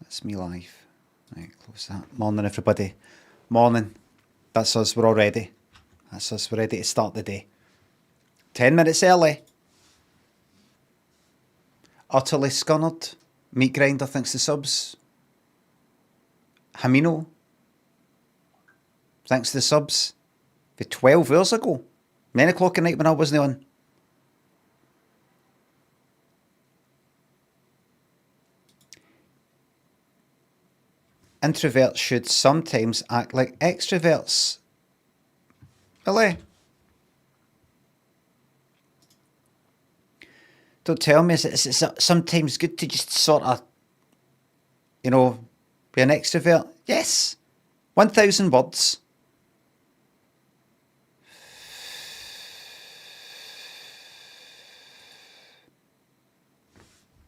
That's me live. Right, close that. Morning, everybody. Morning. That's us. We're all ready. That's us. We're ready to start the day. 10 minutes early. Utterly scunnered. Meat grinder thinks the subs. Hamino. Thanks to the subs. For 12 hours ago. 9 o'clock at night when I wasn't on. Introverts should sometimes act like extroverts. Really? Don't tell me it's sometimes good to just sort of, you know, be an extrovert. Yes. 1,000 words.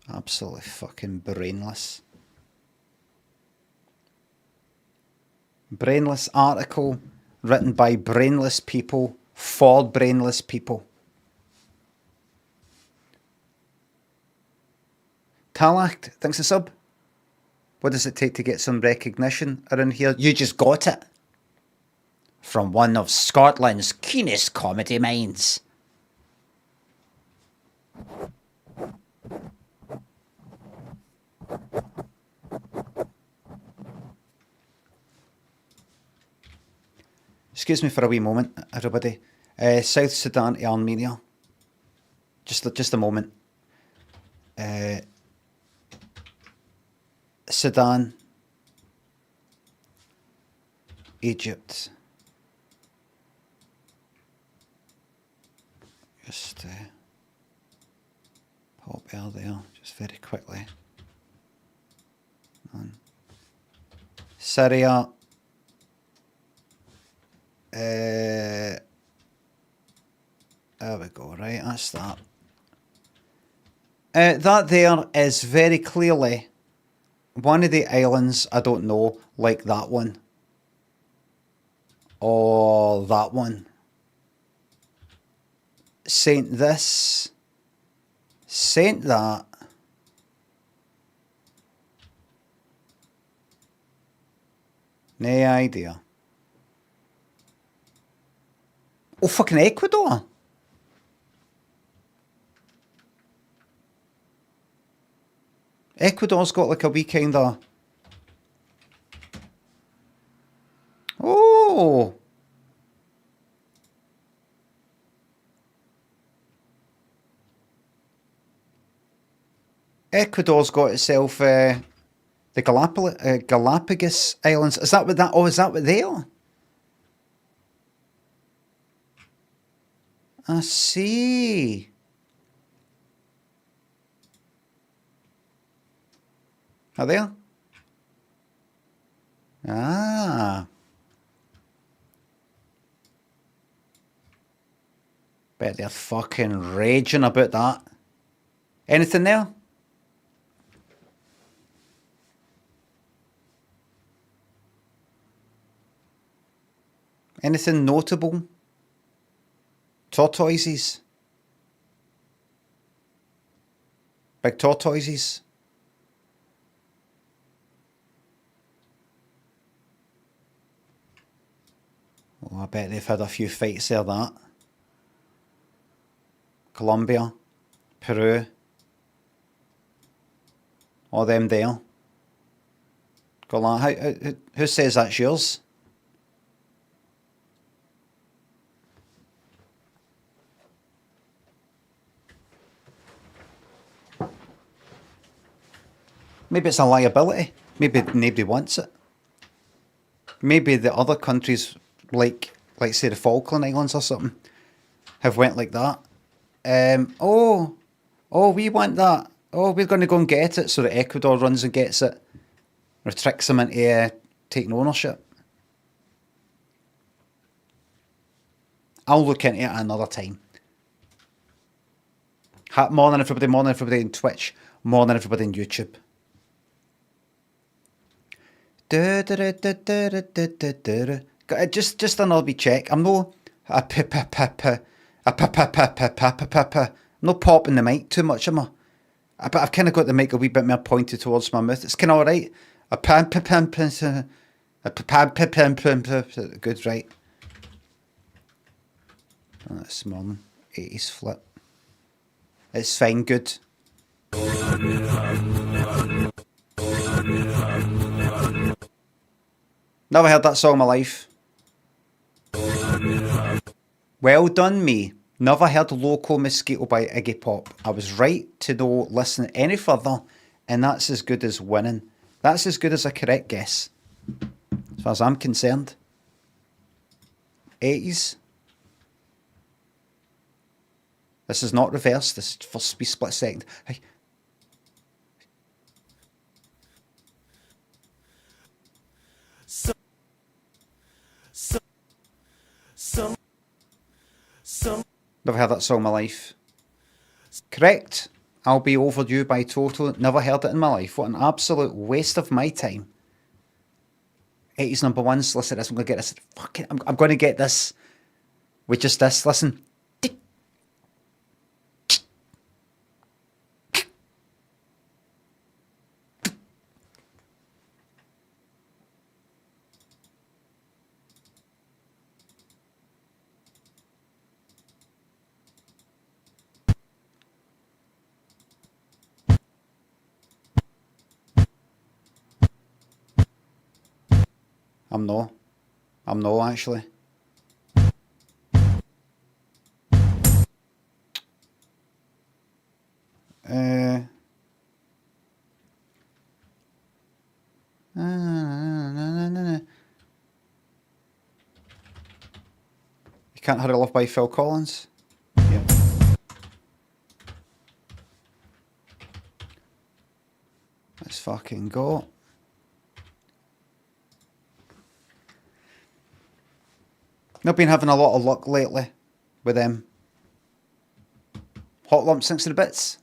Absolutely fucking brainless. Brainless article written by brainless people for brainless people. Talak, thanks a sub. What does it take to get some recognition around here? You just got it. From one of Scotland's keenest comedy minds. Excuse me for a wee moment, everybody. South Sudan to Armenia. Just a moment. Sudan, Egypt. Just pop out there, just very quickly. And Syria. There we go, right, that's that. That there is very clearly one of the islands, I don't know, like that one. Or that one. Saint this. Saint that. No idea. Oh, fucking Ecuador. Ecuador's got like a wee kind of... Oh! Ecuador's got itself the Galapagos Islands. Is that what that... Oh, is that what they are? I see. Are they? Ah. Bet they're fucking raging about that. Anything there? Anything notable? Tortoises? Big tortoises? Oh, I bet they've had a few fights there, that. Colombia, Peru. All them there. Who says that's yours? Maybe it's a liability. Maybe nobody wants it. Maybe the other countries, like say the Falkland Islands or something, have went like that. Oh, we want that. Oh, we're going to go and get it. So that Ecuador runs and gets it. Or tricks them into taking ownership. I'll look into it another time. Morning everybody on Twitch. Morning everybody on YouTube. Just another wee check. I'm no I'm not popping the mic too much, am I? But I've kind of got the mic a wee bit more pointed towards my mouth. It's kind of all right. A pan, pan, pan, pan, a pan, pan, pan, pan, pan, good, right? Oh, that's modern 80s flip. It's fine, good. Never heard that song in my life. Well done, me. Never heard Loco Mosquito by Iggy Pop. I was right to not listen any further, and that's as good as winning. That's as good as a correct guess, as far as I'm concerned. 80s. This is not reversed. This is for split second. Hey. Never heard that song in my life. Correct. I'll Be Overdue by Toto. Never heard it in my life. What an absolute waste of my time. 80s number ones. Listen to this. I'm going to get this. Fucking, I'm going to get this with just this. Listen. I'm no actually. You Can't Hurry Love by Phil Collins. Yeah. Let's fucking go. I've been having a lot of luck lately with them. Hot Lump Sinks to the Bits.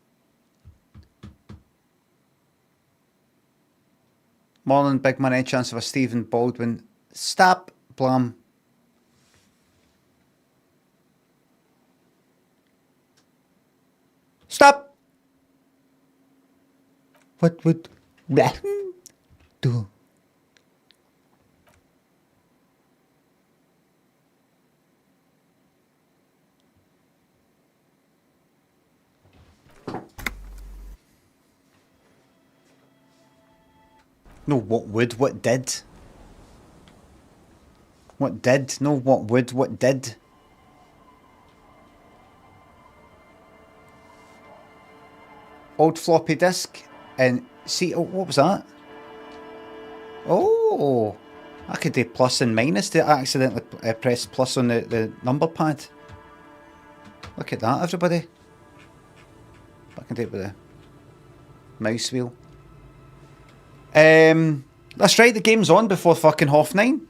Morning, Big Man, any chance of a Stephen Baldwin? Stop, Blam. Stop! What would that do? No, what would, what did? What did? No, what would, what did? Old floppy disk and see, oh, what was that? Oh, I could do plus and minus to accidentally press plus on the number pad. Look at that, everybody. I can do it with the mouse wheel. That's right, the game's on before fucking 9:30.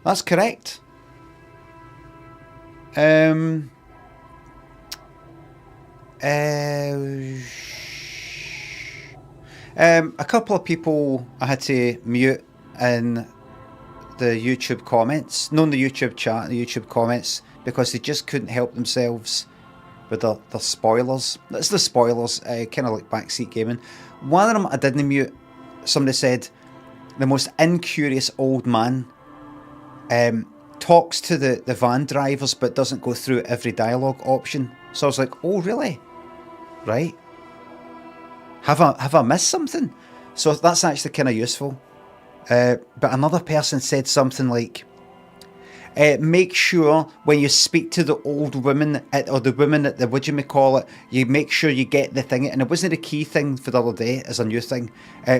That's correct. A couple of people I had to mute in the YouTube comments, not in the YouTube chat, the YouTube comments, because they just couldn't help themselves with the spoilers. That's the spoilers, kind of like backseat gaming. One of them I didn't mute. Somebody said, the most incurious old man talks to the van drivers but doesn't go through every dialogue option. So I was like, oh really? Right. Have I missed something? So that's actually kind of useful. But another person said something like, make sure when you speak to the old women or the women at the, what do you may call it, you make sure you get the thing. And it wasn't a key thing for the other day as a new thing.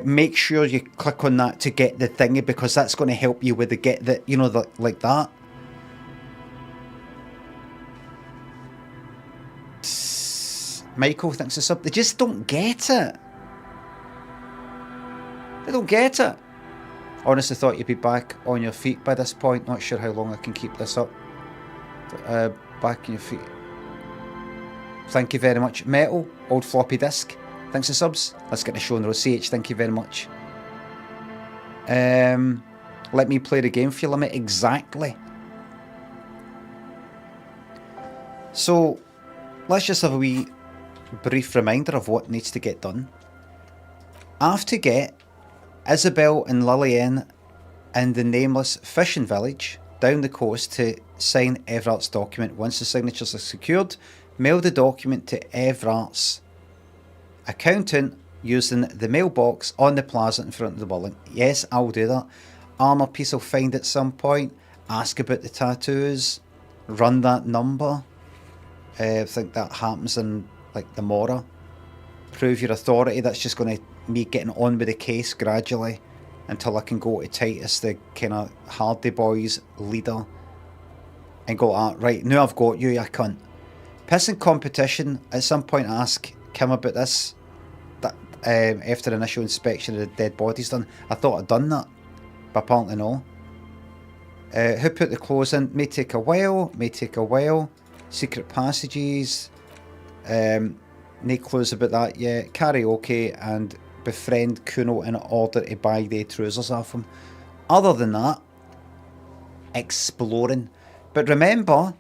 Make sure you click on that to get the thingy, because that's going to help you with the get the, you know, the, like that. Michael thinks it's up. They just don't get it. They don't get it. Honestly thought you'd be back on your feet by this point. Not sure how long I can keep this up. Back on your feet. Thank you very much. Metal, old floppy disk. Thanks for subs. Let's get the show on the road. CH, thank you very much. Let me play the game for you, Limmy. Exactly. So, let's just have a wee brief reminder of what needs to get done. I have to get Isabel and Lillian in the nameless fishing village down the coast to sign Everart's document. Once the signatures are secured, mail the document to Everart's accountant using the mailbox on the plaza in front of the building. Yes, I'll do that. Armour piece will find at some point, ask about the tattoos, run that number. I think that happens in like the Mora. Prove your authority. That's just going to me getting on with the case gradually until I can go to Titus, the kind of Hardy Boys leader, and go, right, now I've got you, you cunt. Pissing competition, at some point I ask Kim about this, that after the initial inspection of the dead bodies done. I thought I'd done that, but apparently no. Who put the clothes in? May take a while. Secret passages, no clues about that yet. Karaoke and befriend Kuno in order to buy the trousers off him. Other than that, exploring. But remember,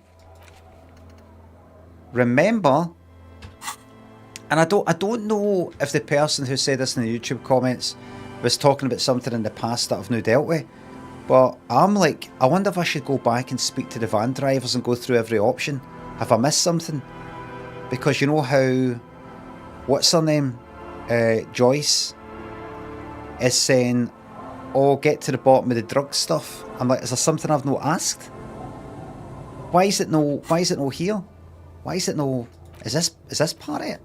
and I don't know if the person who said this in the YouTube comments was talking about something in the past that I've now dealt with, but I'm like, I wonder if I should go back and speak to the van drivers and go through every option. Have I missed something? Because you know how, what's her name? Joyce is saying, oh, get to the bottom of the drug stuff. I'm like, is there something I've not asked? Why is it no here? Why is it no, is this part of it?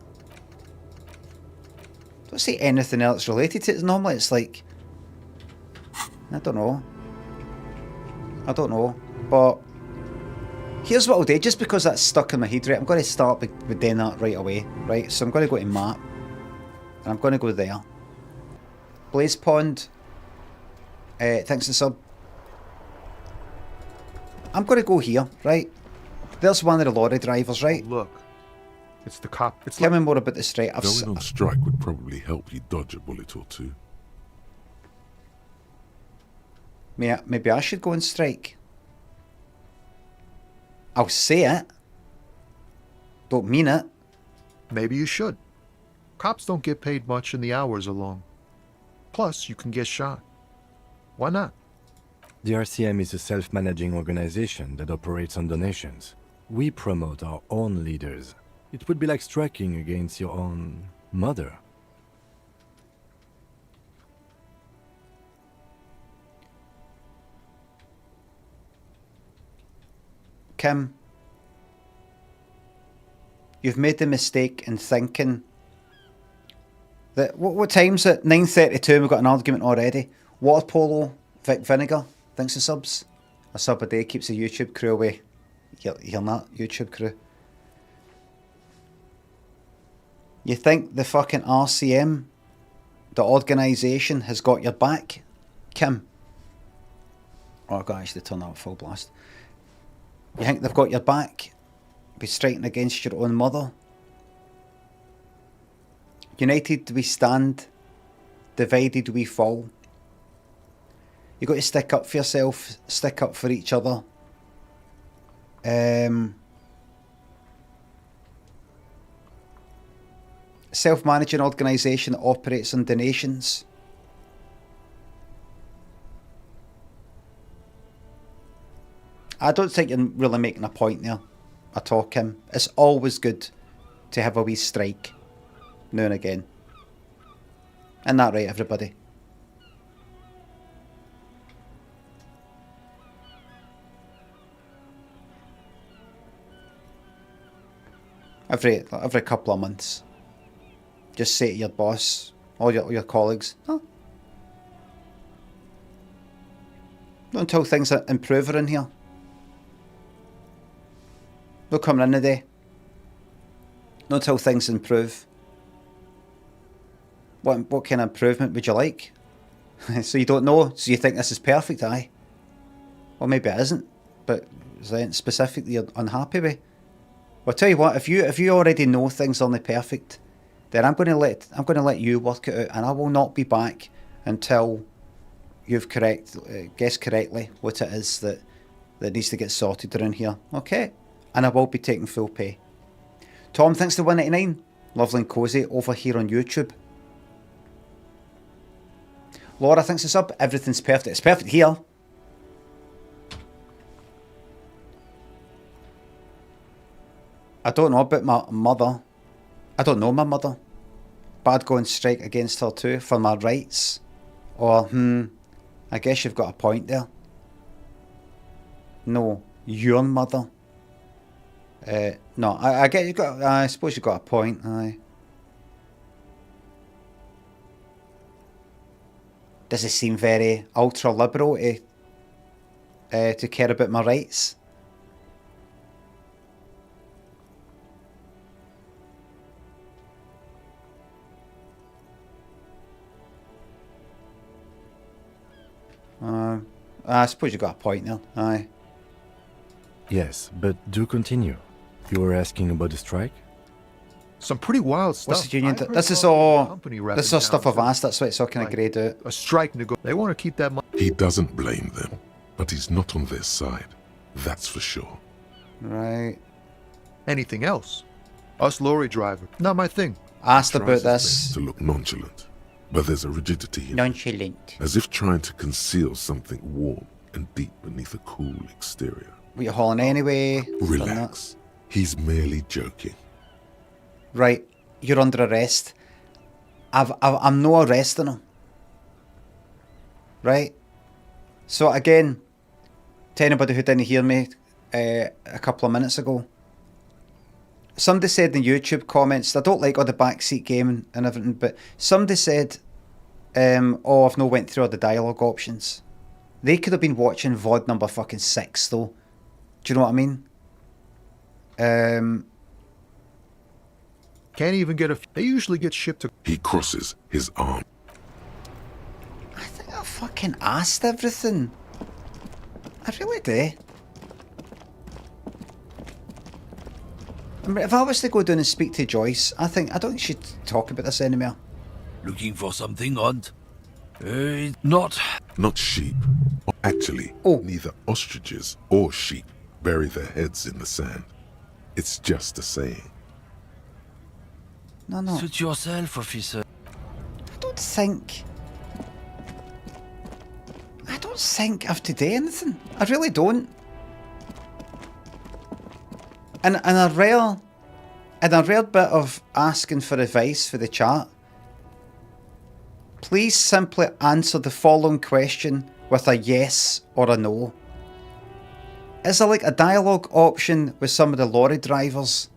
Don't say anything else related to it. Normally it's like, I don't know, but here's what I'll do, just because that's stuck in my head, right? I'm going to start with doing that right away, right? So I'm going to go to map, and I'm going to go there. Blaze Pond, thanks for the sub. I'm going to go here, right? There's one of the lorry drivers, right? Look, it's the cop. Tell me more about the strike. Going on strike would probably help you dodge a bullet or two. Maybe I should go on strike. I'll say it. Don't mean it. Maybe you should. Cops don't get paid much and the hours are long. Plus, you can get shot. Why not? The RCM is a self-managing organization that operates on donations. We promote our own leaders. It would be like striking against your own mother. Kim, you've made the mistake in thinking that what time's it? 9:32. We've got an argument already. Water polo, Vic Vinegar. Thanks for subs. A sub a day keeps the YouTube crew away. You're not YouTube crew. You think the fucking RCM, the organisation, has got your back, Kim? Oh, I've got to actually turn that full blast. You think they've got your back? Be striking against your own mother? United we stand, divided we fall. You got to stick up for yourself, stick up for each other. Self-managing organisation that operates on donations. I don't think you're really making a point there at all, Kim. It's always good to have a wee strike now and again. Isn't that right, everybody? Every couple of months. Just say to your boss, all your colleagues, oh, not until things improve in here. No coming in today. Not until things improve. What kind of improvement would you like? So you don't know, so you think this is perfect, aye? Well, maybe it isn't, but is there anything specifically you're unhappy with? Well, I'll tell you what, if you already know things aren't perfect, then I'm going to let you work it out, and I will not be back until you've guessed correctly what it is that needs to get sorted around here. Okay? And I will be taking full pay. Tom, thanks to 199. Lovely and cosy over here on YouTube. Laura thinks it's up. Everything's perfect. It's perfect here. I don't know about my mother. I don't know my mother. But I'd go and strike against her too for my rights. Or, I guess you've got a point there. No, your mother. No, I get you got. I suppose you got a point. Aye. Does it seem very ultra liberal to care about my rights? I suppose you got a point there. Aye. Yes, but do continue. You were asking about the strike? Some pretty wild stuff. What's the union? I heard This is about a all. company This is all wrapping stuff down I've too. asked. That's why it's all kind of greyed out. A strike They want to keep that money. He doesn't blame them, but he's not on their side. That's for sure. Right. Anything else? Us lorry driver. Not my thing. Asked Tries about his best this. to look nonchalant, but there's a rigidity in it, Nonchalant. as if trying to conceal something warm and deep beneath a cool exterior. What you hauling anyway? Done that. Relax. He's merely joking. Right. You're under arrest. I'm no arresting him. Right. So again, to anybody who didn't hear me a couple of minutes ago, somebody said in YouTube comments, I don't like all the backseat gaming and everything, but somebody said, oh, I've not went through all the dialogue options. They could have been watching VOD number fucking 6 though. Do you know what I mean? Can't even get They usually get shipped to. He crosses his arm. I think I fucking asked everything. I really do. I mean, if I was to go down and speak to Joyce, I don't think she should talk about this anymore. Looking for something odd? Not. Not sheep. Actually, Oh. neither ostriches or sheep bury their heads in the sand. It's just a saying. No. Suit yourself, officer. I don't think I have to do anything. I really don't. And a rare bit of asking for advice for the chat. Please simply answer the following question with a yes or a no. Is there like a dialogue option with some of the lorry drivers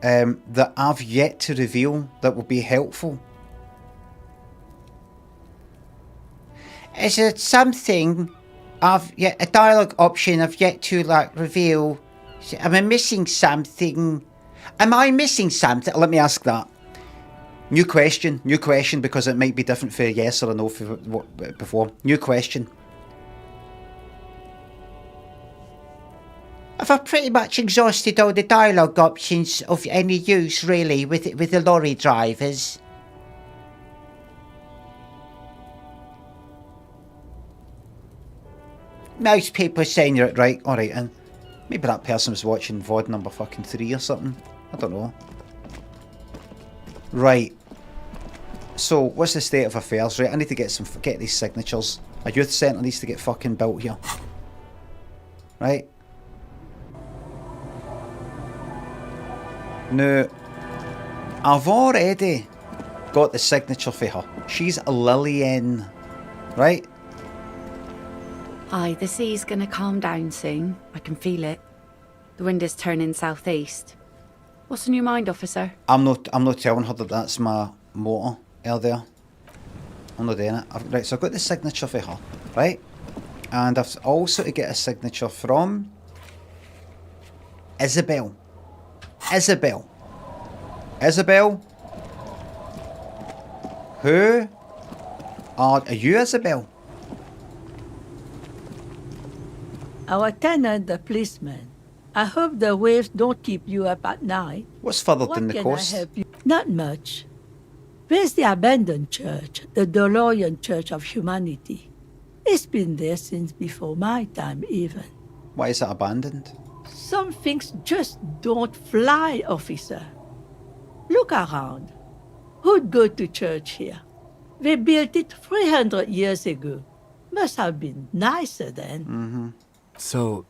that I've yet to reveal that will be helpful? Is it something a dialogue option I've yet to reveal? Am I missing something? Let me ask that. New question, because it might be different for a yes or a no for what before. New question. I've pretty much exhausted all the dialogue options of any use, really, with the lorry drivers. Most people are saying you're right. Alright, and maybe that person was watching VOD number fucking 3 or something. I don't know. Right. So, what's the state of affairs? Right, I need to get these signatures. A youth centre needs to get fucking built here. Right. Now, I've already got the signature for her. She's a Lillian. Right? Aye, the sea's gonna calm down soon. I can feel it. The wind is turning southeast. What's on your mind, officer? I'm not telling her that that's my motor out there. I'm not doing it. Right, so I've got the signature for her, right? And I've also to get a signature from Isabel. Isabel. Who are you, Isabel? Our tenant, the policeman. I hope the waves don't keep you up at night. What's further What than the can coast? I help you? Not much. Where's the abandoned church, the DeLorean Church of Humanity? It's been there since before my time, even. Why is it abandoned? Some things just don't fly, officer. Look around. Who'd go to church here? They built it 300 years ago. Must have been nicer then. So,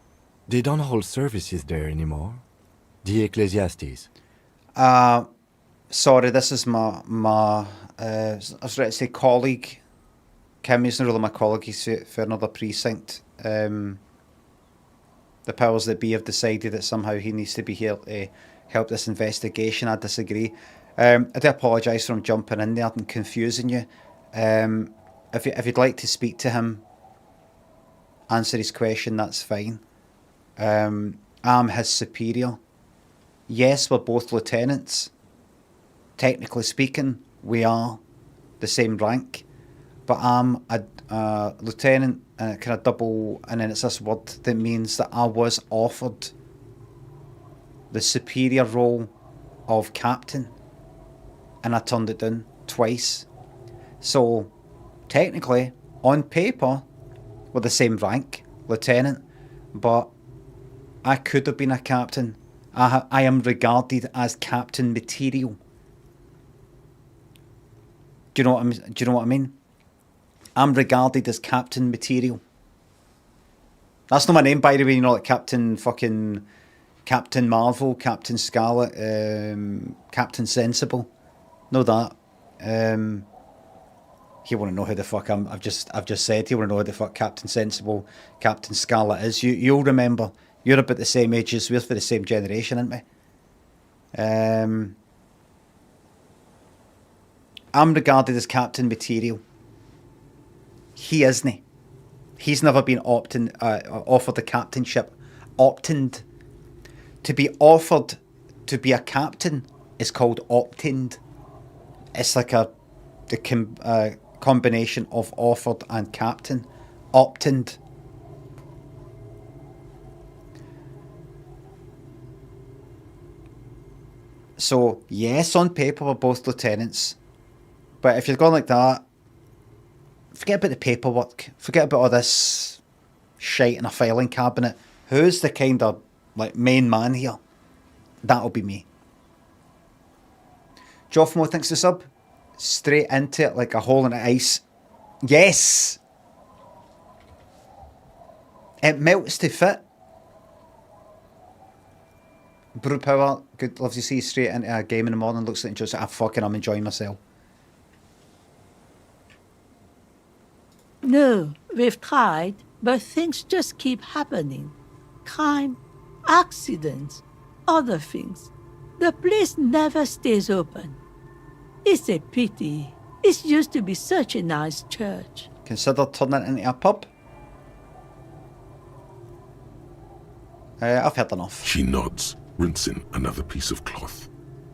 they don't hold services there anymore? The Ecclesiastes? Sorry, this is my I was ready to say colleague. Kim isn't really my colleague, he's for another precinct. The powers that be have decided that somehow he needs to be here to help this investigation. I disagree. I do apologise for him jumping in there and confusing you. If you'd like to speak to him, answer his question, that's fine. I'm his superior. Yes, we're both lieutenants. Technically speaking, we are the same rank, but I'm a lieutenant, and it kind of double, and then it's this word that means that I was offered the superior role of captain, and I turned it down twice. So technically, on paper, we're the same rank, lieutenant, but I could have been a captain. I am regarded as captain material. Do you know what I mean? I'm regarded as captain material. That's not my name, by the way. You know, like Captain Marvel, Captain Scarlet, Captain Sensible. Know that. He won't know who the fuck I've just said. He won't know who the fuck Captain Sensible, Captain Scarlet is. You'll remember. You're about the same age as we're for the same generation, aren't we? I'm regarded as captain material. He isn't. He's never been offered a captainship. Opted. To be offered to be a captain is called opted. It's like the combination of offered and captain. Opted. So, yes, on paper we're both lieutenants. But if you're going like that, forget about the paperwork. Forget about all this shite in a filing cabinet. Who's the kind of like main man here? That'll be me. Joffmo thinks the sub. Straight into it like a hole in the ice. Yes! It melts to fit. Brew Power, good, loves to see you straight into a game in the morning. Looks like just I'm enjoying myself. No, we've tried, but things just keep happening. Crime, accidents, other things. The place never stays open. It's a pity. It used to be such a nice church. Consider turning it into a pub? I've heard enough. She nods, rinsing another piece of cloth.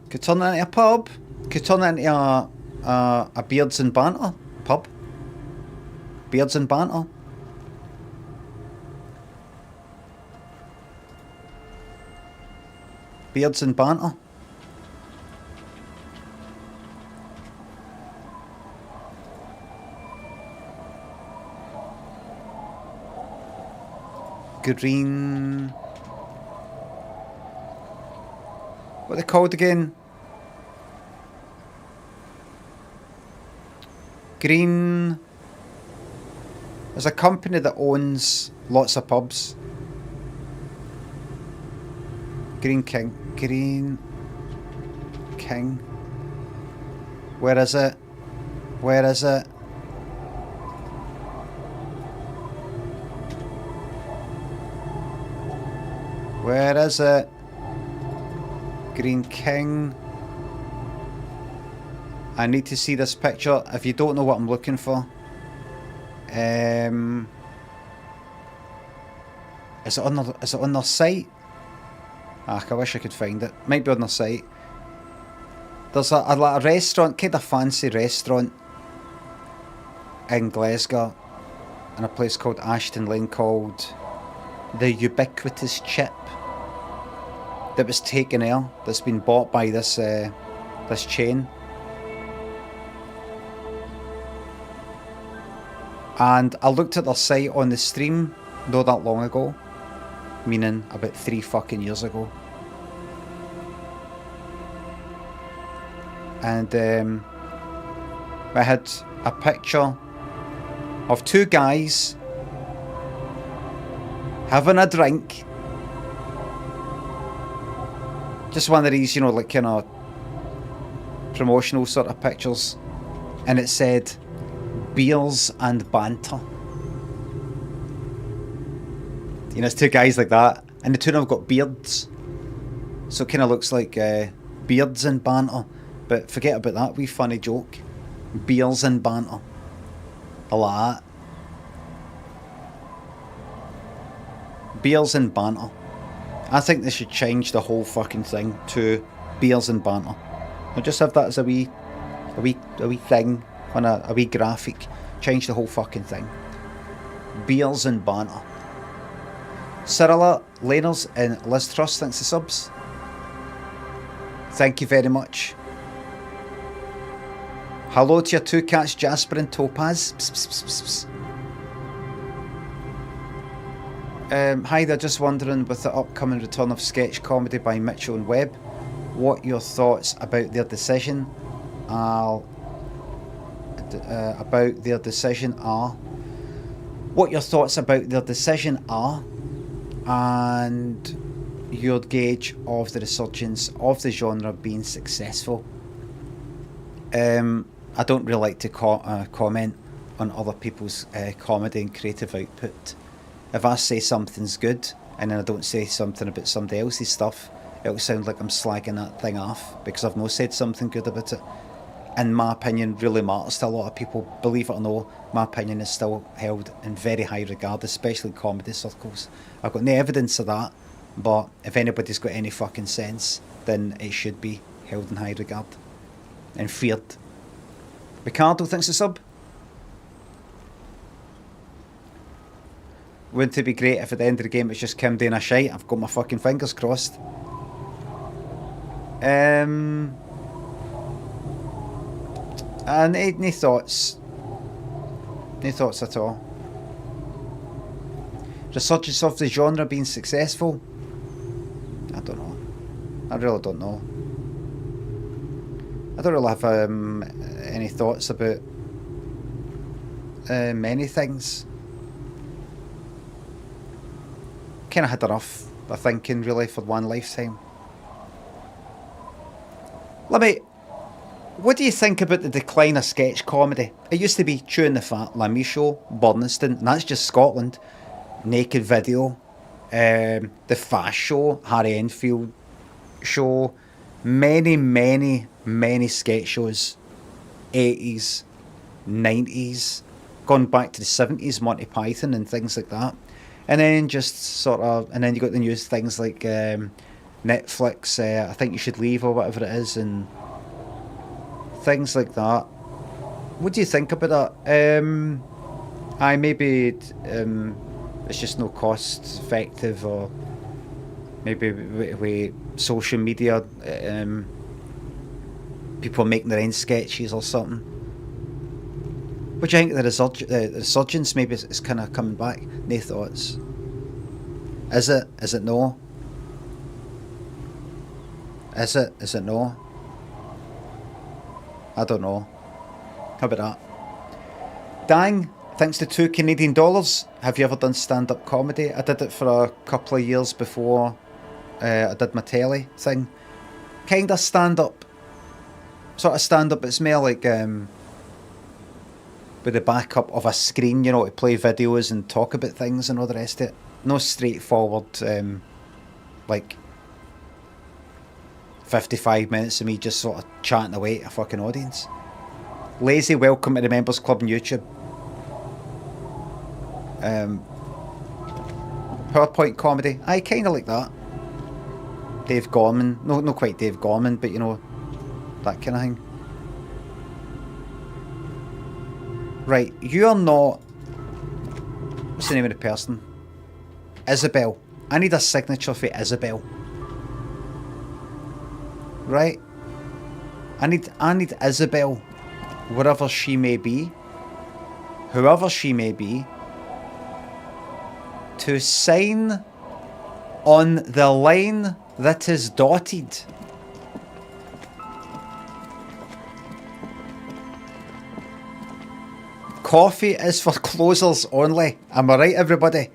Could turn it into a pub. Could turn it into a Beards and Banter pub. Beards and Banter. Beards and Banter. Green. What are they called again? Green. There's a company that owns lots of pubs. Green King. Green King. Where is it? Where is it? Where is it? Green King. I need to see this picture. If you don't know what I'm looking for, is it on their site? I wish I could find it. Might be on their site. There's a restaurant, kind of fancy restaurant in Glasgow, in a place called Ashton Lane called the Ubiquitous Chip. That was taken there. That's been bought by this chain. And I looked at their site on the stream not that long ago, meaning about 3 fucking years ago. and I had a picture of two guys having a drink. Just one of these, you know, like kind of promotional sort of pictures, and it said beers and banter. You know, it's two guys like that, and the two of them have got beards, so it kind of looks like beards and banter. But forget about that wee funny joke. Beers and banter. I like that. Beers and banter. I think they should change the whole fucking thing to beers and banter. I'll just have that as a wee thing on a wee graphic. Change the whole fucking thing. Beers and banter. Cyrilla, Laners, and Liz Truss, thanks for subs. Thank you very much. Hello to your two cats, Jasper and Topaz. Psst, psst, psst, psst. Hi there, just wondering, with the upcoming return of sketch comedy by Mitchell and Webb, what your thoughts about their decision are. What your thoughts about their decision are, and your gauge of the resurgence of the genre being successful. I don't really like to comment on other people's comedy and creative output. If I say something's good and then I don't say something about somebody else's stuff, it'll sound like I'm slagging that thing off because I've not said something good about it. And my opinion really matters to a lot of people. Believe it or not, my opinion is still held in very high regard, especially in comedy circles. I've got no evidence of that, but if anybody's got any fucking sense, then it should be held in high regard and feared. Ricardo, thanks for sub. Wouldn't it be great if at the end of the game it's just Kim doing a shite? I've got my fucking fingers crossed. And any thoughts? Any thoughts at all? Resurgence of the genre being successful? I don't know. I really don't know. I don't really have any thoughts about many things. Kind of had enough of thinking really for one lifetime. Limmy, what do you think about the decline of sketch comedy? It used to be Chewing the Fat, Limmy Show, Burniston, and that's just Scotland. Naked Video, The Fast Show, Harry Enfield Show, many sketch shows, 80s, 90s, gone back to the 70s, Monty Python and things like that. And then just sort of, and then you got the news things like Netflix, I Think You Should Leave or whatever it is, and things like that. What do you think about that? Maybe it's just no cost effective, or maybe with social media, people are making their own sketches or something. What do you think of the resurgence? Maybe it's kind of coming back. No thoughts? Is it? Is it no? Is it? Is it no? I don't know. How about that? Dang, thanks to $2 Have you ever done stand-up comedy? I did it for a couple of years before I did my telly thing. Kind of stand-up. Sort of stand-up, it's more like with the backup of a screen, you know, to play videos and talk about things and all the rest of it. No straightforward, like 55 minutes of me just sort of chatting away to a fucking audience. Lazy, welcome to the Members Club on YouTube. PowerPoint comedy, I kind of like that. Dave Gorman, no, not quite Dave Gorman, but you know, that kind of thing. Right, you're not... What's the name of the person? Isabel. I need a signature for Isabel. Right? I need Isabel, wherever she may be, whoever she may be, to sign on the line that is dotted. Coffee is for closers only. Am I right, everybody?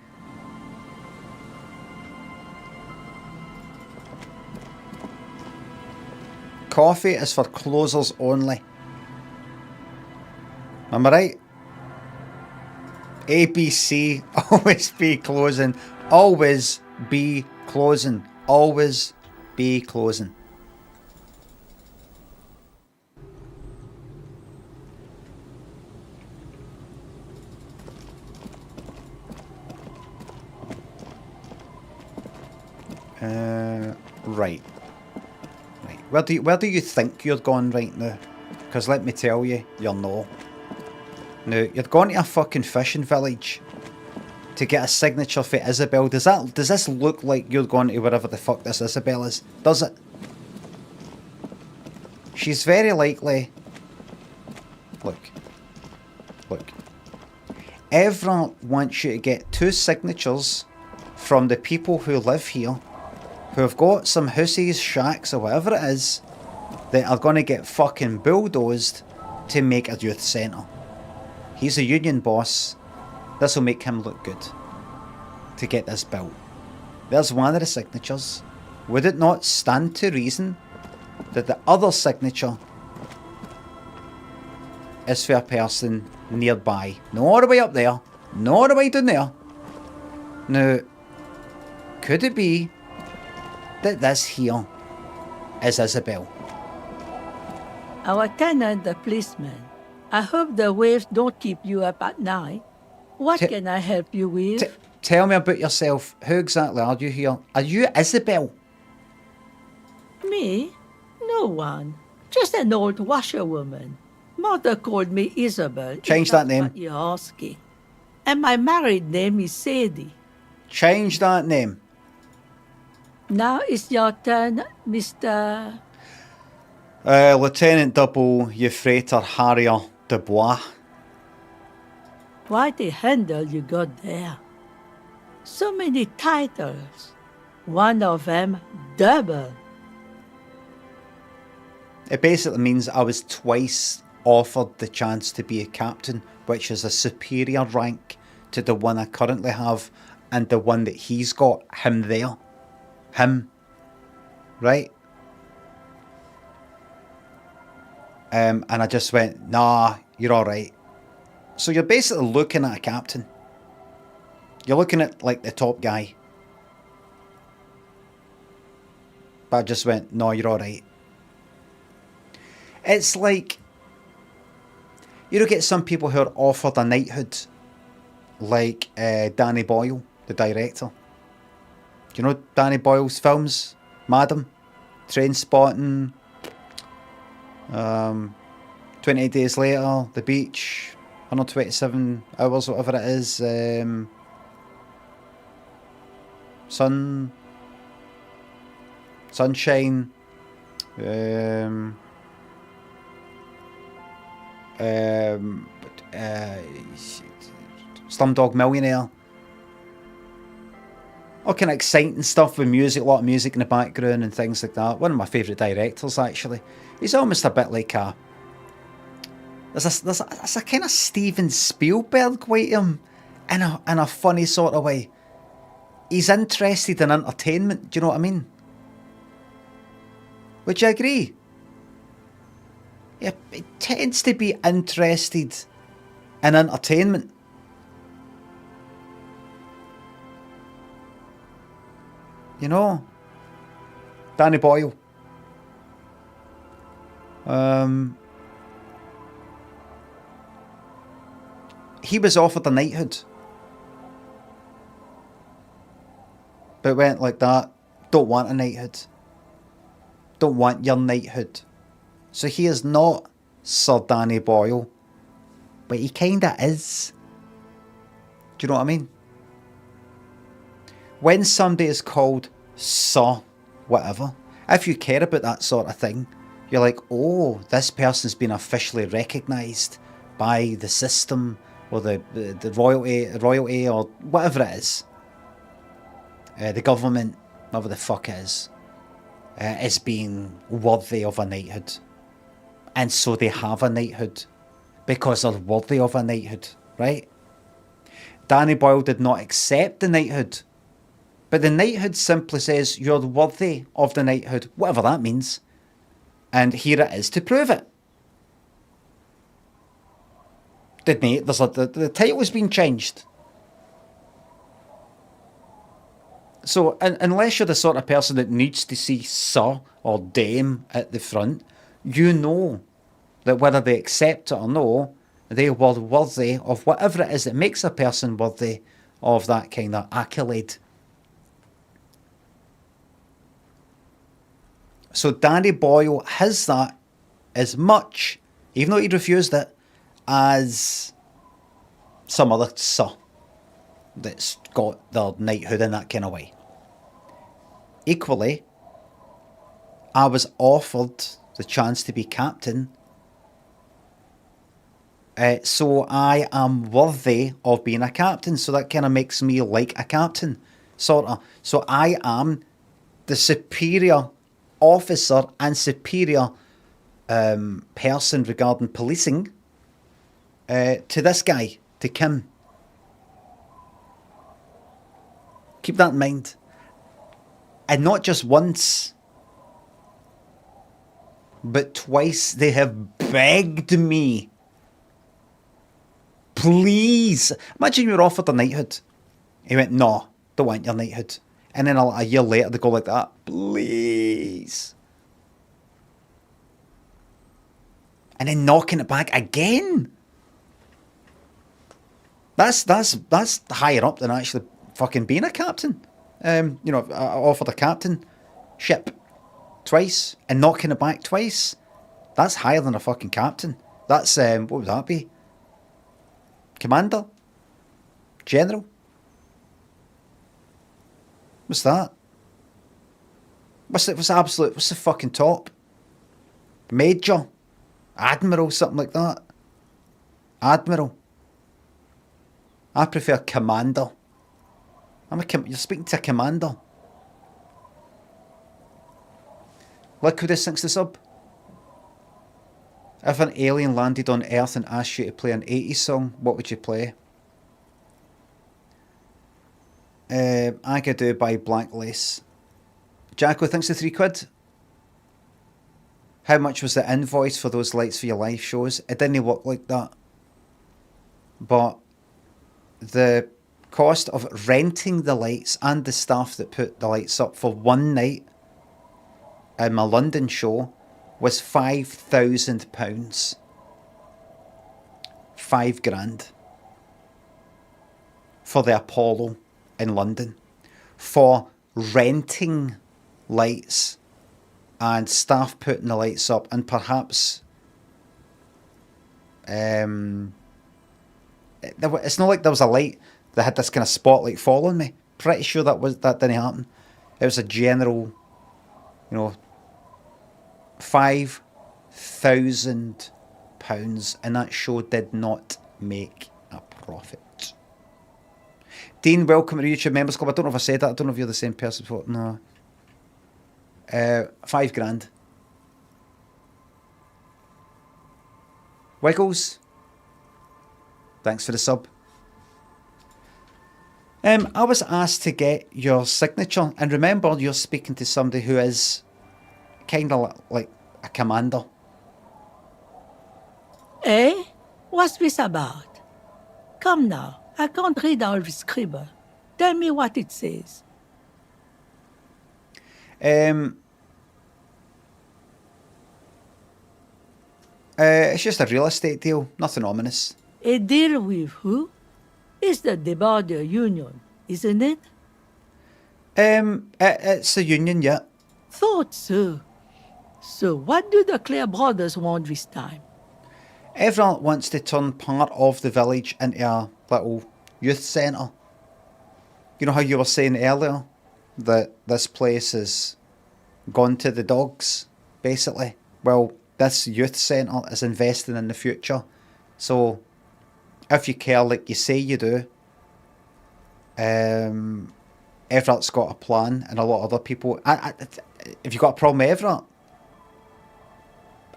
Coffee is for closers only. Am I right? ABC, always be closing. Always be closing. Always be closing. Right. Where do you think you're going right now? Because let me tell you, you're not. Now, you're going to a fucking fishing village to get a signature for Isabel. Does this look like you're going to wherever the fuck this Isabel is? Does it? She's very likely... Look. Everyone wants you to get 2 signatures from the people who live here, who have got some houses, shacks, or whatever it is, that are going to get fucking bulldozed to make a youth centre. He's a union boss. This will make him look good to get this built. There's one of the signatures. Would it not stand to reason that the other signature is for a person nearby? Not all the way up there, not all the way down there. Now, could it be that this here is Isabel? Our tenant, the policeman. I hope the waves don't keep you up at night. What can I help you with? Tell me about yourself. Who exactly are you here? Are you Isabel? Me? No one. Just an old washerwoman. Mother called me Isabel. Change if that that's name. What you're asking. And my married name is Sadie. Change that name. Now it's your turn, Mr. Lieutenant Double Euphrator Harrier Dubois. Quite a handle you got there. So many titles. One of them double. It basically means I was twice offered the chance to be a captain, which is a superior rank to the one I currently have and the one that he's got, him there. Him. Right? And I just went, nah, you're alright. So you're basically looking at a captain. You're looking at like the top guy. But I just went, no, you're alright. It's like, you look at some people who are offered a knighthood, like Danny Boyle, the director. Do you know Danny Boyle's films? Madam, Trainspotting, 28 Days Later, The Beach, 127 Hours, whatever it is, Sunshine, Slumdog Millionaire. All kind of exciting stuff with music, a lot of music in the background and things like that. One of my favourite directors, actually. He's almost a bit like a... There's a kind of Steven Spielberg way to him, in a funny sort of way. He's interested in entertainment, do you know what I mean? Would you agree? Yeah, he tends to be interested in entertainment. You know? Danny Boyle. He was offered a knighthood. But went like that. Don't want a knighthood. Don't want your knighthood. So he is not Sir Danny Boyle. But he kinda is. Do you know what I mean? When somebody is called Sir whatever, if you care about that sort of thing, you're like, oh, this person's been officially recognised by the system or the royalty or whatever it is. The government, whatever the fuck it is being worthy of a knighthood. And so they have a knighthood. because they're worthy of a knighthood, right? Danny Boyle did not accept the knighthood, but the knighthood simply says you're worthy of the knighthood, whatever that means, and here it is to prove it. The title has been changed. So, unless you're the sort of person that needs to see Sir or Dame at the front, you know that whether they accept it or no, they were worthy of whatever it is that makes a person worthy of that kind of accolade. So Danny Boyle has that as much, even though he refused it, as some other Sir that's got their knighthood in that kind of way. Equally, I was offered the chance to be captain, so I am worthy of being a captain, so that kind of makes me like a captain, sort of. So I am the superior officer and superior person regarding policing to this guy, to Kim. Keep that in mind. And not just once, but twice they have begged me, please. Imagine you were offered a knighthood. He went, no, don't want your knighthood. And then a year later they go like that, please. And then knocking it back again. That's higher up than actually fucking being a captain. I offered a captainship twice and knocking it back twice. That's higher than a fucking captain. That's what would that be? Commander? General? What's that? What's the fucking top? Major? Admiral? Something like that? Admiral? I prefer commander. You're speaking to a commander. Liquidus thinks the sub. If an alien landed on Earth and asked you to play an 80s song, what would you play? I Could Do by Black Lace. Jacko thinks the £3. How much was the invoice for those lights for your live shows? It didn't work like that. But the cost of renting the lights and the staff that put the lights up for one night in my London show was £5,000. £5,000 for the Apollo in London, for renting lights and staff putting the lights up, and perhaps it's not like there was a light that had this kind of spotlight fall on me. Pretty sure that didn't happen. It was a general, £5,000, and that show did not make a profit. Dean, welcome to the YouTube Members Club. I don't know if I said that. I don't know if you're the same person before. No. £5,000. Wiggles. Thanks for the sub. I was asked to get your signature, and remember, you're speaking to somebody who is kind of like a commander. Eh? What's this about? Come now, I can't read all the scribble. Tell me what it says. It's just a real estate deal, nothing ominous. A deal with who? It's the border union, isn't it? It's a union, yeah. Thought so. So what do the Clare brothers want this time? Everyone wants to turn part of the village into a little youth centre. You know how you were saying earlier that this place is gone to the dogs, basically? Well, this youth centre is investing in the future. So, if you care like you say you do, Everett's got a plan, and a lot of other people. If you've got a problem with Everett,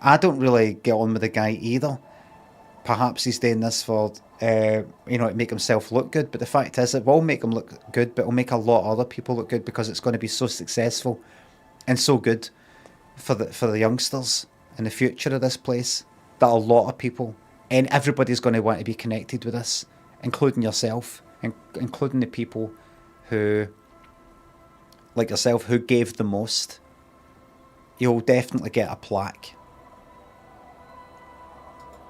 I don't really get on with the guy either. perhaps he's doing this for, to make himself look good. But the fact is, it will make him look good, but it'll make a lot of other people look good because it's going to be so successful and so good for the youngsters in the future of this place that a lot of people and everybody's going to want to be connected with this, including yourself, including the people who, like yourself, who gave the most. You'll definitely get a plaque.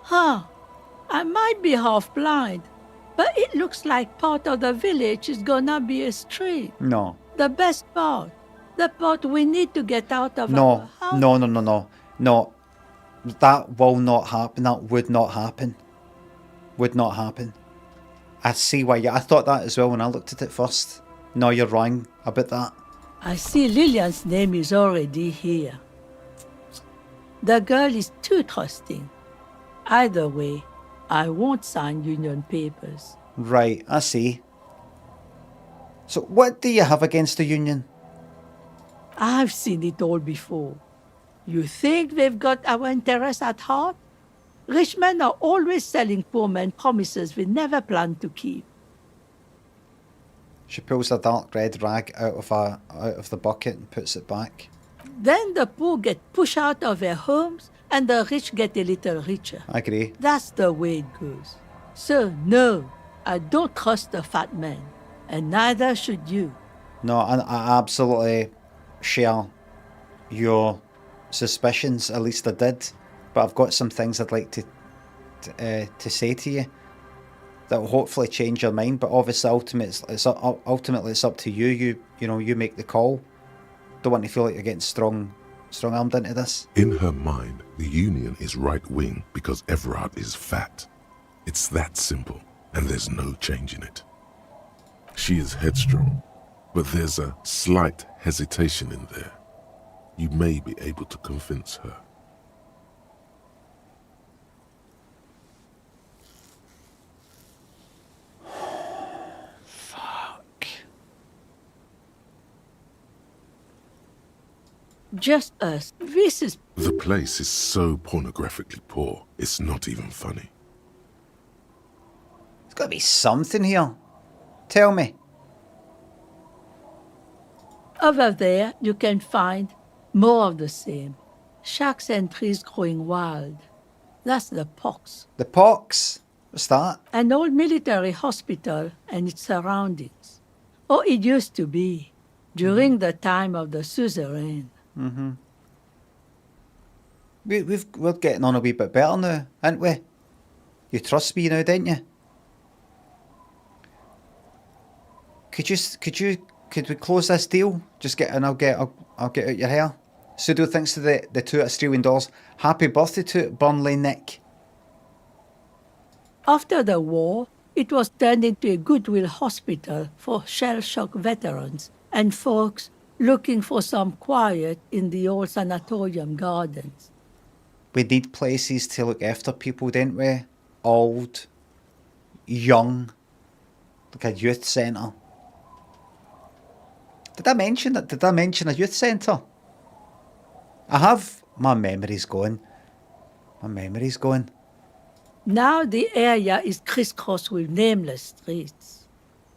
Huh. I might be half blind, but it looks like part of the village is gonna be a street. No. The best part. The part we need to get out of our No. house. No. That will not happen. That would not happen. Would not happen. I see why I thought that as well when I looked at it first. No, you're wrong about that. I see Lillian's name is already here. The girl is too trusting. Either way, I won't sign union papers. Right, I see. So what do you have against the union? I've seen it all before. You think they've got our interests at heart? Rich men are always selling poor men promises they never plan to keep. She pulls a dark red rag out of the bucket and puts it back. Then the poor get pushed out of their homes and the rich get a little richer. I agree. That's the way it goes. So no, I don't trust the fat man, and neither should you. No, I absolutely share your suspicions. At least I did. But I've got some things I'd like to say to you that will hopefully change your mind. But obviously, ultimately, it's up to you. You make the call. Don't want to feel like you're getting strong-armed into this. In her mind, the Union is right-wing because Everard is fat. It's that simple, and there's no changing it. She is headstrong, but there's a slight hesitation in there. You may be able to convince her. Just us. This is... The place is so pornographically poor, it's not even funny. There's got to be something here. Tell me. Over there, you can find more of the same. Shacks and trees growing wild. That's the pox. The pox? What's that? An old military hospital and its surroundings. Or it used to be, during the time of the suzerain. Mm-hmm. We're getting on a wee bit better now, aren't we? You trust me now, don't you? Could we close this deal? Just get and I'll get out your hair. Pseudo thinks to the two Australian dollars. Happy birthday to Burnley Nick. After the war, it was turned into a goodwill hospital for shell-shock veterans and folks looking for some quiet in the old sanatorium gardens. We need places to look after people, don't we? Old, young, like a youth centre. Did I mention that? Did I mention a youth centre? I have. My memory's going. Now the area is crisscrossed with nameless streets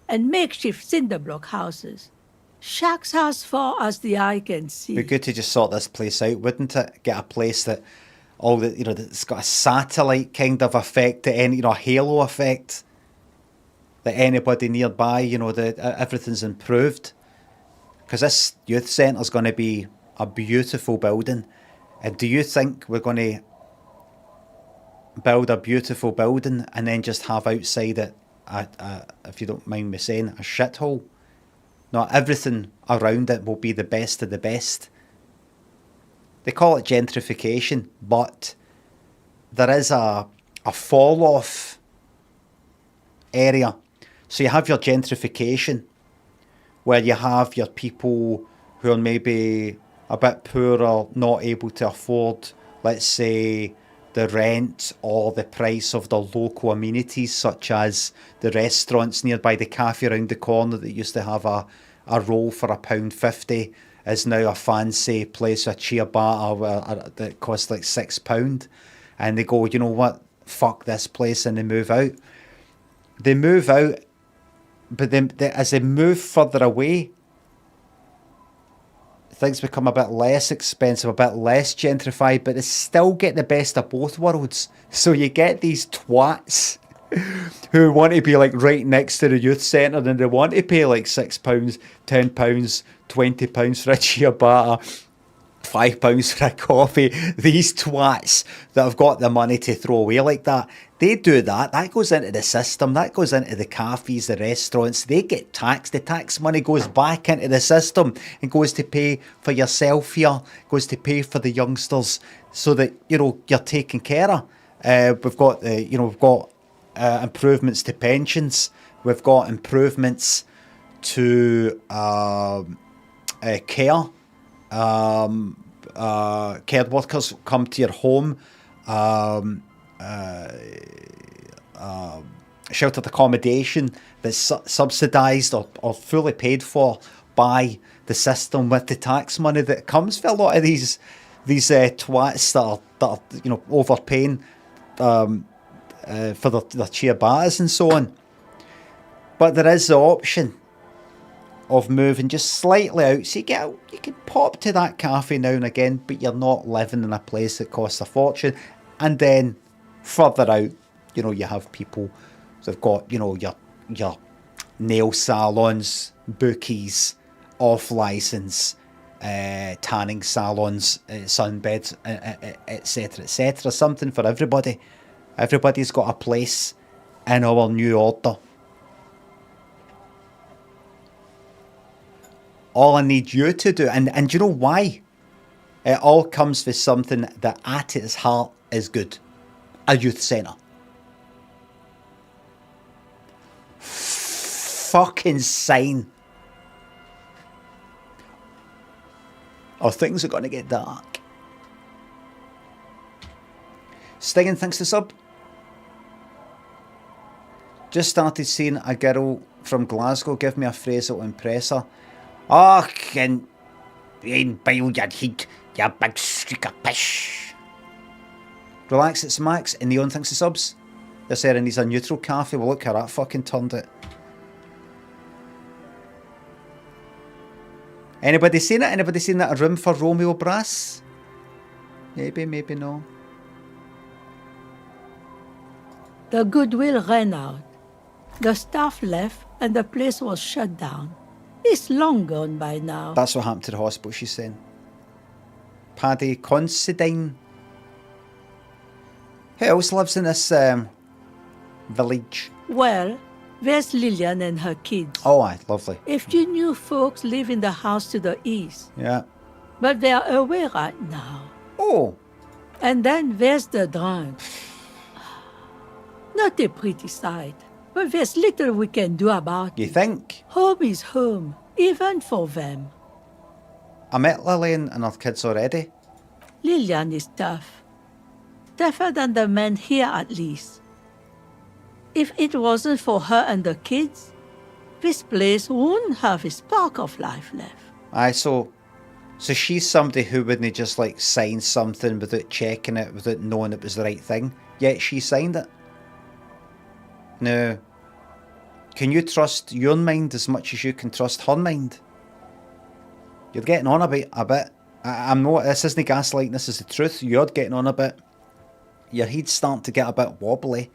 and makeshift cinderblock houses. Shacks as far as the eye can see. Be good to just sort this place out, wouldn't it? Get a place that that's got a satellite kind of effect, halo effect. That anybody nearby, everything's improved. Because this youth centre's going to be a beautiful building. And do you think we're going to build a beautiful building and then just have outside it, if you don't mind me saying, a shithole? No, everything around it will be the best of the best. They call it gentrification, but there is a fall-off area. So you have your gentrification, where you have your people who are maybe a bit poorer, not able to afford, let's say, the rent or the price of the local amenities, such as the restaurants nearby. The cafe around the corner that used to have a roll for £1.50 is now a fancy place, a ciabatta that costs like £6. And they go, you know what, fuck this place, and they move out. They move out, but then as they move further away, things become a bit less expensive, a bit less gentrified, but they still get the best of both worlds. So you get these twats who want to be like right next to the youth centre, and they want to pay like £6, £10, £20 for a ciabatta, £5 for a coffee. These twats that have got the money to throw away like that, they do that. That goes into the system. That goes into the cafes, the restaurants. They get taxed. The tax money goes back into the system and goes to pay for yourself here, goes to pay for the youngsters, so that, you know, you're taken care of. We've got improvements to pensions. We've got improvements to care. Care workers come to your home. Sheltered accommodation that's subsidised or fully paid for by the system with the tax money that comes for a lot of these twats that are you know, overpaying for their ciabattas and so on. But there is the option of moving just slightly out, so you can pop to that cafe now and again, but you're not living in a place that costs a fortune. And then further out, you know, you have people that've got, you know, your nail salons, bookies, off license, tanning salons, sunbeds, etc., etc. Something for everybody. Everybody's got a place in our new order. All I need you to do, and you know why? It all comes with something that at its heart is good. A youth centre. Fucking sign. Or things are going to get dark. Stinging thanks to sub. Just started seeing a girl from Glasgow give me a phrase that will impress her. Oh, can you bile your head, you big streak of pish. Relax, it's Max, and Neon thinks the subs. They're saying he's a neutral cafe. Well, look how that fucking turned it. Anybody seen it? Anybody seen that A Room for Romeo Brass? Maybe, maybe no. The goodwill ran out. The staff left and the place was shut down. It's long gone by now. That's what happened to the hospital, she's saying. Paddy Considine. Who else lives in this village? Well, there's Lillian and her kids. Oh, aye, lovely. A few new folks live in the house to the east. Yeah. But they are away right now. Oh. And then there's the drunk. Not a pretty sight, but there's little we can do about You it. think? Home is home, even for them. I met Lillian and her kids already. Lillian is tough. Tougher than the men here, at least. If it wasn't for her and the kids, this place wouldn't have a spark of life left. Aye, so she's somebody who wouldn't just like sign something without checking it, without knowing it was the right thing. Yet she signed it. Now, can you trust your mind as much as you can trust her mind? You're getting on a bit. I'm not. This isn't gaslighting. This is the truth. You're getting on a bit. Your head's starting to get a bit wobbly.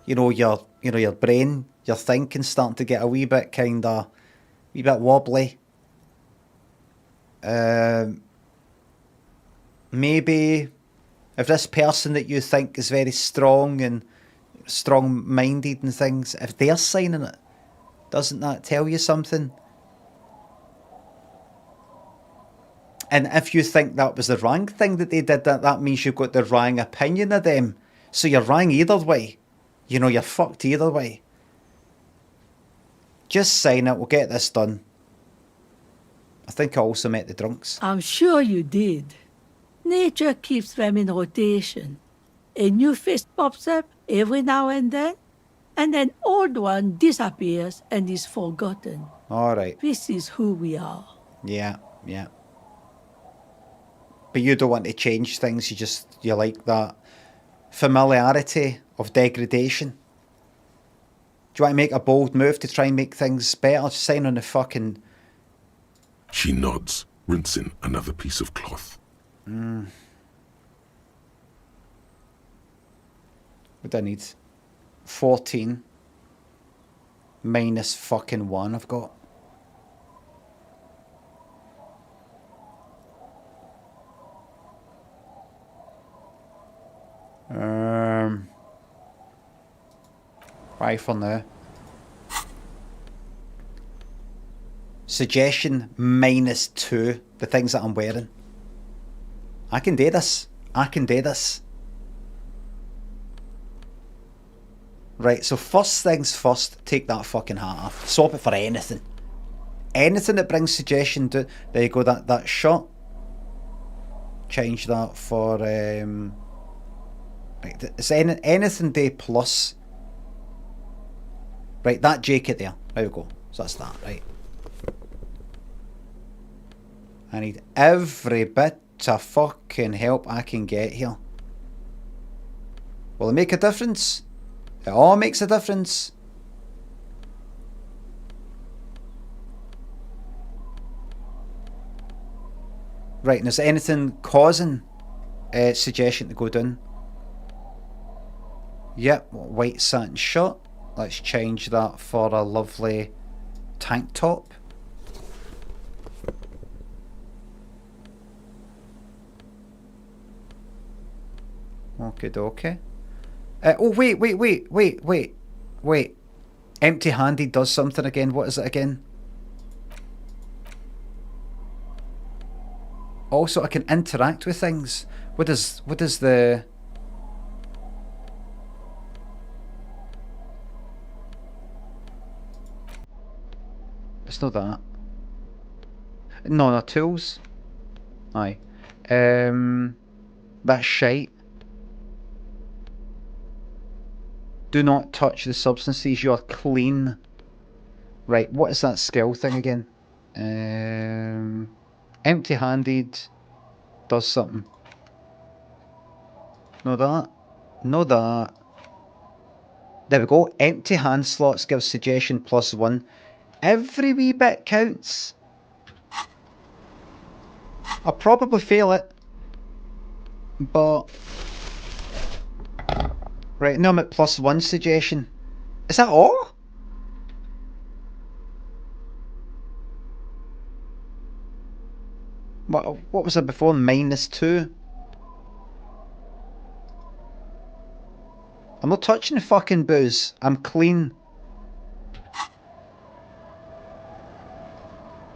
You know your brain, your thinking starting to get a wee bit wobbly. Maybe if this person that you think is very strong and strong-minded and things, if they're signing it, doesn't that tell you something? And if you think that was the wrong thing that they did, that means you've got the wrong opinion of them. So you're wrong either way. You know, you're fucked either way. Just sign it, we'll get this done. I think I also met the drunks. I'm sure you did. Nature keeps them in rotation. A new face pops up every now and then an old one disappears and is forgotten. Alright. This is who we are. Yeah. But you don't want to change things, you like that familiarity of degradation. Do you want to make a bold move to try and make things better? Just sign on the fucking... She nods, rinsing another piece of cloth. What do I need? 14 minus fucking 1 I've got. Bye for now. Suggestion minus 2. The things that I'm wearing. I can do this. I can do this. Right, so first things first, take that fucking hat off. Swap it for anything. Anything that brings suggestion to... There you go, that shirt. Change that for... right, it's anything day plus. Right, that jacket there. There we go. So that's that, right. I need every bit of fucking help I can get here. Will it make a difference? It all makes a difference. Right, and is there anything causing suggestion to go down? Yep, white satin shirt. Let's change that for a lovely tank top. Okay, dokie. Oh, wait. Empty-handed does something again. What is it again? Also, I can interact with things. What is the... It's not that. No, no, tools. Aye. That's shite. Do not touch the substances. You are clean. Right, what is that skill thing again? Empty-handed does something. No that. No that. There we go. Empty hand slots gives suggestion +1. Every wee bit counts. I'll probably fail it. But... Right, now I'm at +1 suggestion. Is that all? What was it before? -2? I'm not touching the fucking booze. I'm clean.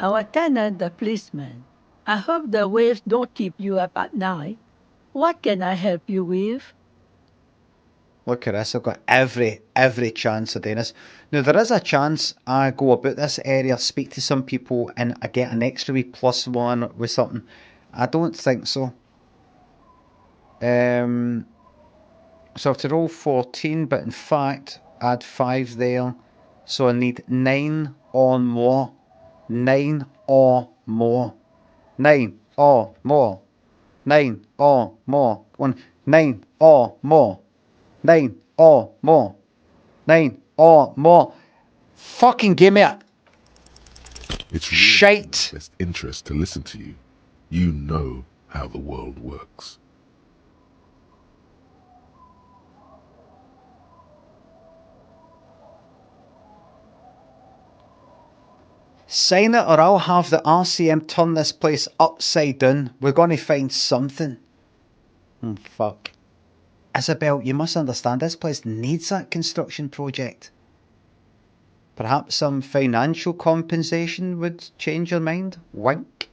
Our tenant, the policeman. I hope the waves don't keep you up at night. What can I help you with? Look at this, I've got every chance of doing this. Now there is a chance I go about this area, speak to some people and I get an extra wee +1 with something. I don't think so. So I have to roll 14, but in fact add 5 there. So I need 9 or more. 9 or more. 9 or more. 9 or more. 9 or more. 9 or more. 9 or more. Fucking give me it. It's really Shite. in my best interest to listen to you. You know how the world works. Sign it or I'll have the RCM turn this place upside down. We're going to find something. Fuck. Isabel, you must understand this place needs that construction project. Perhaps some financial compensation would change your mind? Wink.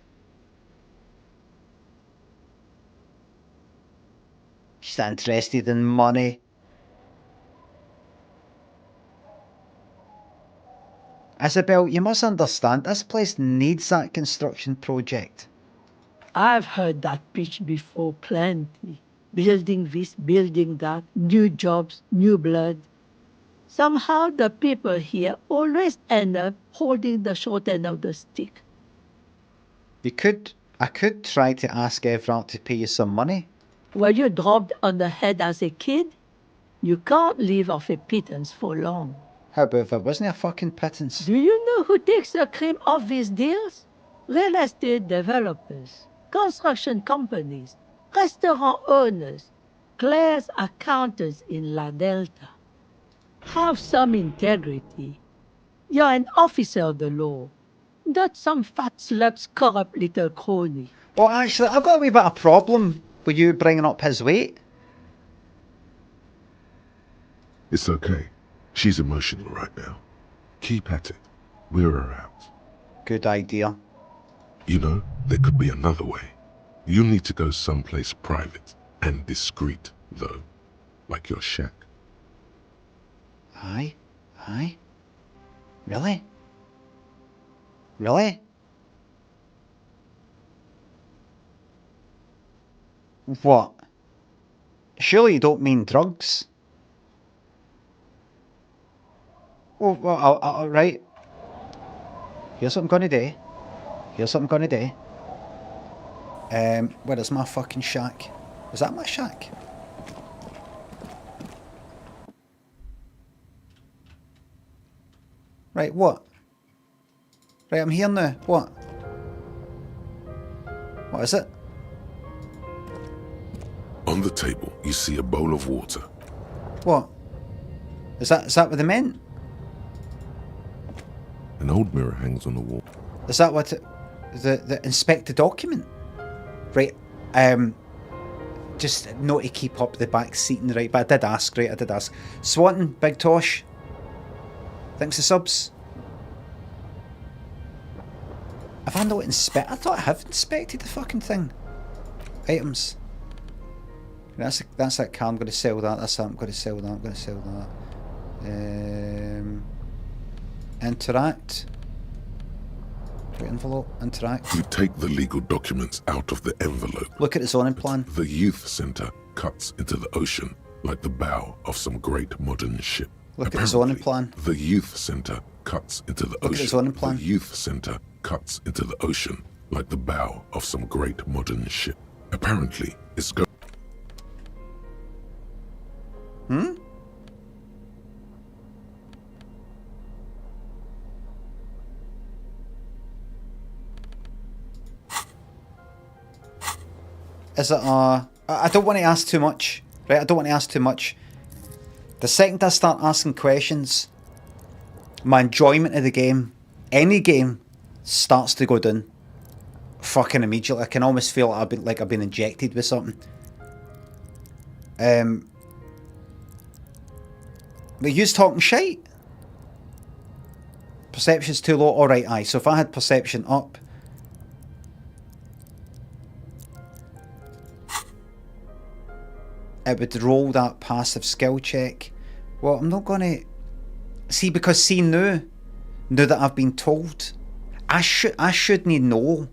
She's not interested in money. Isabel, you must understand this place needs that construction project. I've heard that pitch before plenty. Building this, building that, new jobs, new blood. Somehow the people here always end up holding the short end of the stick. I could try to ask Everard to pay you some money. Were you dropped on the head as a kid? You can't live off a pittance for long. How about if it wasn't a fucking pittance? Do you know who takes the cream of these deals? Real estate developers, construction companies, restaurant owners, clerks, accountants in La Delta. Have some integrity. You're an officer of the law, not some fat slug's corrupt little crony. Well, actually, I've got a wee bit of problem with you bringing up his weight. It's okay. She's emotional right now. Keep at it. We're her out. Good idea. You know, there could be another way. You need to go someplace private and discreet, though. Like your shack. Aye? Aye? Really? Really? What? Surely you don't mean drugs? Well, right. Here's what I'm gonna do. Here's what I'm gonna do. Where is my fucking shack? Is that my shack? Right, what? Right, I'm here now. What? What is it? On the table, you see a bowl of water. What? Is that what they meant? An old mirror hangs on the wall. Is that what the inspect the document? Right, just not to keep up the back seating, right, but I did ask, right, I did ask. Swanton, Big Tosh, thanks for subs. Have I not inspect? I thought I have inspected the fucking thing. Items. That's that car, I'm going to sell that, that's that, I'm going to sell that, I'm going to sell that. Interact. Envelope, interact. You take the legal documents out of the envelope. Look at the zoning plan. The youth center cuts into the ocean like the bow of some great modern ship. Look at the zoning plan. The youth center cuts into the Look ocean. at the zoning plan. The youth center cuts into the ocean like the bow of some great modern ship. Apparently, it's going. Is it I don't want to ask too much, right? I don't want to ask too much. The second I start asking questions, my enjoyment of the game, any game, starts to go down. Fucking immediately. I can almost feel like I've been injected with something. But you's talking shite. Perception's too low. Alright, aye. So if I had perception up, it would roll that passive skill check. Well, I'm not gonna see, because see now that I've been told, I shouldn't know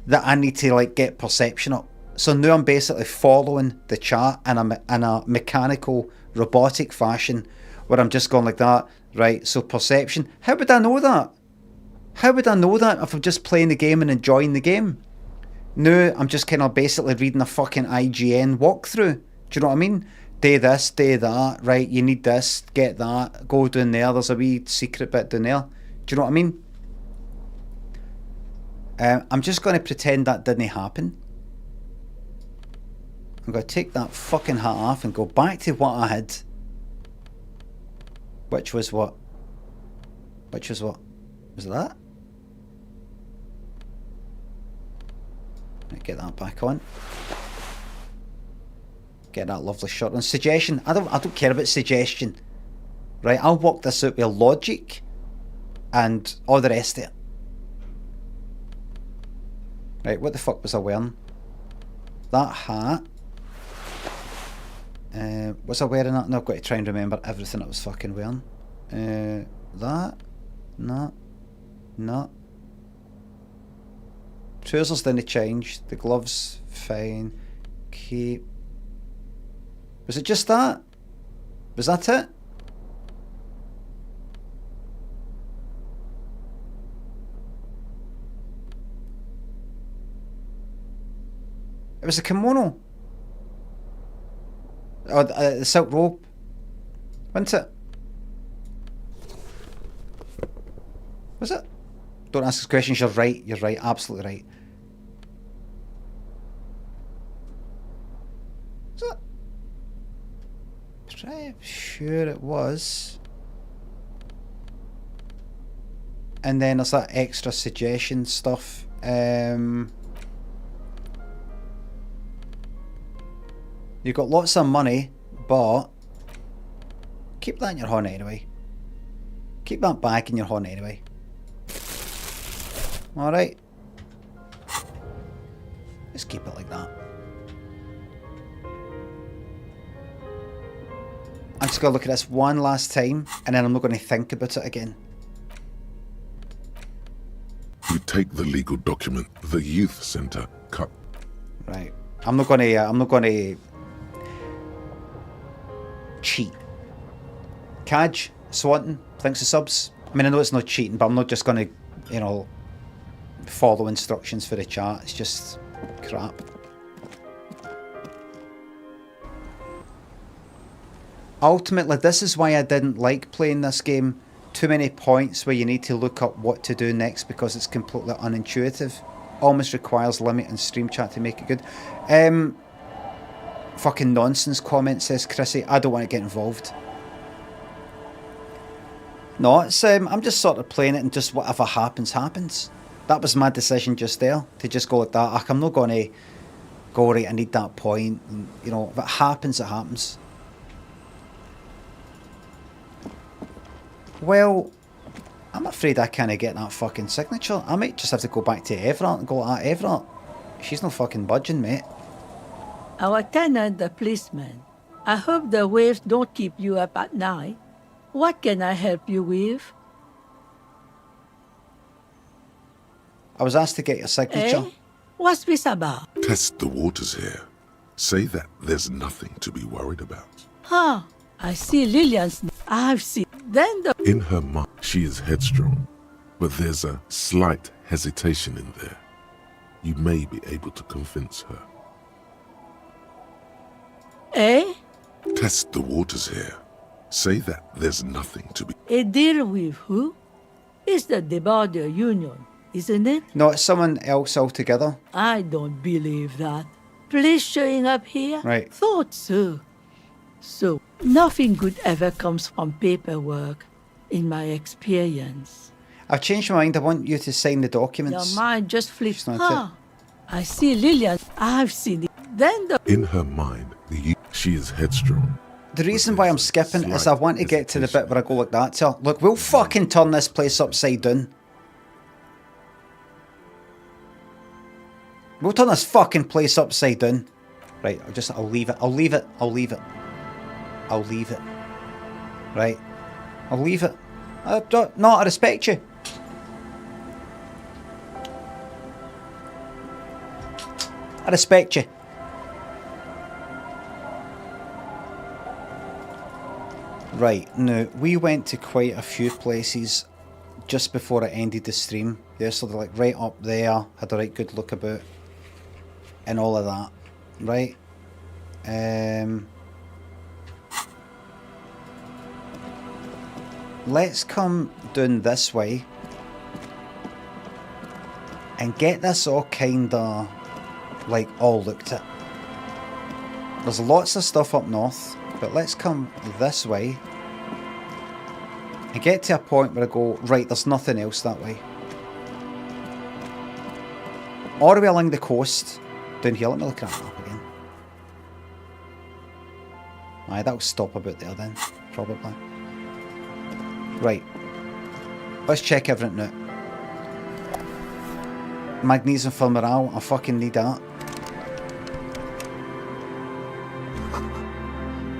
that I need to like get perception up. So now I'm basically following the chat in a mechanical, robotic fashion, where I'm just going like that. Right, so perception. How would I know that? How would I know that if I'm just playing the game and enjoying the game? No, I'm just kind of basically reading a fucking IGN walkthrough. Do you know what I mean? Do this, do that, right, you need this, get that, go down there, there's a wee secret bit down there. Do you know what I mean? I'm just going to pretend that didn't happen. I'm going to take that fucking hat off and go back to what I had. Which was what? Which was what? Was that? Get that back on. Get that lovely shot on. Suggestion. I don't care about suggestion. Right, I'll work this out with logic and all the rest of it. Right, what the fuck was I wearing? That hat. Was I wearing that? No, I've got to try and remember everything I was fucking wearing. That? No. Trousers didn't change. The gloves, fine. Keep. Was it just that? Was that it? It was a kimono. Oh, the Silk Road. Wasn't it? Was it? Don't ask us questions. You're right. You're right. Absolutely right. Was it? Pretty sure it was. And then there's that extra suggestion stuff. You've got lots of money, but keep that in your horn anyway. Keep that back in your horn anyway. Alright. Just keep it like that. I'm just going to look at this one last time, and then I'm not going to think about it again. You take the legal document, the youth center, cut. Right. I'm not going to cheat. Kaj, Swanton, thanks for subs. I mean, I know it's not cheating, but I'm not just going to, you know, follow instructions for the chat. It's just crap. Ultimately, this is why I didn't like playing this game. Too many points where you need to look up what to do next because it's completely unintuitive. Almost requires limit and stream chat to make it good. Fucking nonsense comment, says Chrissy. I don't want to get involved. No, it's I'm just sort of playing it and just whatever happens, happens. That was my decision just there, to just go like that. Like, I'm not going to go, right, I need that point. And, you know, if it happens, it happens. Well, I'm afraid I can't get that fucking signature. I might just have to go back to Everett and go, Everett, she's no fucking budging, mate. Our tenant, the policeman. I hope the waves don't keep you up at night. What can I help you with? I was asked to get your signature. Eh? What's this about? Test the waters here. Say that there's nothing to be worried about. Huh. I see Lillian's... I've seen... Then the... In her mind, she is headstrong, but there's a slight hesitation in there. You may be able to convince her. Eh? Test the waters here. Say that there's nothing to be... A deal with who? It's the border union, isn't it? No, it's someone else altogether. I don't believe that. Police showing up here? Right. Thought so. So, nothing good ever comes from paperwork, in my experience. I've changed my mind. I want you to sign the documents. Your mind just flips. She's not Huh. I see Lillian. I've seen it. Then the... In her mind, she is headstrong. The reason why I'm skipping is I want to get to the bit where I go like that to her. Look, we'll fucking turn this place upside down. We'll turn this fucking place upside down. Right, I'll leave it. Right. I'll leave it. No, I respect you. I respect you. Right, now, we went to quite a few places just before it ended the stream. Yeah, so they're like right up there, had a right good look about, and all of that, right? Let's come down this way and get this all kinda like all looked at. There's lots of stuff up north, but let's come this way and get to a point where I go, right, there's nothing else that way. All the way along the coast, down here, let me look at that map again. Aye, that'll stop about there then, probably. Right, let's check everything now. Magnesium for morale, I fucking need that.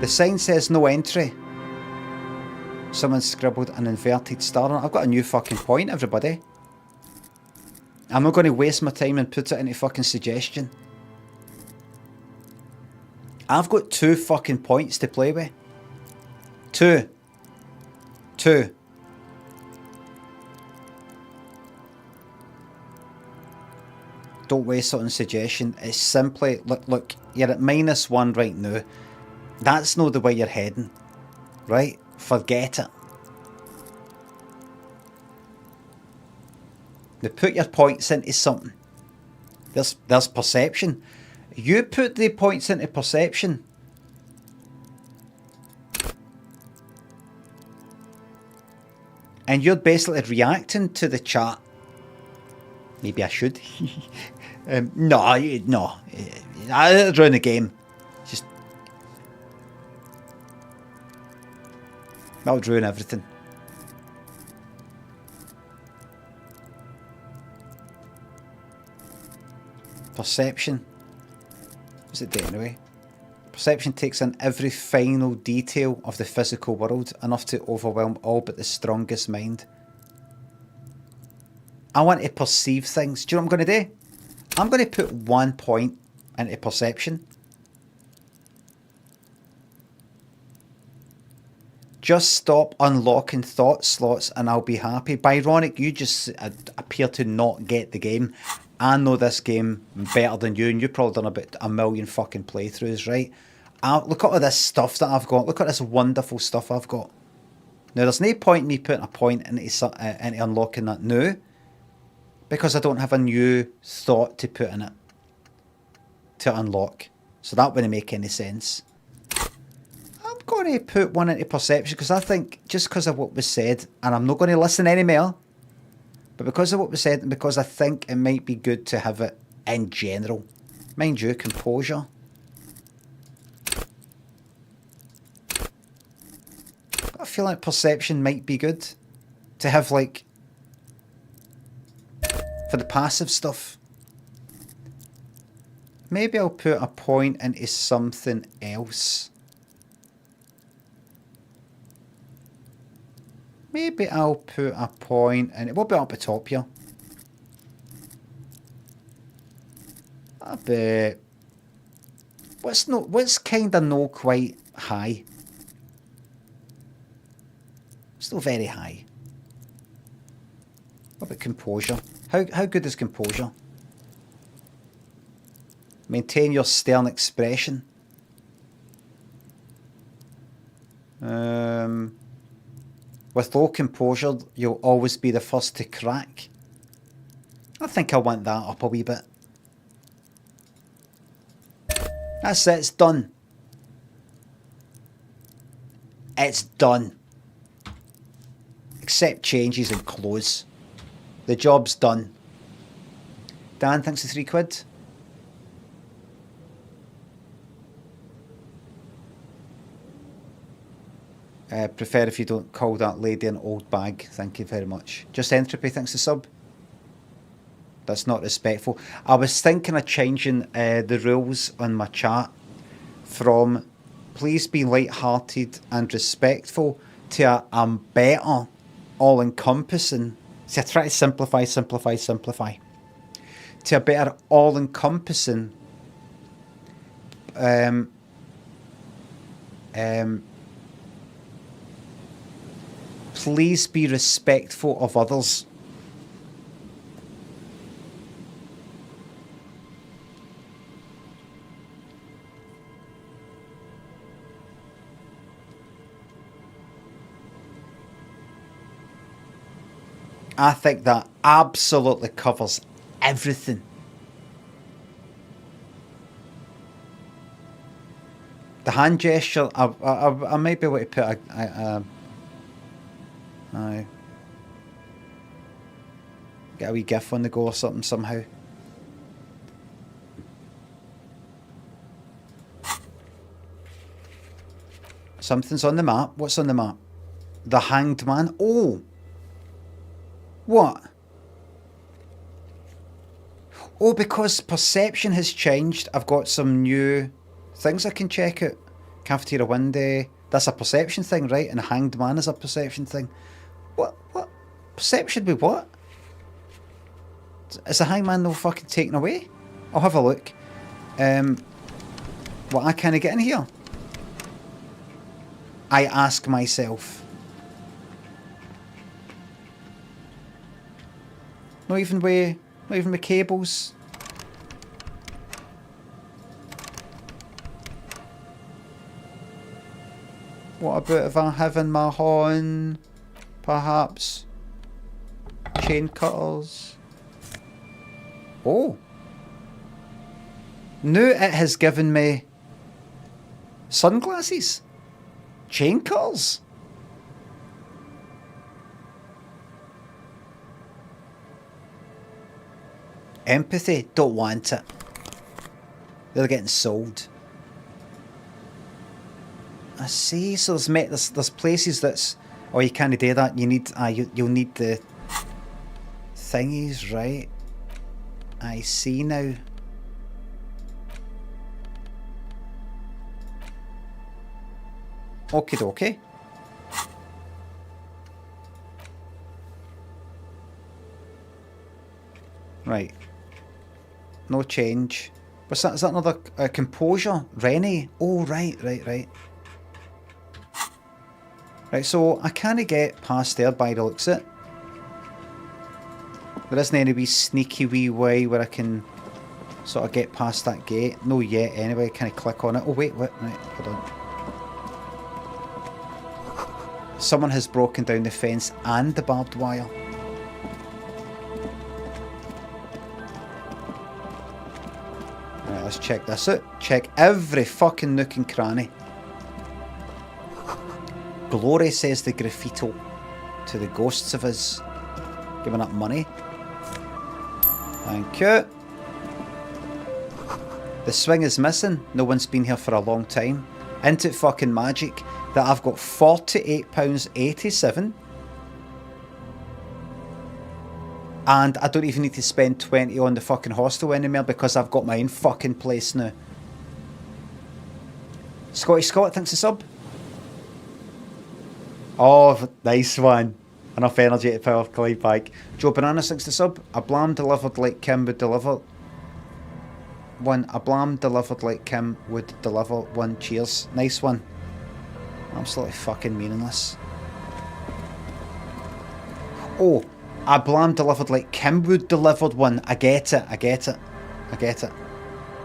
The sign says no entry. Someone scribbled an inverted star on it. I've got a new fucking point, everybody. I'm not going to waste my time and put it into fucking suggestion. I've got 2 fucking points to play with. 2. Don't waste it on suggestion. It's simply, look, you're at -1 right now. That's not the way you're heading, right? Forget it. Now put your points into something. There's perception. You put the points into perception. And you're basically reacting to the chat. Maybe I should. No. I run the game. Just that would ruin everything. Perception. What's it do anyway? Perception takes in every final detail of the physical world, enough to overwhelm all but the strongest mind. I want to perceive things. Do you know what I'm going to do? I'm going to put 1 point into perception. Just stop unlocking thought slots and I'll be happy. Byronic, you just appear to not get the game. I know this game better than you, and you've probably done about 1 million fucking playthroughs, right? Look at all this stuff that I've got. Look at this wonderful stuff I've got. Now, there's no point in me putting a point into unlocking that now, because I don't have a new thought to put in it to unlock. So that wouldn't make any sense. I'm going to put one into perception because I think, just because of what was said, and I'm not going to listen anymore, but because of what was said and because I think it might be good to have it in general. Mind you, composure. I feel like perception might be good to have, like, for the passive stuff. Maybe I'll put a point into something else. Maybe I'll put a point, and it will be up the top here. I bet. What's kind of no quite high? Still very high. What about composure? How good is composure? Maintain your stern expression. With low composure, you'll always be the first to crack. I think I want that up a wee bit. That's it, it's done. It's done. Accept changes and close. The job's done. Dan, thanks for £3. Prefer if you don't call that lady an old bag. Thank you very much. Just Entropy, thanks for sub. That's not respectful. I was thinking of changing the rules on my chat from please be light-hearted and respectful to I'm better, all-encompassing. See, I try to simplify. To a better all-encompassing please be respectful of others. I think that absolutely covers everything. The hand gesture, I might be able to put get a wee gif on the go or something somehow. Something's on the map. What's on the map? The Hanged Man. Oh! What? Oh, because perception has changed, I've got some new things I can check out. Cafeteria window. That's a perception thing, right? And Hanged Man is a perception thing. What? Perception with what? Is the Hanged Man no fucking taken away? I'll have a look. What I can't get in here? I ask myself. Not even with cables. What about if I have in my horn? Perhaps chain cutters. Oh. Now it has given me sunglasses. Chain cutters. Empathy, don't want it. They're getting sold. I see. So there's places that's. Oh, you can't do that. You need. You'll need the thingies, right? I see now. Okie dokie. Right. No change. What's that? Is that another composure? Rennie? Oh, right. Right, so I can't get past there by the looks of it. There isn't any wee sneaky wee way where I can sort of get past that gate. No yet, anyway. Can I click on it? Oh, wait. Right, hold on. Someone has broken down the fence and the barbed wire. Right, let's check this out. Check every fucking nook and cranny. Glory, says the graffito to the ghosts of us giving up money. Thank you. The swing is missing. No one's been here for a long time. Isn't it fucking magic that I've got £48.87 and I don't even need to spend 20 on the fucking hostel anymore because I've got my own fucking place now. Scotty Scott, thanks a sub. Oh, nice one. Enough energy to power Clyde back. Joe Banana, thanks to sub. A blam delivered like Kim would deliver one. A blam delivered like Kim would deliver one. Cheers. Nice one. Absolutely fucking meaningless. Oh, a blam delivered like Kim would delivered one. I get it.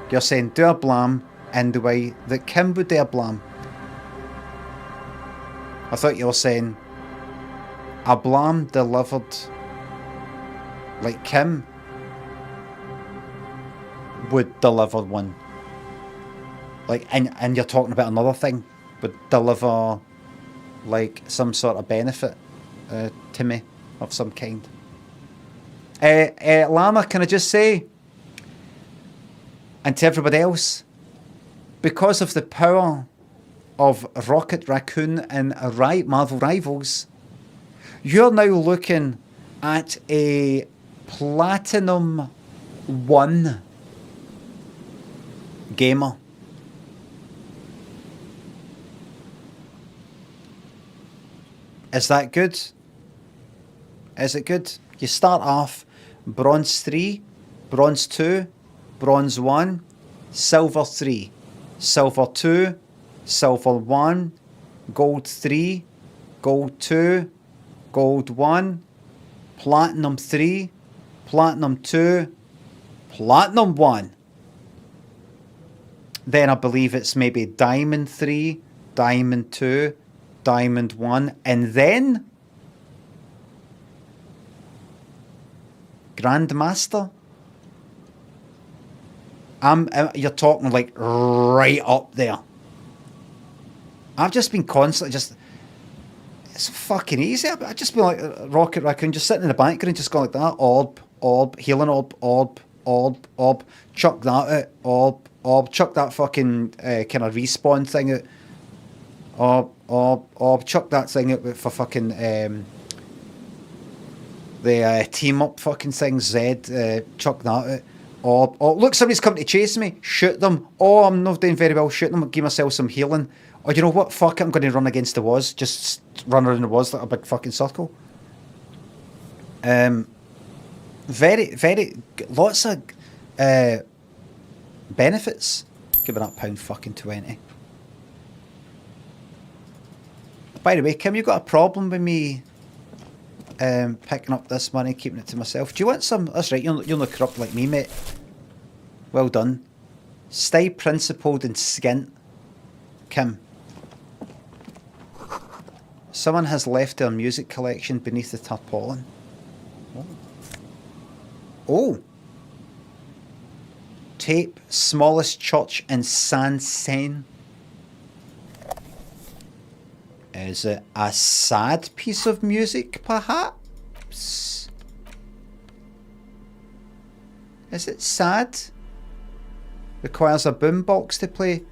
You're saying do a blam in the way that Kim would do a blam. I thought you were saying a blam delivered like Kim would deliver one. Like, and you're talking about another thing, would deliver like some sort of benefit to me of some kind. Llama, can I just say, and to everybody else, because of the power of Rocket Raccoon and Marvel Rivals, you're now looking at a Platinum 1 gamer. Is that good? Is it good? You start off Bronze 3, Bronze 2, Bronze 1, Silver 3, Silver 2, Silver 1, Gold 3, Gold 2, Gold 1, Platinum 3, Platinum 2, Platinum 1. Then I believe it's maybe Diamond 3, Diamond 2, Diamond 1, and then Grandmaster. You're talking like right up there. I've just been constantly it's fucking easy. I've just been like Rocket Raccoon, just sitting in the background, just going like that. Orb, healing orb, chuck that out, orb, chuck that fucking kind of respawn thing out. Orb, chuck that thing out for fucking the team up fucking thing. Zed, chuck that out. Oh, look, somebody's coming to chase me. Shoot them. Oh, I'm not doing very well. Shoot them. Give myself some healing. Oh, you know what? Fuck it. I'm going to run against the walls. Just run around the walls like a big fucking circle. Very, lots of benefits. Giving that £1.20. By the way, Kim, you got a problem with me picking up this money, keeping it to myself? Do you want some? That's right, you're not corrupt like me, mate. Well done. Stay principled and skint, Kim. Someone has left their music collection beneath the tarpaulin. Oh. Tape, smallest church in San Seine. Is it a sad piece of music, perhaps? Is it sad? Requires a boombox to play.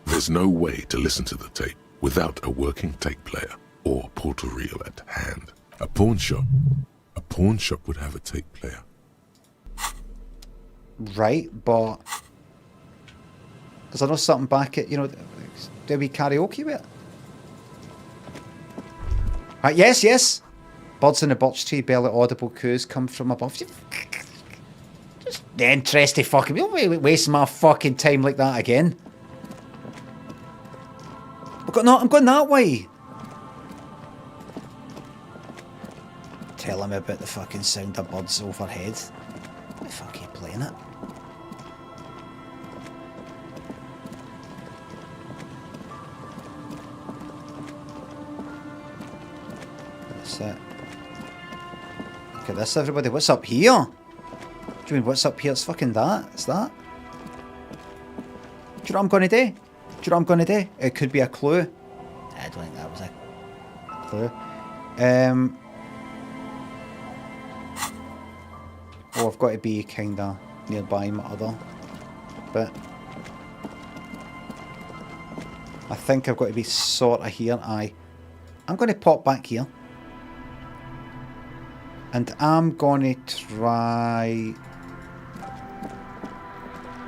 There's no way to listen to the tape without a working tape player or portal reel at hand. A pawn shop would have a tape player. Right, but is there not something back at, do we karaoke with it? Right, yes. Birds in the birch tree, barely audible coos come from above. Just interesting fucking. Don't waste my fucking time like that again. I'm going that way. Tell him about the fucking sound of birds overhead. What the fuck are you playing it? That's it. Look at this, everybody. What's up here? What do you mean, what's up here? It's fucking that. It's that. Do you know what I'm going to do? It could be a clue. I don't think that was a clue. Oh, I've got to be kind of nearby my other bit. I think I've got to be sort of here. I'm going to pop back here. And I'm going to try...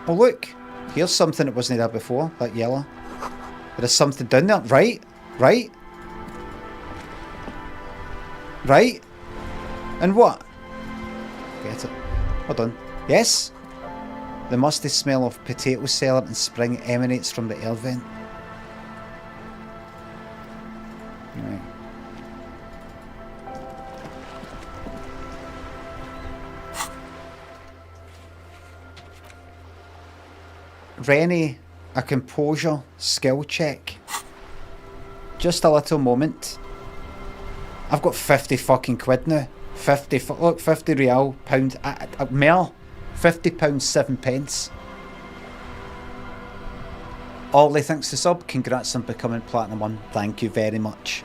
Oh, look. Here's something that wasn't there before. That yellow. There is something down there. Right. And what? Get it. Hold on. Yes? The musty smell of potato cellar and spring emanates from the air vent. Right. Rennie, a composure skill check. Just a little moment. I've got 50 fucking quid now. 50 real, pound, mer, £50, 7 pence. Ollie, thanks to sub. Congrats on becoming Platinum 1. Thank you very much.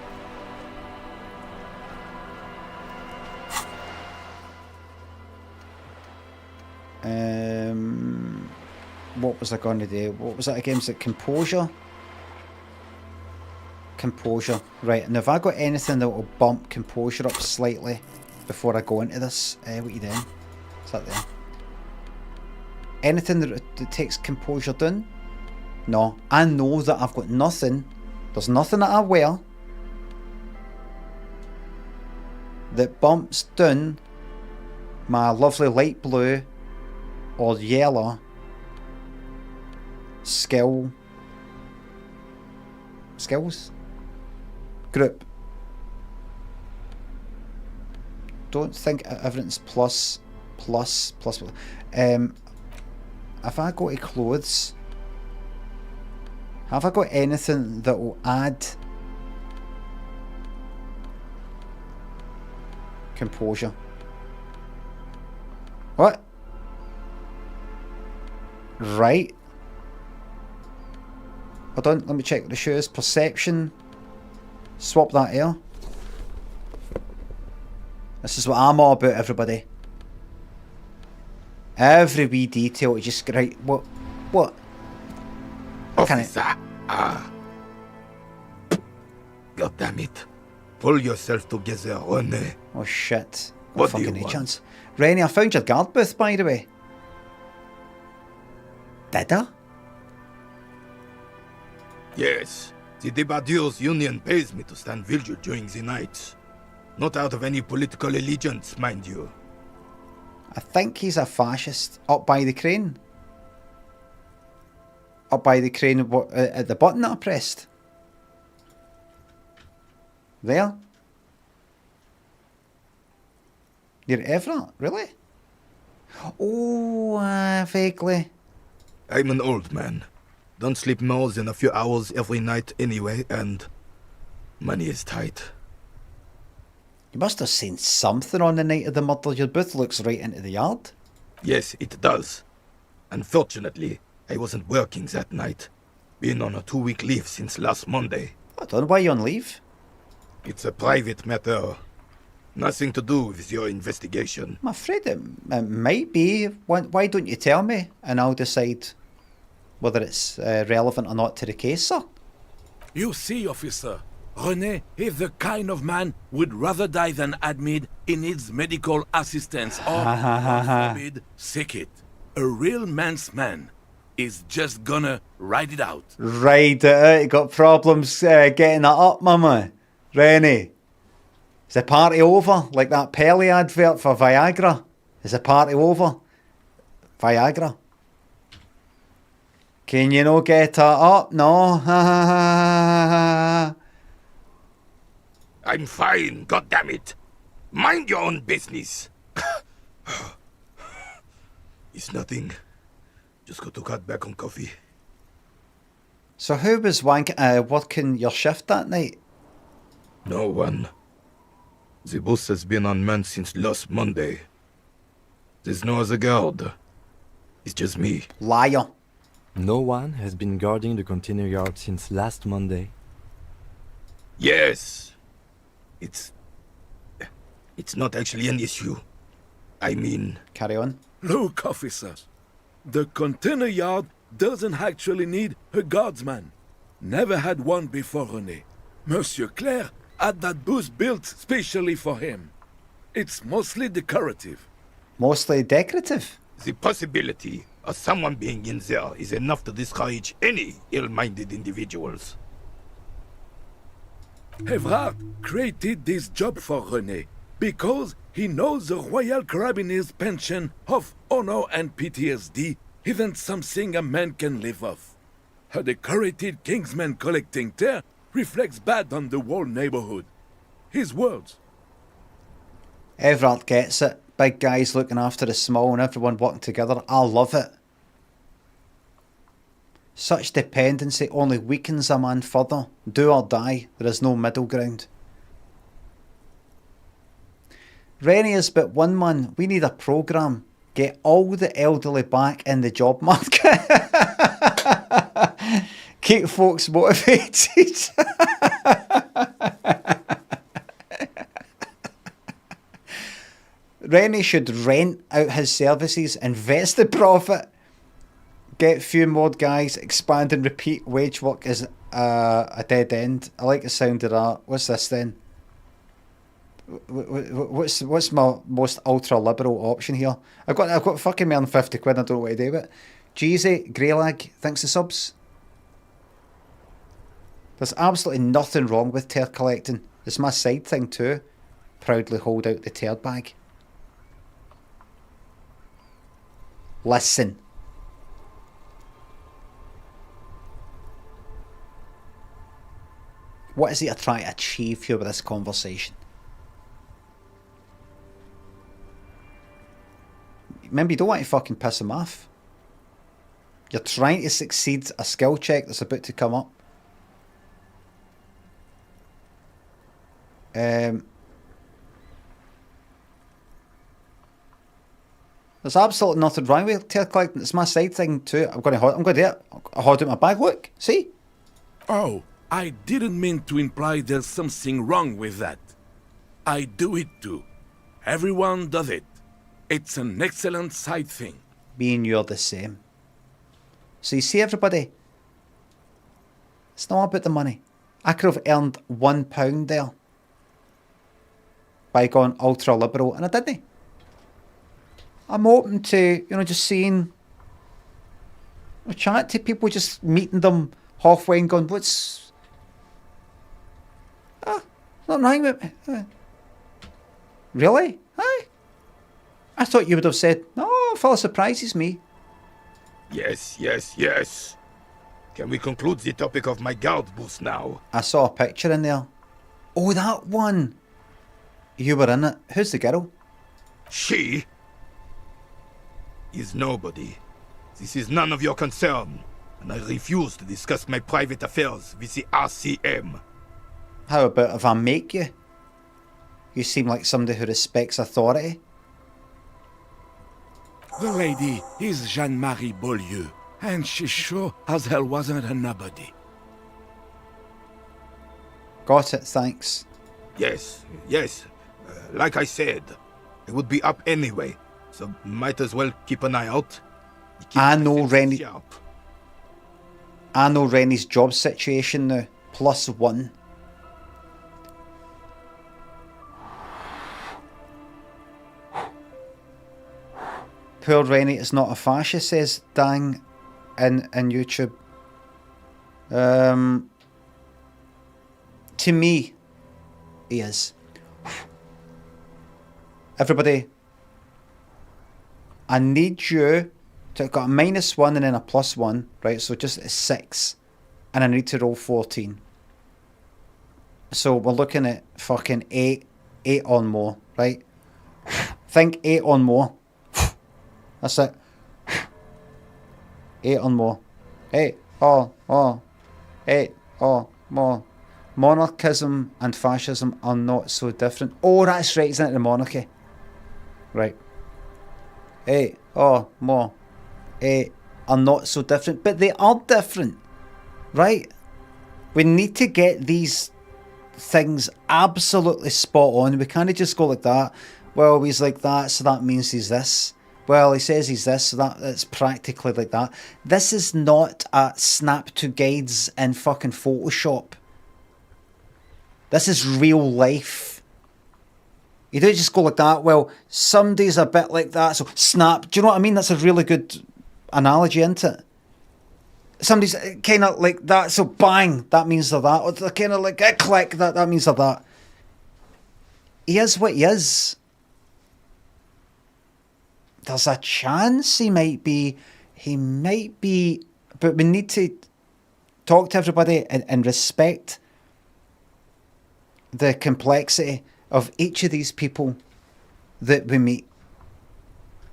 What was I going to do? What was it again? Was it composure? Composure. Right, and have I got anything that will bump composure up slightly before I go into this? What are you doing? Is that there? Anything that takes composure down? No. I know that I've got nothing. There's nothing that I wear that bumps down my lovely light blue or yellow skills group. Don't think everything's plus. If I go to clothes, have I got anything that will add composure? What? Right. Hold on, let me check the shoes. Perception. Swap that here. This is what I'm all about, everybody. Every wee detail is just right. What? Officer, God damn it. Pull yourself together, René. Oh shit. What do fucking you no want? chance. Rennie, I found your guard booth, by the way. Did I? Yes, the Debardeurs Union pays me to stand vigil during the night. Not out of any political allegiance, mind you. I think he's a fascist. Up by the crane. Up by the crane at the button that I pressed. There. Near Everett, really? Oh, vaguely. I'm an old man. Don't sleep more than a few hours every night anyway, and Money is tight. You must have seen something on the night of the murder. Your booth looks right into the yard. Yes, it does. Unfortunately, I wasn't working that night. Been on a 2-week leave since last Monday. I don't know why you're on leave. It's a private matter. Nothing to do with your investigation. I'm afraid it might be. Why don't you tell me, and I'll decide whether it's relevant or not to the case, sir. You see, officer, René is the kind of man would rather die than admit he needs medical assistance or, God forbid, sick it. A real man's man is just gonna ride it out. Ride it out. You got problems getting that up, mama. Rennie. Is the party over? Like that Pelly advert for Viagra? Is the party over? Viagra. Can you no get that up? No. I'm fine, goddammit. Mind your own business. It's nothing. Just got to cut back on coffee. So who was working your shift that night? No one. The boss has been unmanned since last Monday. There's no other guard. It's just me. Liar. No one has been guarding the container yard since last Monday. Yes. It's not actually an issue. I mean... Carry on. Look, officer, the container yard doesn't actually need a guardsman. Never had one before, René. Monsieur Claire had that booth built specially for him. It's mostly decorative. Mostly decorative. The possibility of someone being in there is enough to discourage any ill-minded individuals. Evrard created this job for René because he knows the Royal Carabiniers' pension of honor and PTSD isn't something a man can live off. A decorated Kingsman collecting tear reflects bad on the whole neighborhood. His words. Everard gets it. Big guys looking after the small and everyone working together. I love it. Such dependency only weakens a man further. Do or die. There is no middle ground. Rennie is but one man. We need a programme. Get all the elderly back in the job market. Keep folks motivated. Rennie should rent out his services, invest the profit, get a few more guys, expand and repeat. Wage work is a dead end. I like the sound of that. What's this then? What's my most ultra liberal option here? I've got fucking more than 50 quid. I don't know what to do with it. Jeezy Greylag thanks the subs. There's absolutely nothing wrong with tear collecting. It's my side thing too. Proudly hold out the tear bag. Listen. What is he trying to achieve here with this conversation? Remember, you don't want to fucking piss him off. You're trying to succeed a skill check that's about to come up. There's absolutely nothing wrong with tear collecting. It's my side thing too. I'm going to do it. I'll hold out my bag. Look, see? Oh, I didn't mean to imply there's something wrong with that. I do it too. Everyone does it. It's an excellent side thing. Me and you're the same. So you see, everybody, it's not about the money. I could have earned £1 there by going ultra liberal, and I didn't. I'm open to, just seeing, chat to people, just meeting them halfway and going, what's, not wrong with me. Really? Aye. I thought you would have said, no, fella surprises me. Yes. Can we conclude the topic of my guard booth now? I saw a picture in there. Oh, that one. You were in it. Who's the girl? She is nobody. This is none of your concern, and I refuse to discuss my private affairs with the RCM. How about if I make you? You seem like somebody who respects authority. The lady is Jeanne-Marie Beaulieu, and she sure as hell wasn't a nobody. Got it, thanks. Yes, yes. Like I said, it would be up anyway, so might as well keep an eye out. Keep I the know defenses Rennie. sharp. I know Rennie's job situation now. +1. Poor Rennie is not a fascist, says Dang in YouTube. To me, he is. Everybody, I need you to got a -1 and then a +1, right? So just a 6. And I need to roll 14. So we're looking at fucking 8 on more, right? Think 8 on more. That's it. 8 on more. 8 on more. 8 on more. Monarchism and fascism are not so different. Oh, that's right, isn't it? The monarchy. Right. 8 on more. 8 are not so different, but they are different, right? We need to get these things absolutely spot on. We can't just go like that. Well, he's like that, so that means he's this. Well, he says he's this, so that's practically like that. This is not a snap to guides in fucking Photoshop. This is real life. You don't just go like that. Well, somebody's a bit like that, so snap. Do you know what I mean? That's a really good analogy, isn't it? Somebody's kind of like that, so bang, that means they're that. Or they're kind of like a click, that means they're that. He is what he is. There's a chance he might be, but we need to talk to everybody and respect the complexity of each of these people that we meet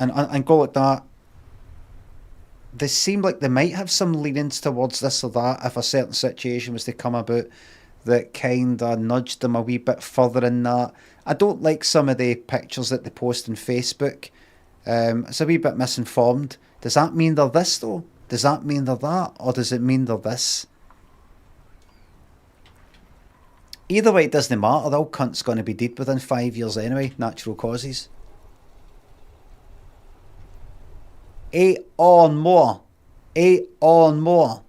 and go like that. They seem like they might have some leanings towards this or that if a certain situation was to come about that kind of nudged them a wee bit further in that. I don't like some of the pictures that they post on Facebook. It's a wee bit misinformed. Does that mean they're this though? Does that mean they're that? Or does it mean they're this? Either way, it doesn't matter. The old cunt's going to be dead within 5 years anyway. Natural causes. 8 on more. 8 on more.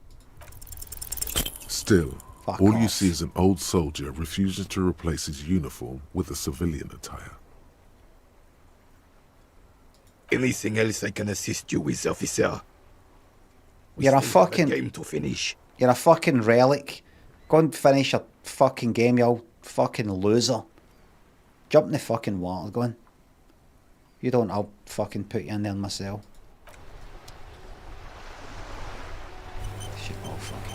Still, Fuck all you off. see is an old soldier refusing to replace his uniform with a civilian attire. Anything else I can assist you with, officer? We You're a still have fucking- game to finish. You're a fucking relic. Go and finish your fucking game, you old fucking loser. Jump in the fucking water, go on. You don't, I'll fucking put you in there myself. Shit, all fucking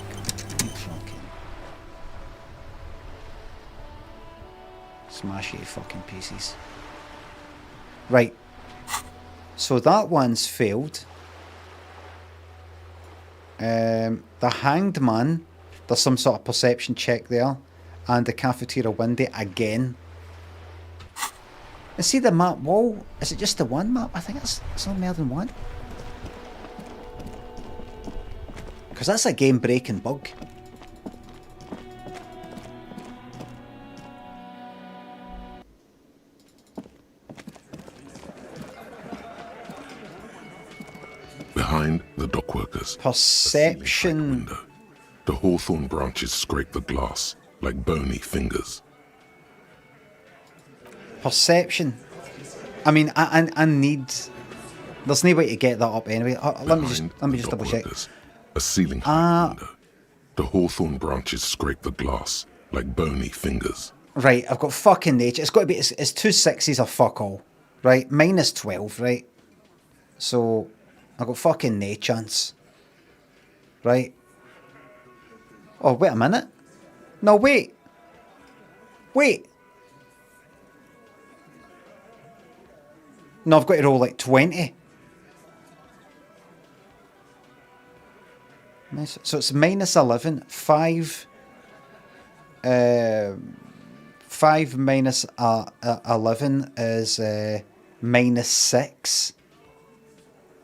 smash you to fucking pieces. Right. So that one's failed. The hanged man, there's some sort of perception check there. And the cafeteria window again. And see the map wall? Is it just the one map? I think it's not more than one. Because that's a game breaking bug. Behind the dockworkers, Perception. window. The hawthorn branches scrape the glass like bony fingers. Perception. I mean, I need. There's no way to get that up anyway. Let me Behind just the double check. dockworkers, a ceiling height window. The hawthorn branches scrape the glass like bony fingers. Right, I've got fucking nature. It's got to be. It's 2 6s or fuck all. Right, -12. Right. So I've got fucking no chance. Right. Oh, wait a minute. No, wait. Wait. No, I've got to roll like 20. So it's -11, 5. 5 minus 11 is -6.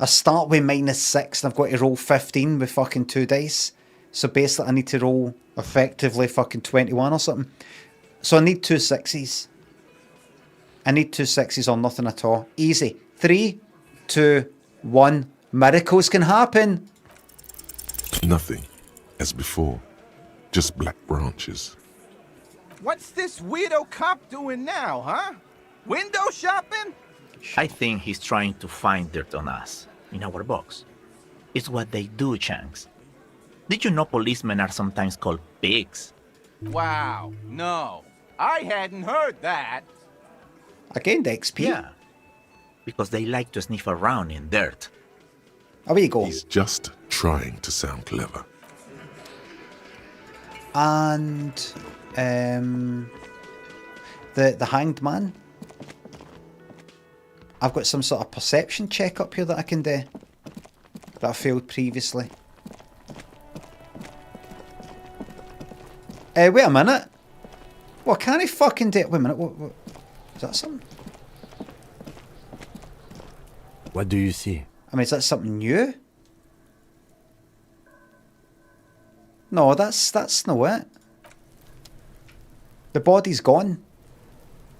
I start with -6 and I've got to roll 15 with fucking 2 dice. So basically I need to roll effectively fucking 21 or something. So I need 2 6s. I need 2 6s or nothing at all. Easy. 3, 2, 1. Miracles can happen. Nothing, as before. Just black branches. What's this weirdo cop doing now, huh? Window shopping? I think he's trying to find dirt on us, in our box. It's what they do, Shanks. Did you know policemen are sometimes called pigs? Wow, no. I hadn't heard that. I gained XP. Yeah, because they like to sniff around in dirt. Away you go. He's just trying to sound clever. And the hanged man. I've got some sort of perception check up here that I can do. That I failed previously. Wait a minute. What can I fucking do? Wait a minute. What is that something? What do you see? I mean, is that something new? No, that's not it. The body's gone.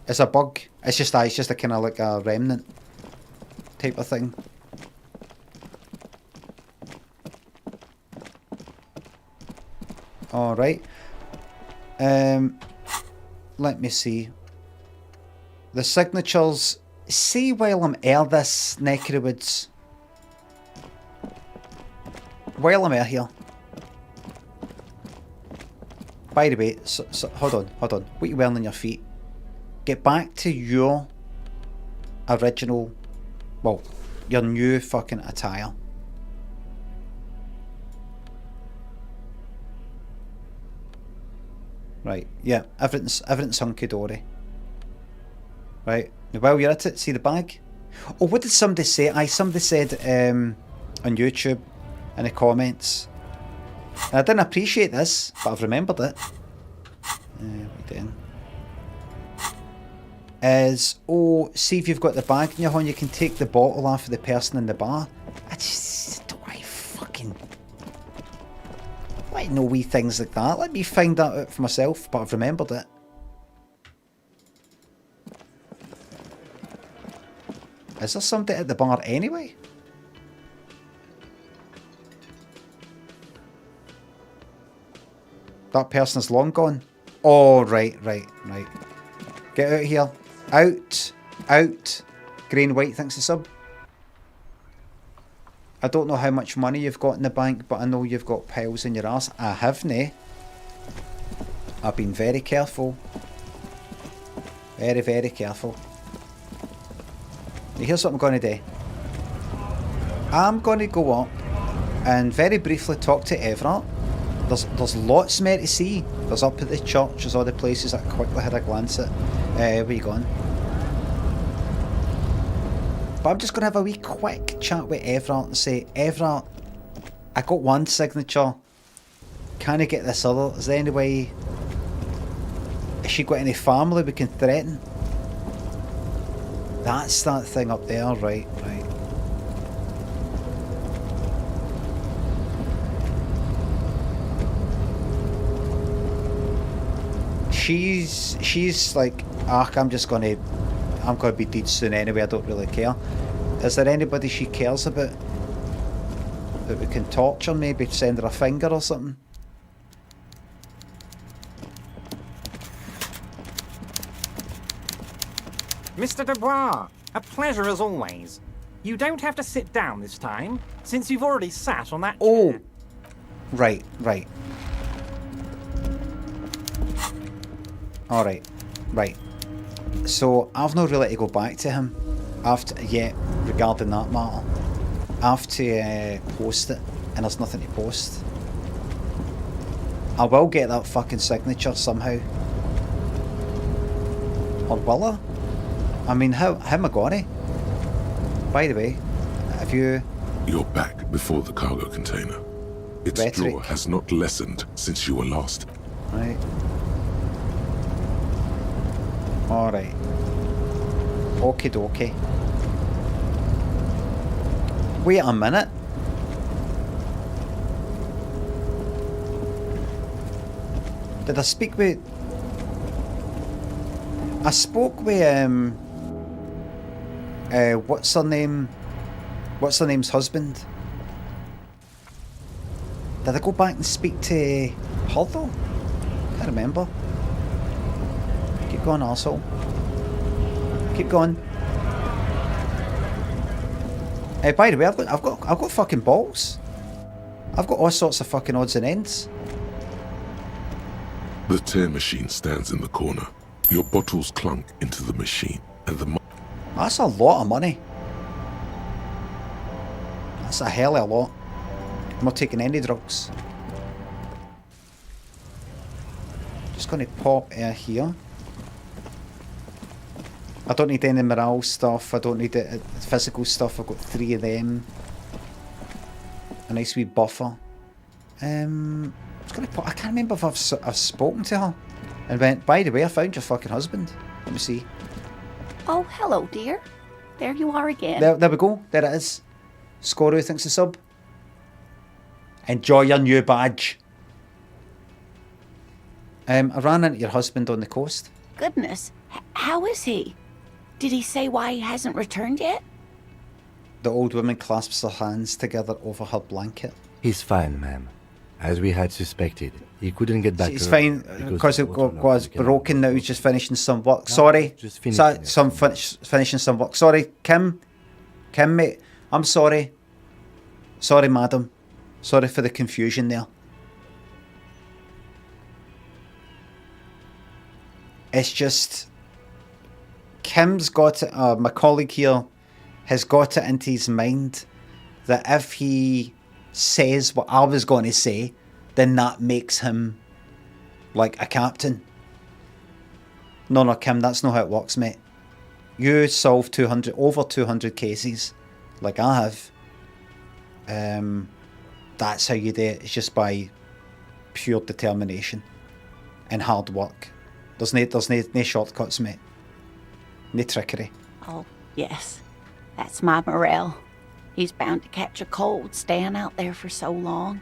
It's a bug. It's just a kind of like a remnant type of thing. All right. Let me see. The signatures. See, while I'm out this neck of the woods. While I'm out here. By the way, so, hold on. What are you wearing on your feet? Get back to your original, well, your new fucking attire. Right, yeah, everything's hunky-dory. Right, now while you're at it, see the bag? Oh, what did somebody say? Somebody said on YouTube in the comments, and I didn't appreciate this, but I've remembered it. What then? Is, oh, see if you've got the bag in your hand, you can take the bottle off of the person in the bar. I know wee things like that. Let me find that out for myself, but I've remembered it. Is there somebody at the bar anyway? That person is long gone. Oh, right. Get out of here. Out. Green White thinks it's sub. I don't know how much money you've got in the bank, but I know you've got piles in your arse. I haven't. I've been very careful. Very, very careful. Now here's what I'm going to do. I'm going to go up and very briefly talk to Everett. There's lots more to see. There's up at the church, there's all the places that I quickly had a glance at. Where you going? But I'm just going to have a wee quick chat with Everett and say, Everett, I got one signature. Can I get this other? Is there any way? Has she got any family we can threaten? That's that thing up there, right. She's like, I'm gonna be dead soon anyway, I don't really care. Is there anybody she cares about that we can torture, maybe send her a finger or something? Mr. Dubois, a pleasure as always. You don't have to sit down this time, since you've already sat on that chair. Right. Alright, right. So, I've not really to go back to him regarding that matter. I have to post it, and there's nothing to post. I will get that fucking signature somehow. Or will I? I mean, how am I gonna? By the way, have you... You're back before the cargo container. Its Rhetoric. draw has not lessened since you were lost. Right. Alright. Okie dokie. Wait a minute. Did I speak with... I spoke with, what's her name? What's her name's husband? Did I go back and speak to her though? Can't remember. Keep going, arsehole. Keep going. By the way, I've got fucking balls. I've got all sorts of fucking odds and ends. The tear machine stands in the corner. Your bottles clunk into the machine, and the That's a lot of money. That's a hell of a lot. I'm not taking any drugs. Just gonna pop air here. I don't need any morale stuff. I don't need the physical stuff. I've got 3 of them. A nice wee buffer. I can't remember if I've spoken to her and went, by the way, I found your fucking husband. Let me see. Oh, hello, dear. There you are again. There we go. There it is. Scoru thinks a sub. Enjoy your new badge. I ran into your husband on the coast. Goodness. How is he? Did he say why he hasn't returned yet? The old woman clasps her hands together over her blanket. He's fine, ma'am. As we had suspected, he couldn't get back. He's fine because it was broken now. He's just finishing some work. Sorry. Finishing some work. Sorry, Kim. Kim, mate. I'm sorry. Sorry, madam. Sorry for the confusion there. It's just... Kim's got it, my colleague here has got it into his mind that if he says what I was going to say, then that makes him like a captain. No, Kim, that's not how it works, mate. You solve over 200 cases, like I have. That's how you do it. It's just by pure determination and hard work. There's no shortcuts, mate. No trickery. Oh, yes. That's my Morel. He's bound to catch a cold staying out there for so long.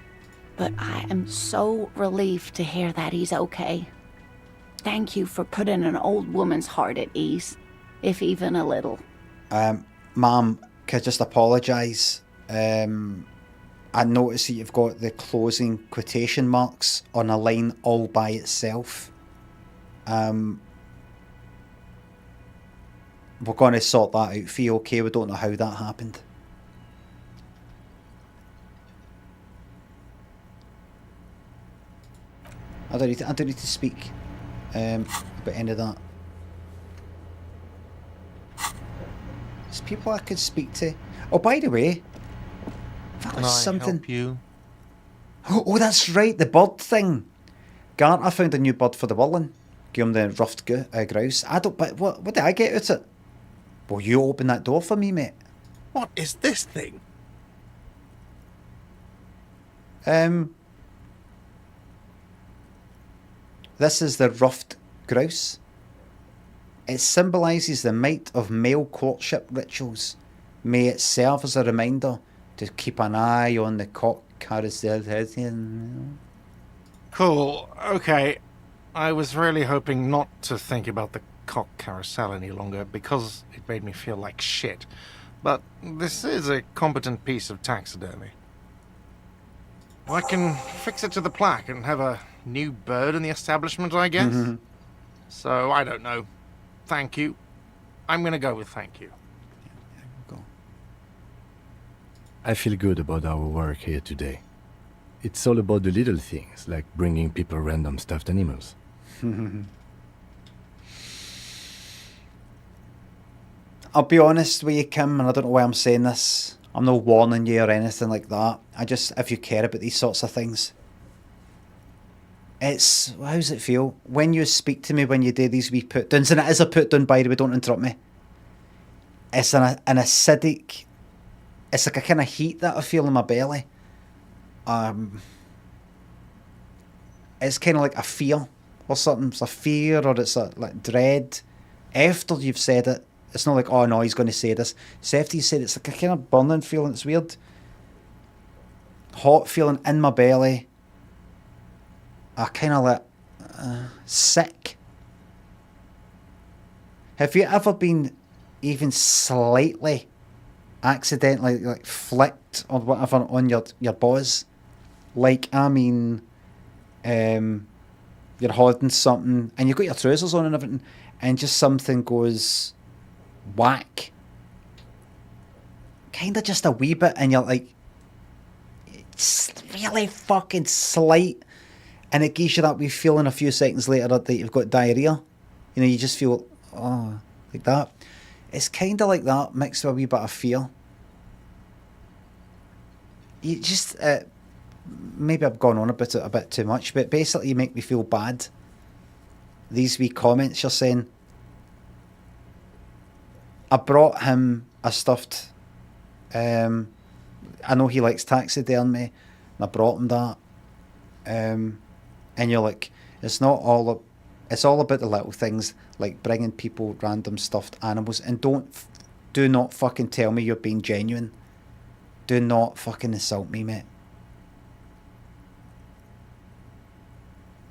But I am so relieved to hear that he's okay. Thank you for putting an old woman's heart at ease, if even a little. Ma'am, can I just apologise? I noticed that you've got the closing quotation marks on a line all by itself. We're going to sort that out for you, okay? We don't know how that happened. I don't need to speak about any of that. There's people I could speak to. Oh, by the way, that was something. Help you? Oh, that's right, the bird thing. Garnt, I found a new bird for the whirling. Give him the ruffed grouse. But what did I get out of it? Well, you open that door for me, mate. What is this thing? This is the ruffed grouse. It symbolises the might of male courtship rituals. May it serve as a reminder to keep an eye on the cock carousel. Cool. Okay. I was really hoping not to think about the cock carousel any longer because it made me feel like shit. But this is a competent piece of taxidermy. I can fix it to the plaque and have a new bird in the establishment, I guess. Mm-hmm. So, I don't know. Thank you. I'm gonna go with thank you. Go. I feel good about our work here today. It's all about the little things, like bringing people random stuffed animals. I'll be honest with you, Kim, and I don't know why I'm saying this. I'm not warning you or anything like that. I just, if you care about these sorts of things, it's, how does it feel? When you speak to me, when you do these wee put-downs, and it is a put-down, by the way, don't interrupt me. It's an acidic, it's like a kind of heat that I feel in my belly. It's kind of like a fear or something. It's a fear or it's a like dread. after you've said it. It's not like, oh no, he's going to say this. It's after you said it. It's like a kind of burning feeling. It's weird. Hot feeling in my belly. I kind of like sick. Have you ever been even slightly accidentally like flicked or whatever on your balls? Like, I mean, you're holding something and you've got your trousers on and everything, and just something goes whack. Kind of just a wee bit, and you're like, it's really fucking slight, and it gives you that wee feeling a few seconds later that you've got diarrhea. You know, you just feel, oh, like that. It's kind of like that mixed with a wee bit of fear. You just, maybe I've gone on about it a bit too much, but basically you make me feel bad. These wee comments you're saying. I brought him a stuffed, I know he likes taxidermy, and I brought him that. And you're like, it's all about the little things, like bringing people random stuffed animals. And do not fucking tell me you're being genuine. Do not fucking insult me, mate.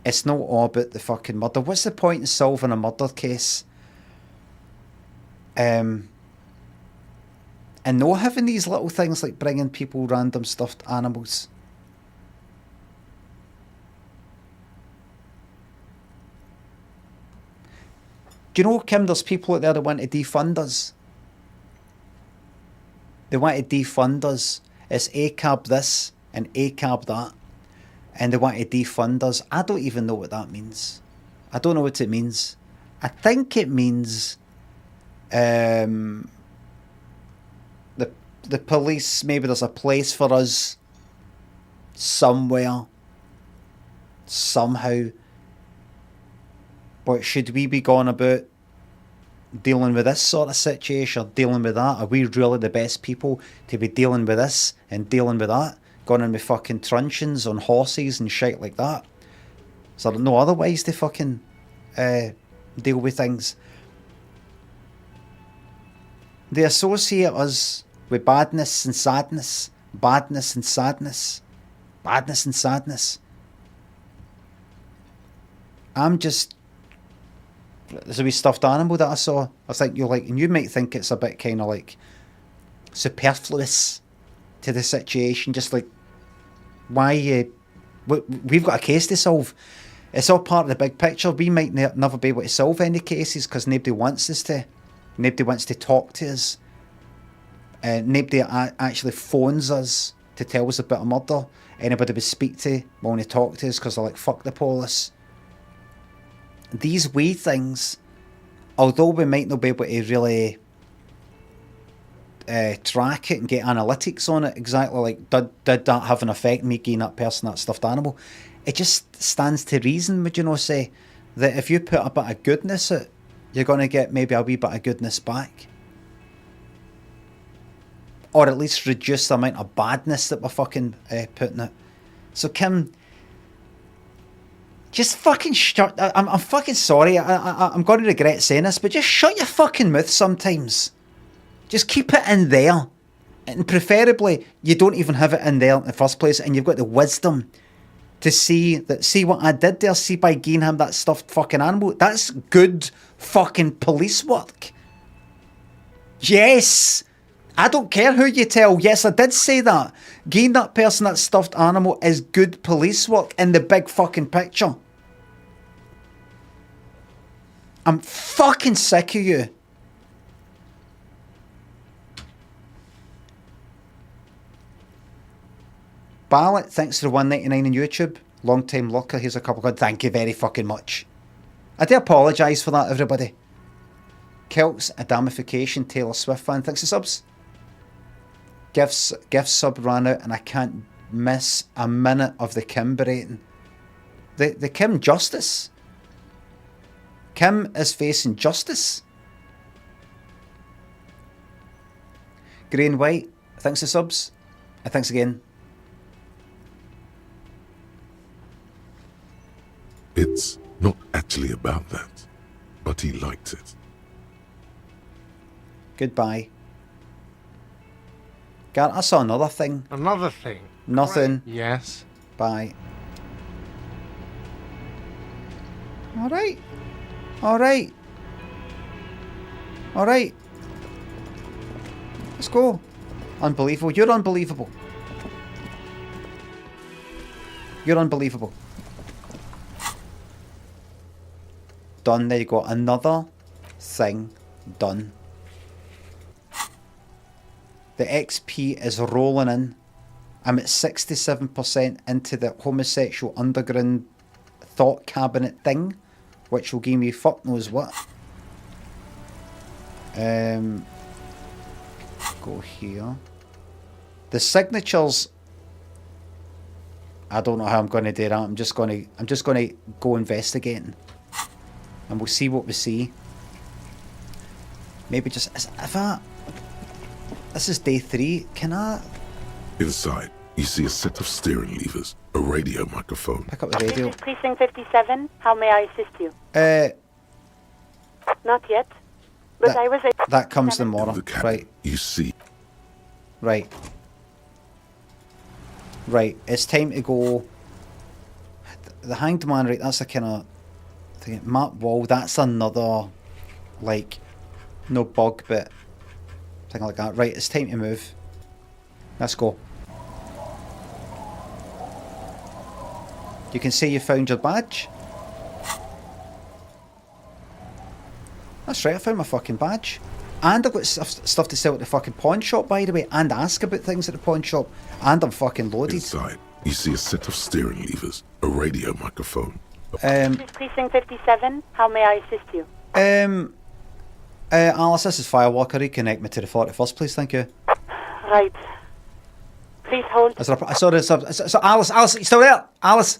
It's not all about the fucking murder. What's the point in solving a murder case? And not having these little things like bringing people random stuffed animals. Do you know, Kim, there's people out there that want to defund us? They want to defund us. It's ACAB this and ACAB that. And they want to defund us. I don't even know what that means. I don't know what it means. I think it means the police, maybe there's a place for us somewhere, somehow. But should we be going about dealing with this sort of situation, or dealing with that? Are we really the best people to be dealing with this and dealing with that? Going in with fucking truncheons on horses and shit like that? Is there no other ways to fucking deal with things? They associate us with badness and sadness. Badness and sadness. Badness and sadness. I'm just... There's a wee stuffed animal that I saw. I think you're like... And you might think it's a bit kind of like superfluous to the situation. Just like... Why... we've got a case to solve. It's all part of the big picture. We might never be able to solve any cases because nobody wants us to. Nobody wants to talk to us. Nobody actually phones us to tell us about a murder. Anybody we speak to want to talk to us because they're like, fuck the police. These wee things, although we might not be able to really track it and get analytics on it exactly, like did that have an effect, me giving that person that stuffed animal, it just stands to reason, would you know, say that if you put a bit of goodness out, you're going to get maybe a wee bit of goodness back. Or at least reduce the amount of badness that we're fucking putting out. So Kim, just fucking shut... I'm fucking sorry, I'm going to regret saying this, but just shut your fucking mouth sometimes. Just keep it in there. And preferably, you don't even have it in there in the first place, and you've got the wisdom to see what I did there, see by giving him that stuffed fucking animal. That's good fucking police work. Yes! I don't care who you tell. Yes, I did say that. Giving that person that stuffed animal is good police work in the big fucking picture. I'm fucking sick of you. Ballot, thanks for the $1.99 on YouTube. Long time lurker, here's a couple. God, thank you very fucking much. I do apologise for that, everybody. Celts, Adamification, Taylor Swift fan, thanks for subs. Gifts sub ran out and I can't miss a minute of the Kim berating. The Kim justice. Kim is facing justice. Grey and White, thanks for subs. And thanks again. It's not actually about that, but he liked it. Goodbye. Garrett, I saw another thing. Another thing. Nothing. Right. Yes. Bye. Alright. Alright. Alright. Let's go. Unbelievable. You're unbelievable. You're unbelievable. Done. There you go. Another thing done. The XP is rolling in. I'm at 67% into the homosexual underground thought cabinet thing, which will give me fuck knows what. Go here. The signatures. I don't know how I'm going to do that. I'm just going to go investigating, and we'll see what we see. Maybe just if I. This is day 3. Can I? Inside, you see a set of steering levers, a radio microphone. Pick up the radio. This is Precinct 57. How may I assist you? Not yet. But I was... That comes tomorrow. The cabin, Right. you see. Right. Right. It's time to go. The Hanged Man, right, that's a kind of thing. Map wall, that's another, like, no bug, but thing like that. Right, it's time to move. Let's go. You can say you found your badge. That's right, I found my fucking badge. And I've got stuff to sell at the fucking pawn shop, by the way, and ask about things at the pawn shop. And I'm fucking loaded. Inside, you see a set of steering levers, a radio microphone. This is Precinct 57. How may I assist you? Alice, this is Firewalker. Reconnect me to the 41st, please, thank you. Right. Please hold. So Alice, you still there? Alice?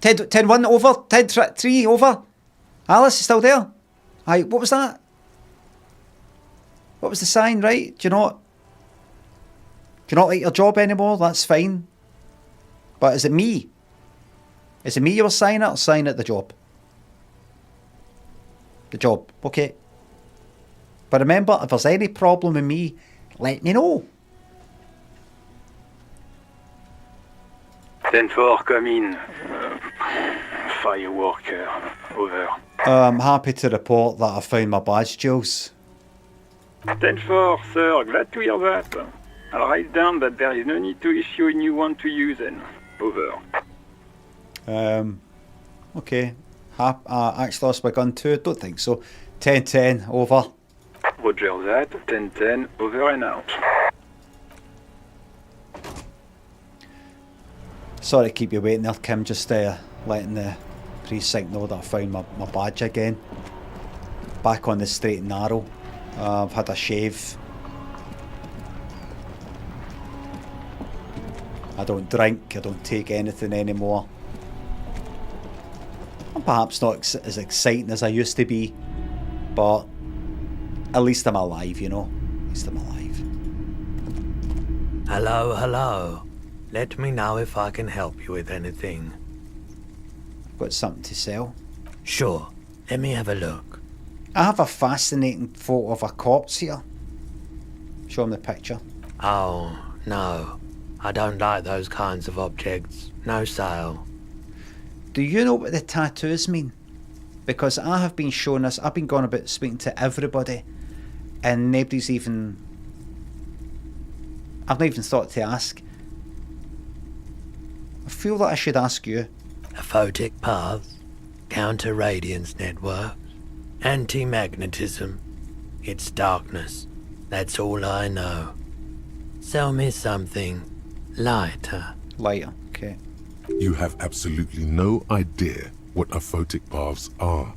10-1 over? 10-3 over? Alice, you still there? Aye, what was that? What was the sign, right? Do you not like your job anymore? That's fine. But is it me? Is it me you were signing at or signing at the job? The job, okay. But remember, if there's any problem with me, let me know. 10-4, come in. Fireworker, over. I'm happy to report that I found my badge, Jules. 10-4, sir, glad to hear that. I'll write down that there is no need to issue a new one to you then. Over. Okay. Actually lost my gun too? Don't think so. 10-10, over. Roger that, 10-10, over and out. Sorry to keep you waiting there, Kim. Just letting the precinct know that I found my badge again. Back on the straight and narrow. I've had a shave. I don't drink. I don't take anything anymore. I'm perhaps not as exciting as I used to be, but at least I'm alive, you know. At least I'm alive. Hello, hello. Let me know if I can help you with anything. I've got something to sell. Sure. Let me have a look. I have a fascinating photo of a corpse here. Show him the picture. Oh, no. I don't like those kinds of objects. No sale. Do you know what the tattoos mean? Because I have been shown this. I've been going about speaking to everybody, and nobody's even... I've not even thought to ask. I feel that I should ask you. Aphotic paths, counter-radiance networks, anti-magnetism. It's darkness. That's all I know. Sell me something lighter. Lighter, okay. You have absolutely no idea what aphotic paths are,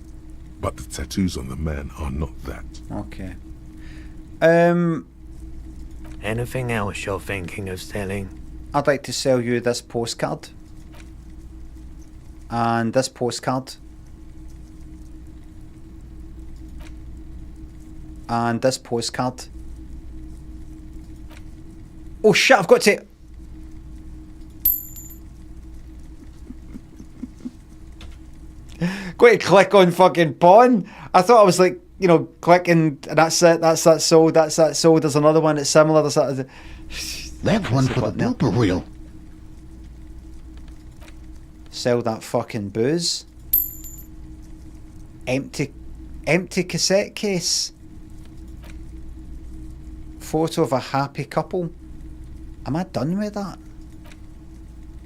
but the tattoos on the man are not that. Okay. Anything else you're thinking of selling? I'd like to sell you this postcard. And this postcard. And this postcard. Oh shit, I've got to... Got to click on fucking pawn. I thought I was like you know, click and that's it. That's that sold. That's that sold. There's another one that's similar. There's that. That's one for the blooper reel. Sell that fucking booze. Empty cassette case. Photo of a happy couple. Am I done with that?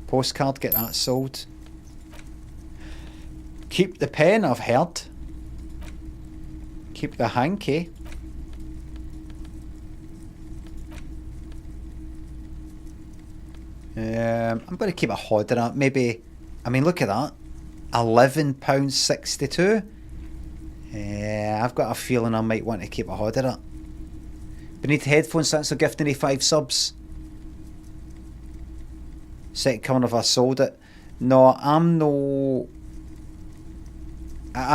Postcard, get that sold. Keep the pen, I've heard. Keep the hanky. I'm going to keep a hodder. Maybe, I mean, look at that. £11.62. I've got a feeling I might want to keep a hodder up. Beneath headphones, thanks for gifting me 5 subs. Second coming if I sold it. No, I'm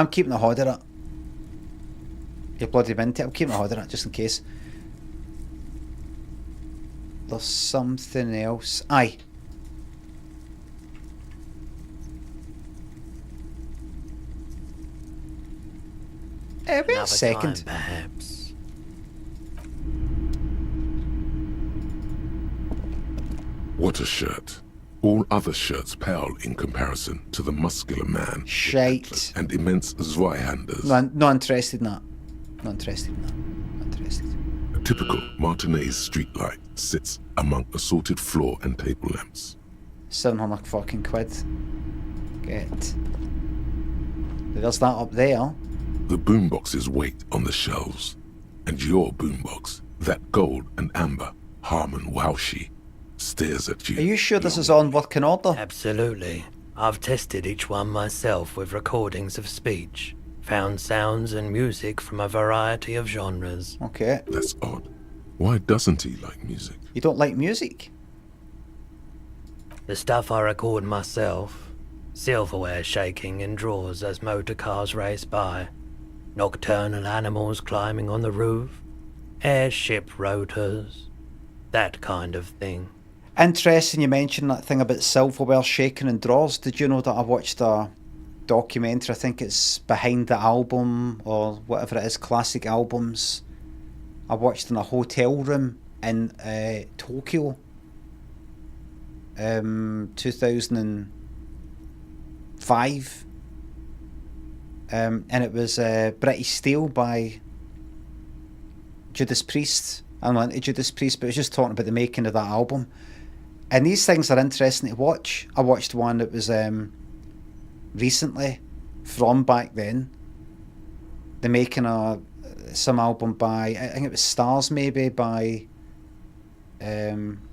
keeping the hodder up. You're bloody minty. I'm keeping the hodder up just in case. There's something else. Aye. Wait a second. Time, perhaps. What a shirt. All other shirts pale in comparison to the muscular man. Shite. And immense Zweihanders. Not interested in that. Not interested in that. Not interested. A typical Martinez streetlight sits among assorted floor and table lamps. 700 fucking quid. Get. There's that up there. The boomboxes wait on the shelves. And your boombox, that gold and amber Harman Waushi, stares at you. Are you sure this is on working order? Absolutely. I've tested each one myself with recordings of speech. Found sounds and music from a variety of genres. Okay. That's odd. Why doesn't he like music? You don't like music? The stuff I record myself. Silverware shaking in drawers as motor cars race by. Nocturnal animals climbing on the roof. Airship rotors. That kind of thing. Interesting you mentioned that thing about silverware shaking in drawers. Did you know that I watched a documentary? I think it's Behind the Album or whatever it is, classic albums. I watched in a hotel room in Tokyo. 2005. And it was British Steel by Judas Priest. I'm not into Judas Priest, but it was just talking about the making of that album. And these things are interesting to watch. I watched one that was recently from back then. The making of some album by, I think it was Stars maybe, by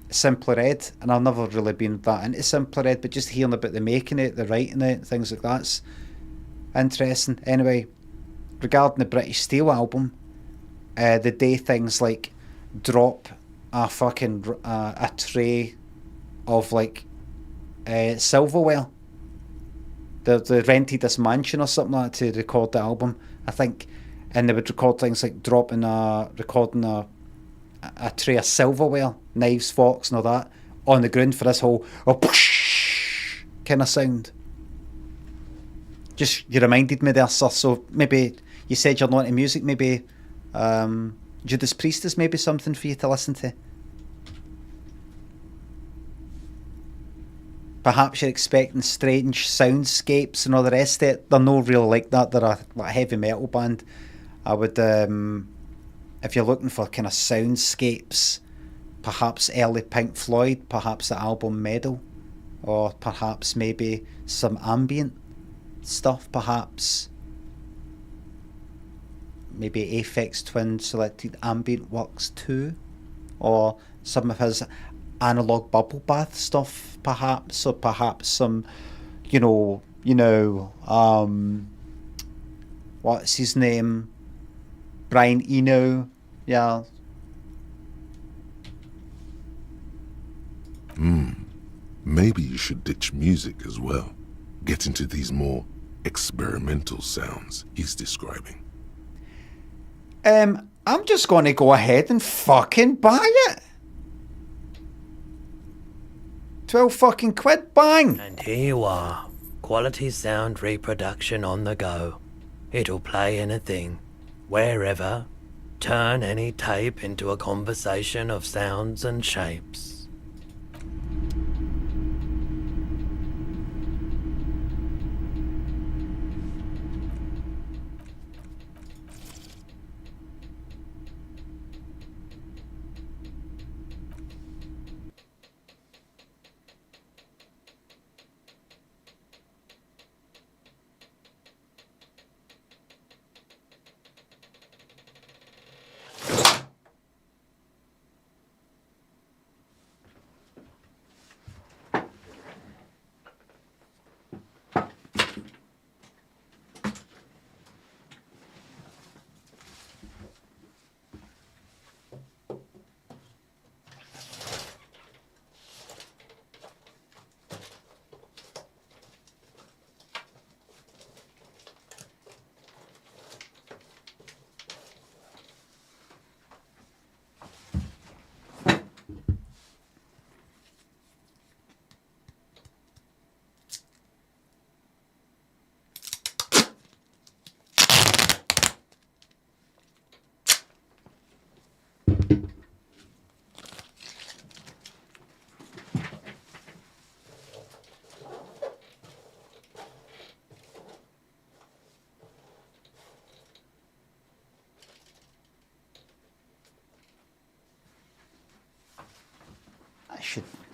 Simply Red. And I've never really been that into Simply Red, but just hearing about the making it, the writing it, things like that's interesting. Anyway, regarding the British Steel album, they do things like drop a fucking a tray of like silverware. They rented this mansion or something like that to record the album, I think, and they would record things like recording a tray of silverware, knives, forks and all that on the ground for this whole kind of sound. Just, you reminded me there, sir, so maybe you said you're not into music, maybe Judas Priest is maybe something for you to listen to. Perhaps you're expecting strange soundscapes and all the rest of it. They're not really like that. They're a heavy metal band. I would, if you're looking for kind of soundscapes, perhaps early Pink Floyd, perhaps the album Metal, or perhaps maybe some ambient stuff, perhaps maybe Aphex Twin selected ambient works too, or some of his analog bubble bath stuff, perhaps, or perhaps some, what's his name, Brian Eno, yeah. Maybe you should ditch music as well. Get into these more experimental sounds he's describing. I'm just going to go ahead and fucking buy it. 12 fucking quid, bang! And here you are. Quality sound reproduction on the go. It'll play anything. wherever, turn any tape into a conversation of sounds and shapes.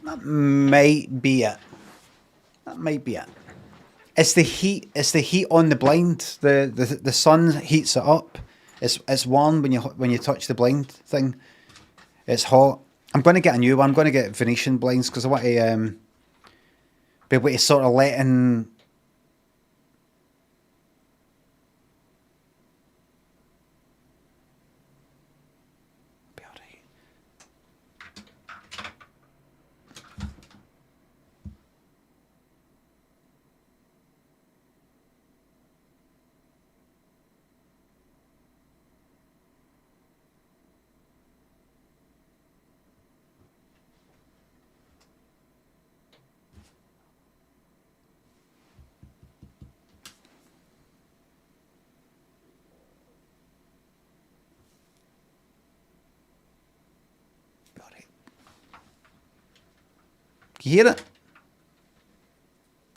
That might be it. That might be it. It's the heat. It's the heat on the blind. The sun heats it up. It's warm when you touch the blind thing. It's hot. I'm going to get a new one. I'm going to get Venetian blinds because I want to be able to sort of let in. You hear it?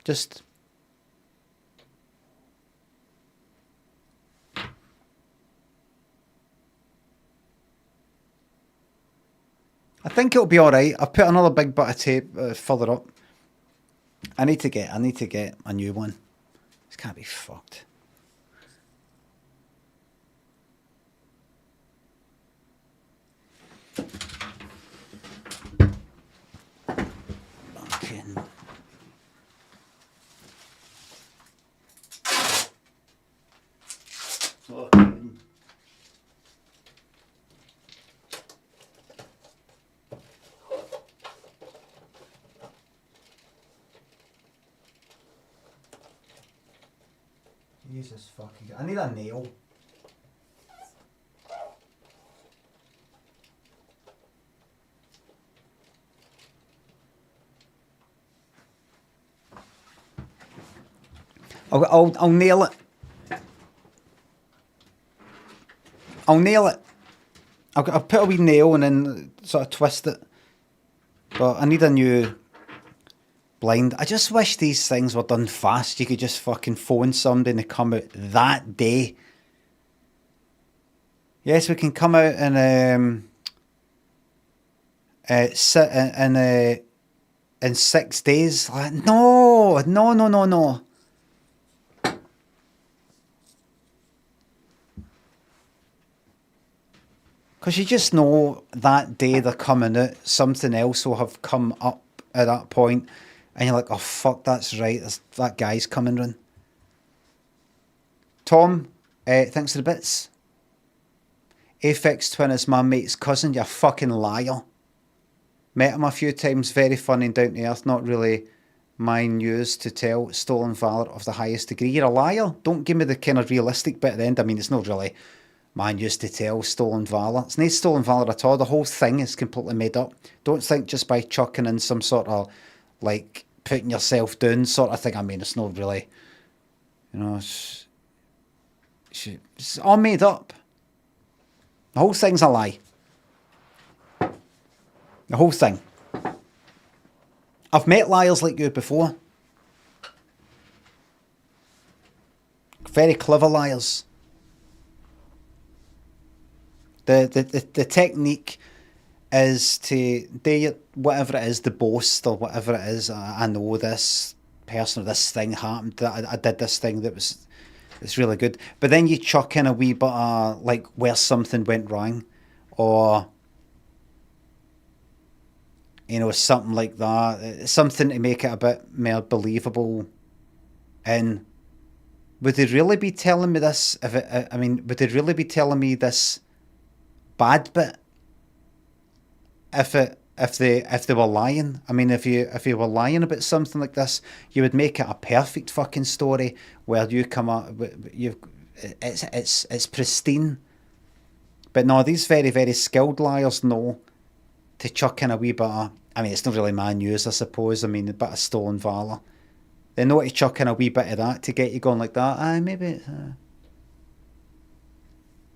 Just. I think it'll be all right. I've put another big bit of tape further up. I need to get a new one. This can't be fucked. Jesus fucking... I need a nail. I'll nail it. I'll nail it. I'll put a wee nail and then sort of twist it. But I need a new blind. I just wish these things were done fast. You could just fucking phone somebody and they come out that day. Yes, we can come out and sit in 6 days. Like, no. Because you just know that day they're coming out, something else will have come up at that point, and you're like, oh fuck, that's right, that guy's coming round. Tom, thanks for the bits. Aphex Twin is my mate's cousin, you fucking liar. Met him a few times, very funny and down to earth, not really my news to tell, stolen valour of the highest degree. You're a liar, don't give me the kind of realistic bit at the end. I mean, it's not really my news to tell, stolen valour. It's not stolen valour at all, the whole thing is completely made up. Don't think just by chucking in some sort of, like, putting yourself down sort of thing. I mean, it's not really, you know, it's all made up. The whole thing's a lie. The whole thing. I've met liars like you before. Very clever liars. The technique is to do whatever it is, the boast or whatever it is. I know this person or this thing happened. I did this thing that was, it's really good. But then you chuck in a wee bit of like where something went wrong, or you know, something like that, something to make it a bit more believable. And would they really be telling me this? Would they really be telling me this bad bit if they were lying? I mean, if you were lying about something like this, you would make it a perfect fucking story where you come up, it's pristine. But no, these very, very skilled liars know to chuck in a wee bit of, I mean, it's not really my news, I suppose. I mean, a bit of stolen valor. They know to chuck in a wee bit of that to get you going like that. Maybe it's,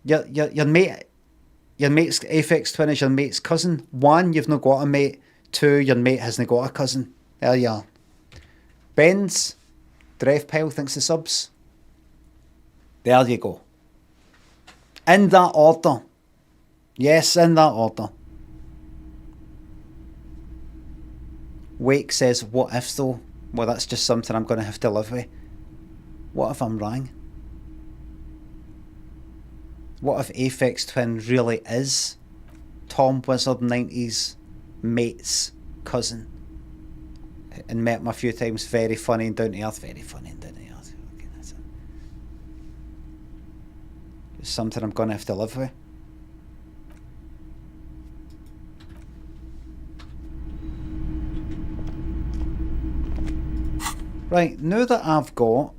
your mate's Aphex Twin is your mate's cousin. 1, you've not got a mate. 2, your mate hasn't got a cousin. There you are. Ben's Dref Pile thinks the subs. There you go. In that order. Yes, in that order. Wake says, what if though? Well, that's just something I'm going to have to live with. What if I'm wrong? What if Aphex Twin really is Tom Wizard 90s mate's cousin? And met him a few times, very funny and down to earth. Very funny and down to earth. Okay, that's it. It's something I'm going to have to live with. Right, now that I've got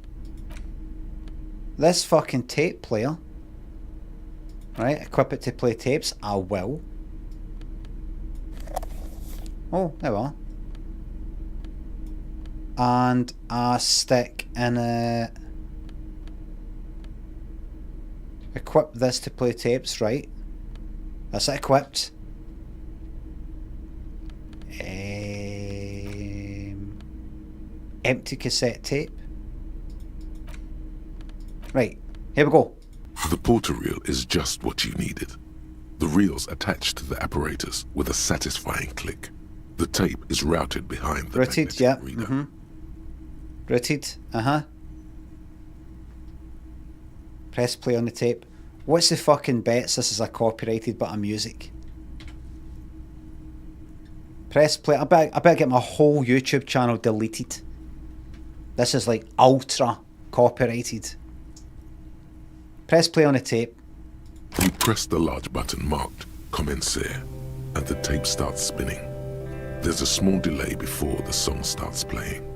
this fucking tape player, right, equip it to play tapes, I will. Oh, there we are. And I stick in a... Equip this to play tapes, right. That's it equipped. Empty cassette tape. Right, here we go. The porter reel is just what you needed. The reel's attached to the apparatus with a satisfying click. The tape is routed behind the routed, yeah. Mm-hmm. Routed, Press play on the tape. What's the fucking bets this is a copyrighted bit of music? Press play. I better get my whole YouTube channel deleted. This is like ultra copyrighted. Press play on the tape. You press the large button marked Commencer and the tape starts spinning. There's a small delay before the song starts playing.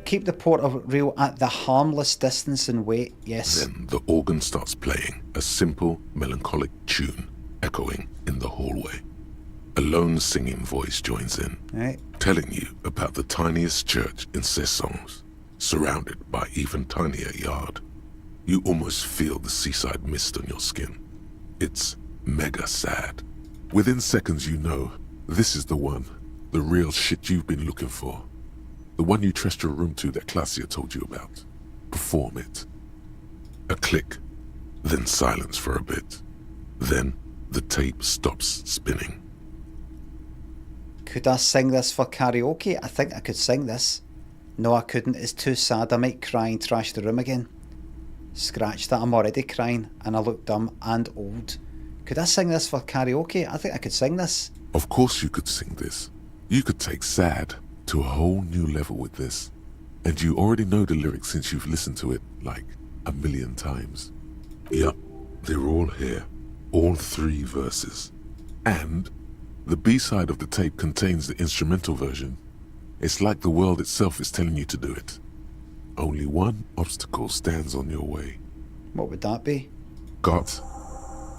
Keep the porter reel at the harmless distance and wait. Yes. Then the organ starts playing a simple, melancholic tune echoing in the hallway. A lone singing voice joins in, right, telling you about the tiniest church in Sessons, surrounded by even tinier yard. You almost feel the seaside mist on your skin. It's mega sad. Within seconds you know, this is the one, the real shit you've been looking for. The one you trust your room to that Claudia told you about. Perform it. A click, then silence for a bit. Then the tape stops spinning. Could I sing this for karaoke? I think I could sing this. No, I couldn't. It's too sad. I might cry and trash the room again. Scratch that. I'm already crying and I look dumb and old. Could I sing this for karaoke? I think I could sing this. Of course you could sing this. You could take sad to a whole new level with this. And you already know the lyrics since you've listened to it like 1,000,000 times. Yup, they're all here. All 3 verses. And the B-side of the tape contains the instrumental version. It's like the world itself is telling you to do it. Only one obstacle stands on your way. What would that be? Gart.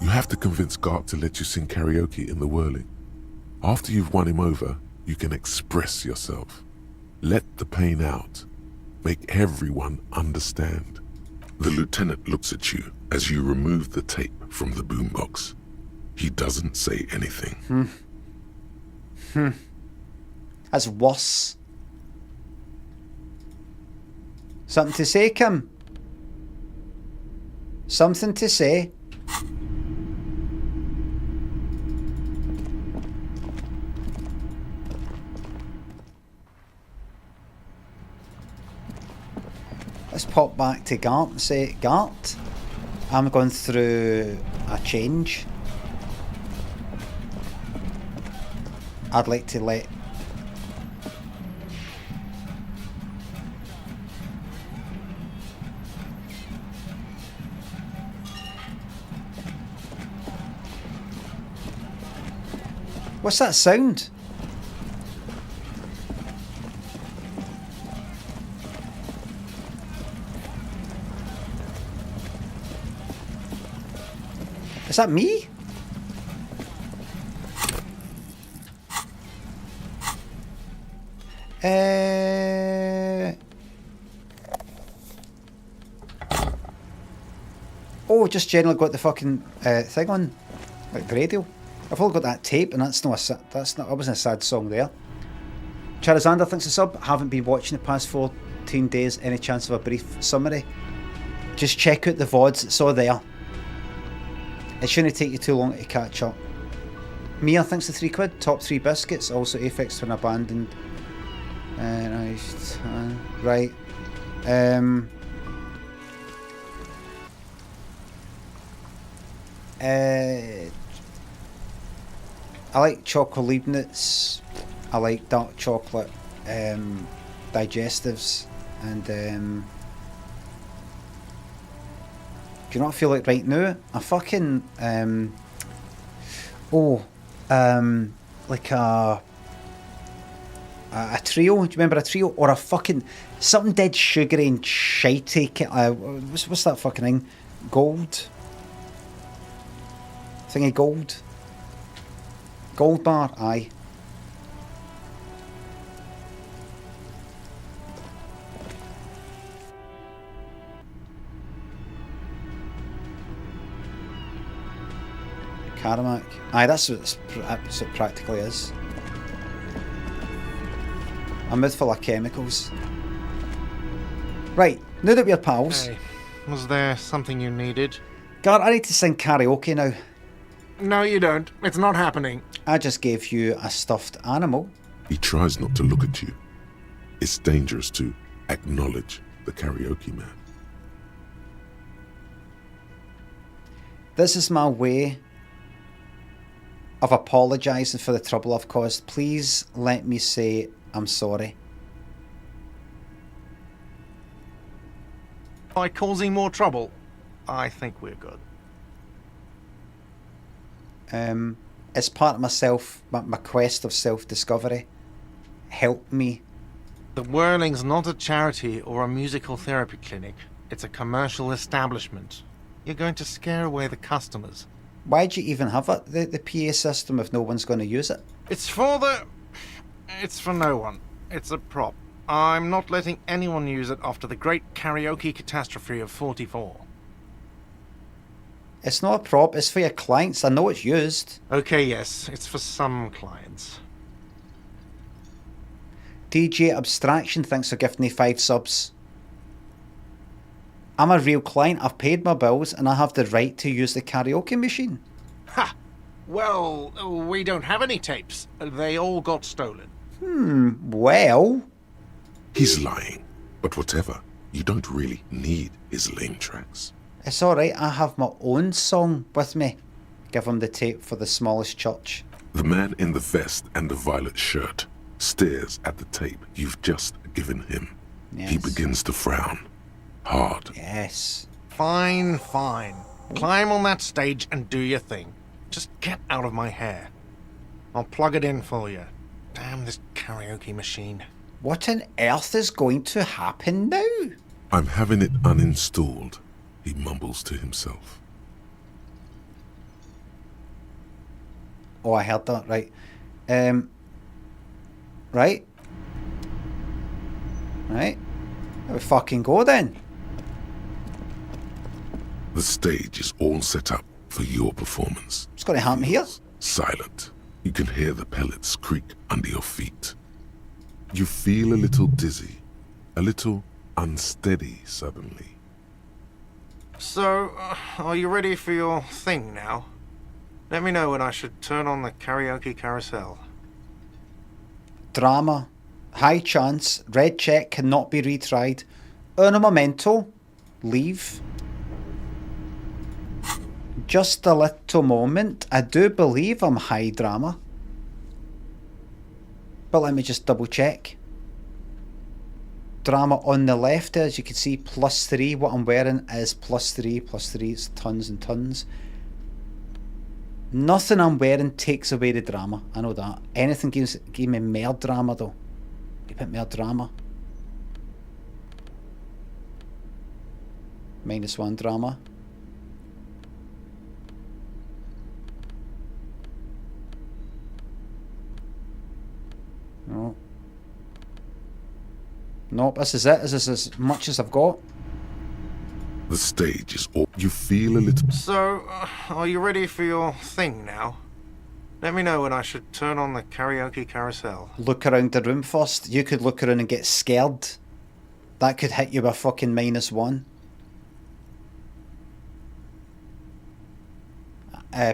You have to convince Gart to let you sing karaoke in the whirling. After you've won him over, you can express yourself. Let the pain out. Make everyone understand. The lieutenant looks at you as you remove the tape from the boombox. He doesn't say anything. That's worse. Something to say, Kim? Something to say? Let's pop back to Gart and say, Gart, I'm going through a change. I'd like to let... What's that sound? Is that me? Oh, just generally got the fucking thing on, like the radio. I've only got that tape, and that's not that wasn't a sad song there. Charazander thinks a sub. Haven't been watching the past 14 days. Any chance of a brief summary? Just check out the VODs. It's all there. It shouldn't take you too long to catch up. Mia thinks the £3. Top 3 biscuits. Also affixed to an abandoned. Right. I like chocolate Leibniz. I like dark chocolate digestives, and do you not feel like right now? A fucking like a trio. Do you remember a trio or a fucking something dead sugary and shitey? What's that fucking thing? Gold. Thingy gold. Gold bar, aye. Caramac. Aye, that's what it practically is. A mouthful of chemicals. Right, now that we're pals. Hey, was there something you needed? Gar, I need to sing karaoke now. No, you don't. It's not happening. I just gave you a stuffed animal. He tries not to look at you. It's dangerous to acknowledge the karaoke man. This is my way of apologising for the trouble I've caused. Please let me say I'm sorry. By causing more trouble, I think we're good. It's part of my quest of self-discovery. Help me. The Whirling's not a charity or a musical therapy clinic. It's a commercial establishment. You're going to scare away the customers. Why'd you even have it, the PA system, if no one's going to use it? It's for no one. It's a prop. I'm not letting anyone use it after the great karaoke catastrophe of 44. It's not a prop, it's for your clients. I know it's used. Okay, yes, it's for some clients. DJ Abstraction thanks for gifting me 5 subs. I'm a real client, I've paid my bills, and I have the right to use the karaoke machine. Ha! Well, we don't have any tapes. They all got stolen. Well... He's lying, but whatever. You don't really need his lame tracks. It's alright, I have my own song with me. Give him the tape for the smallest church. The man in the vest and the violet shirt stares at the tape you've just given him. Yes. He begins to frown. Hard. Yes. Fine. Climb on that stage and do your thing. Just get out of my hair. I'll plug it in for you. Damn this karaoke machine. What on earth is going to happen now? I'm having it uninstalled, he mumbles to himself. Oh, I heard that, right. Right. There we fucking go then. The stage is all set up for your performance. What's going to happen here? Silent. You can hear the pellets creak under your feet. You feel a little dizzy, a little unsteady suddenly. So, are you ready for your thing now? Let me know when I should turn on the karaoke carousel. Drama. High chance. Red check cannot be retried. Uno momento. Leave. Just a little moment. I do believe I'm high drama. But let me just double check. Drama on the left, as you can see, +3. What I'm wearing is +3. +3. It's tons and tons. Nothing I'm wearing takes away the drama. I know that. Anything give me more drama though. A bit more drama. -1 drama. No. Nope, this is it. This is as much as I've got. The stage is all... You feel a little... So, are you ready for your thing now? Let me know when I should turn on the karaoke carousel. Look around the room first. You could look around and get scared. That could hit you with fucking -1.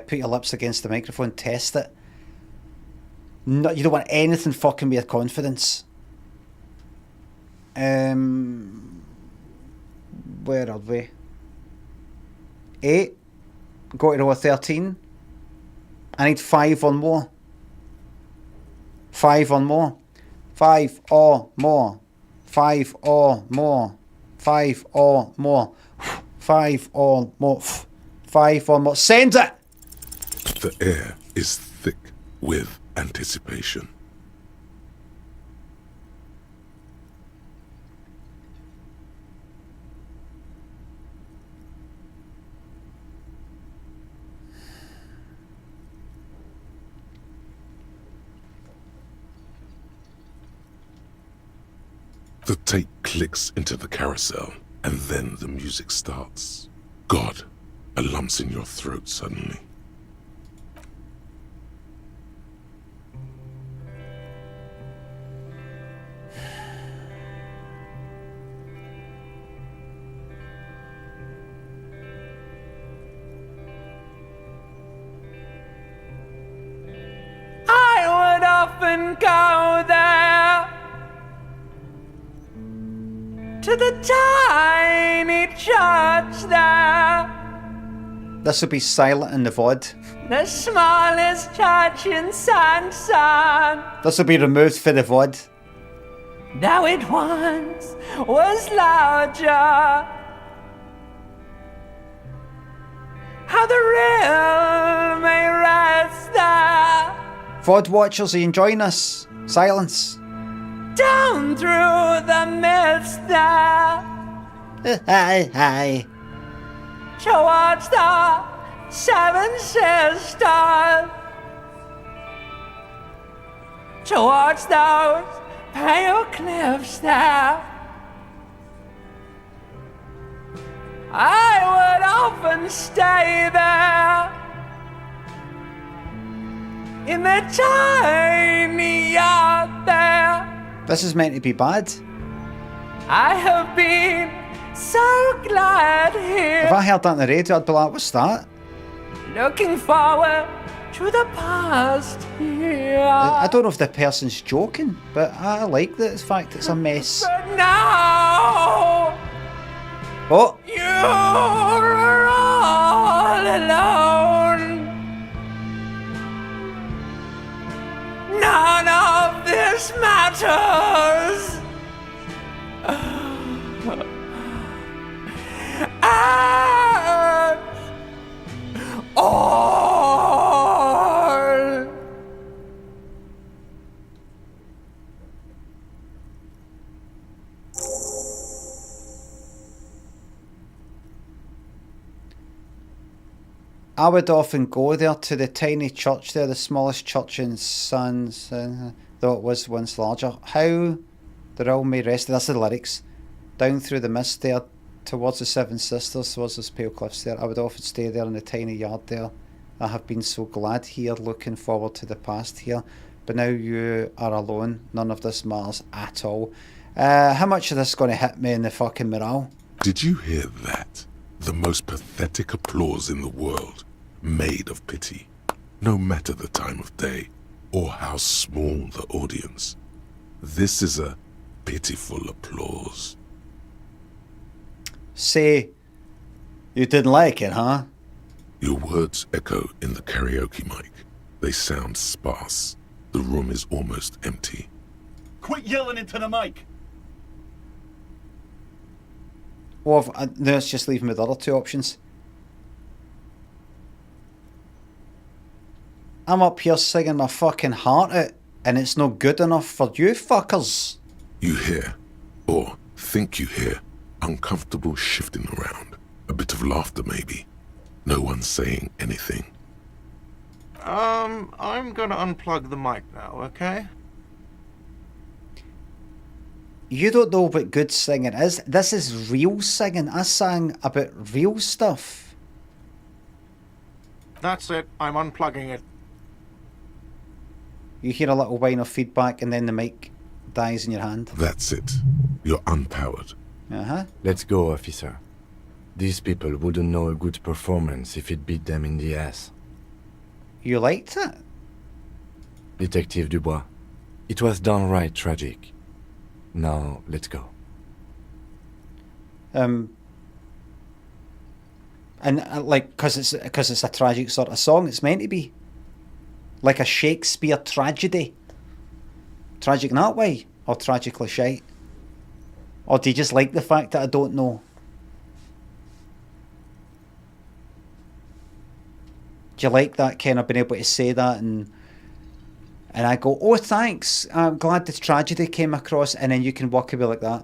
Put your lips against the microphone, test it. No, you don't want anything fucking with your confidence. Where are we? 8. Go to row 13. I need 5 or more. 5 or more. 5 or more. 5 or more. 5 or more. 5 or more. 5 or more. Send it! The air is thick with anticipation. The tape clicks into the carousel, and then the music starts. God, a lump's in your throat suddenly. I would often go there to the tiny church there, This will be silent in the VOD. the smallest church in Sanson. This will be removed for the VOD. Now it once was larger. How the real may rest there, VOD watchers, are you enjoying this? Silence. down through the mist there, Hi. towards the Seven Sisters, towards those pale cliffs there. I would often stay there in the tiny yard there. This is meant to be bad. I have been so glad here, If I heard that on the radio, I'd be like, what's that? looking forward to the past here. I don't know if the person's joking, but I like the fact it's a mess. But now Oh! you're all alone. None of this matters. At all. I would often go there to the tiny church there, the smallest church in Sons, though it was once larger. How the realm may rest, that's the lyrics. Down through the mist there, towards the Seven Sisters, towards those pale cliffs there. I would often stay there in the tiny yard there. I have been so glad here, looking forward to the past here. But now you are alone. None of this matters at all. How much of this is going to hit me in the fucking morale? Did you hear that? The most pathetic applause in the world, made of pity. No matter the time of day, or how small the audience. This is a pitiful applause. Say, you didn't like it, huh? Your words echo in the karaoke mic. They sound sparse. The room is almost empty. Quit yelling into the mic! Well, let's just leave me with the other two options. I'm up here singing my fucking heart out, and it's no good enough for you fuckers. You hear, or think you hear, uncomfortable shifting around. A bit of laughter maybe. No one saying anything. I'm gonna unplug the mic now, okay? You don't know what good singing is. This is real singing. I sang about real stuff. That's it. I'm unplugging it. You hear a little whine of feedback and then the mic dies in your hand. That's it. You're unpowered. Uh-huh. Let's go, officer. These people wouldn't know a good performance if it beat them in the ass. You liked it? Detective Dubois, it was downright tragic. Now, let's go. And like, cause it's a tragic sort of song. It's meant to be like a Shakespeare tragedy. Tragic in that way, or tragically shite. Or do you just like the fact that I don't know? Do you like that kind of being able to say that and I go, oh thanks, I'm glad the tragedy came across, and then you can walk away like that.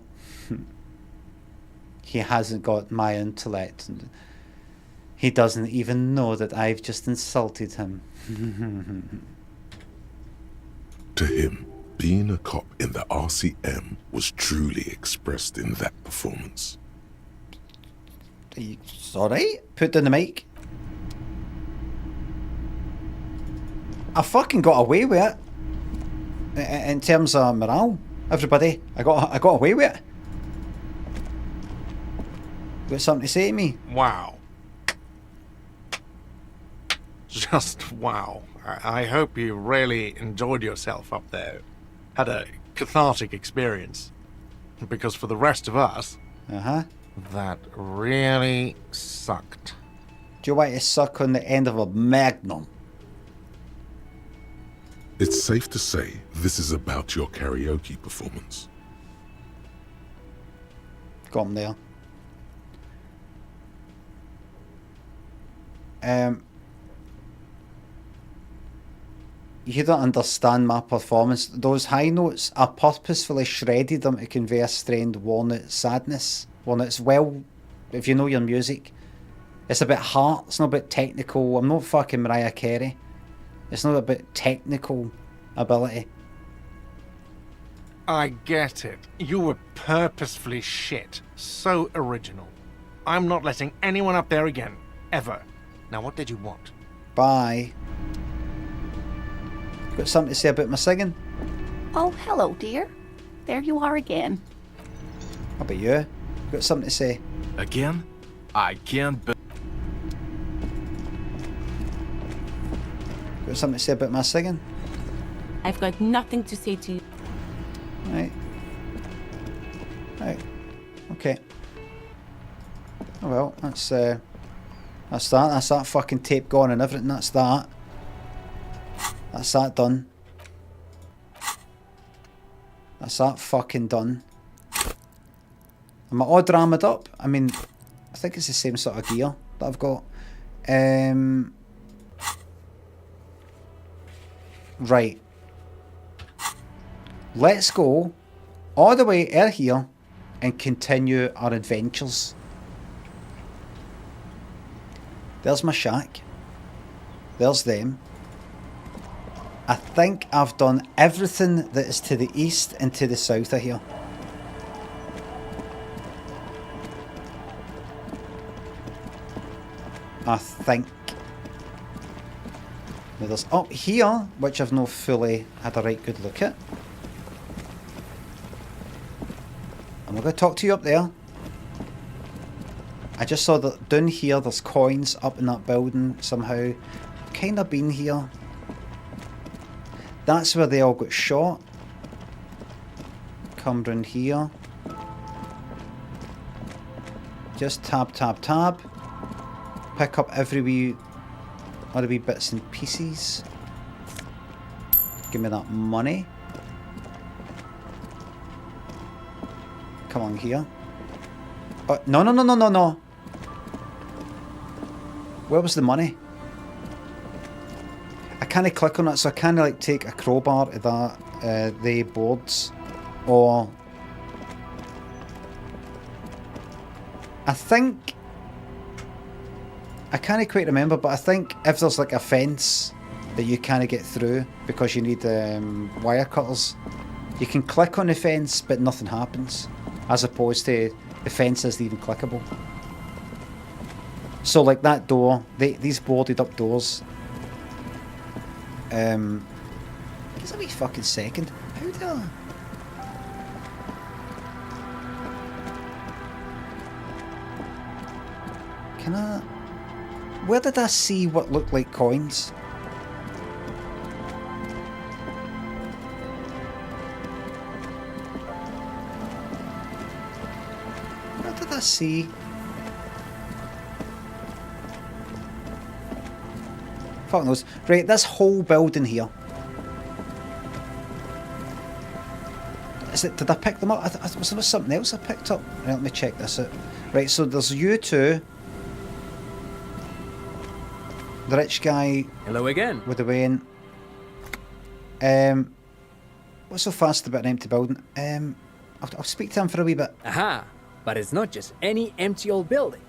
He hasn't got my intellect. And he doesn't even know that I've just insulted him. To him, being a cop in the RCM was truly expressed in that performance. It's alright, put down the mic. I fucking got away with it. In terms of morale, everybody, I got away with it. Got something to say to me? Wow. Just wow. I hope you really enjoyed yourself up there. Had a cathartic experience. Because for the rest of us, that really sucked. Do you want to suck on the end of a magnum? It's safe to say this is about your karaoke performance. Got him there. You don't understand my performance. Those high notes, I purposefully shredded them to convey a strained, worn-out sadness. Well, it's well, if you know your music, it's a bit heart, it's not a bit technical. I'm not fucking Mariah Carey. It's not a bit technical ability. I get it. You were purposefully shit. So original. I'm not letting anyone up there again. Ever. Now what did you want? Bye. Got something to say about my singing? Oh, hello, dear. There you are again. How about you? Got something to say? Again? I can't be... Got something to say about my singing? I've got nothing to say to you. Right. Okay. Oh well, that's that. That's that fucking tape gone and everything. That's that. That's that done. That's that fucking done. Am I all drammed up? I mean, I think it's the same sort of gear that I've got. Right. Let's go all the way out here and continue our adventures. There's my shack. There's them. I think I've done everything that is to the east and to the south of here. I think. Now there's up here, which I've not fully had a right good look at. I'm not going to talk to you up there. I just saw that down here there's coins up in that building somehow. Kind of been here. That's where they all got shot. Come round here. Just tab, tab, tab. Pick up every wee, other wee bits and pieces. Give me that money. Come on here. No, no, no, no, no, no. Where was the money? I can't click on it, so I can't like take a crowbar to that, the boards, or I think I can't quite remember, but I think if there's like a fence that you can't get through because you need wire cutters, you can click on the fence, but nothing happens, as opposed to the fence isn't even clickable. So like that door, these boarded up doors. Give a wee fucking second. How do I... Can I... Where did I see what looked like coins? Where did I see... Fuck knows. Right, this whole building here. Is it? Did I pick them up? Was there something else I picked up? Right, let me check this out. Right, so there's you two. The rich guy. Hello again. With the Wayne. What's so fast about an empty building? I'll speak to him for a wee bit. Aha! But it's not just any empty old building.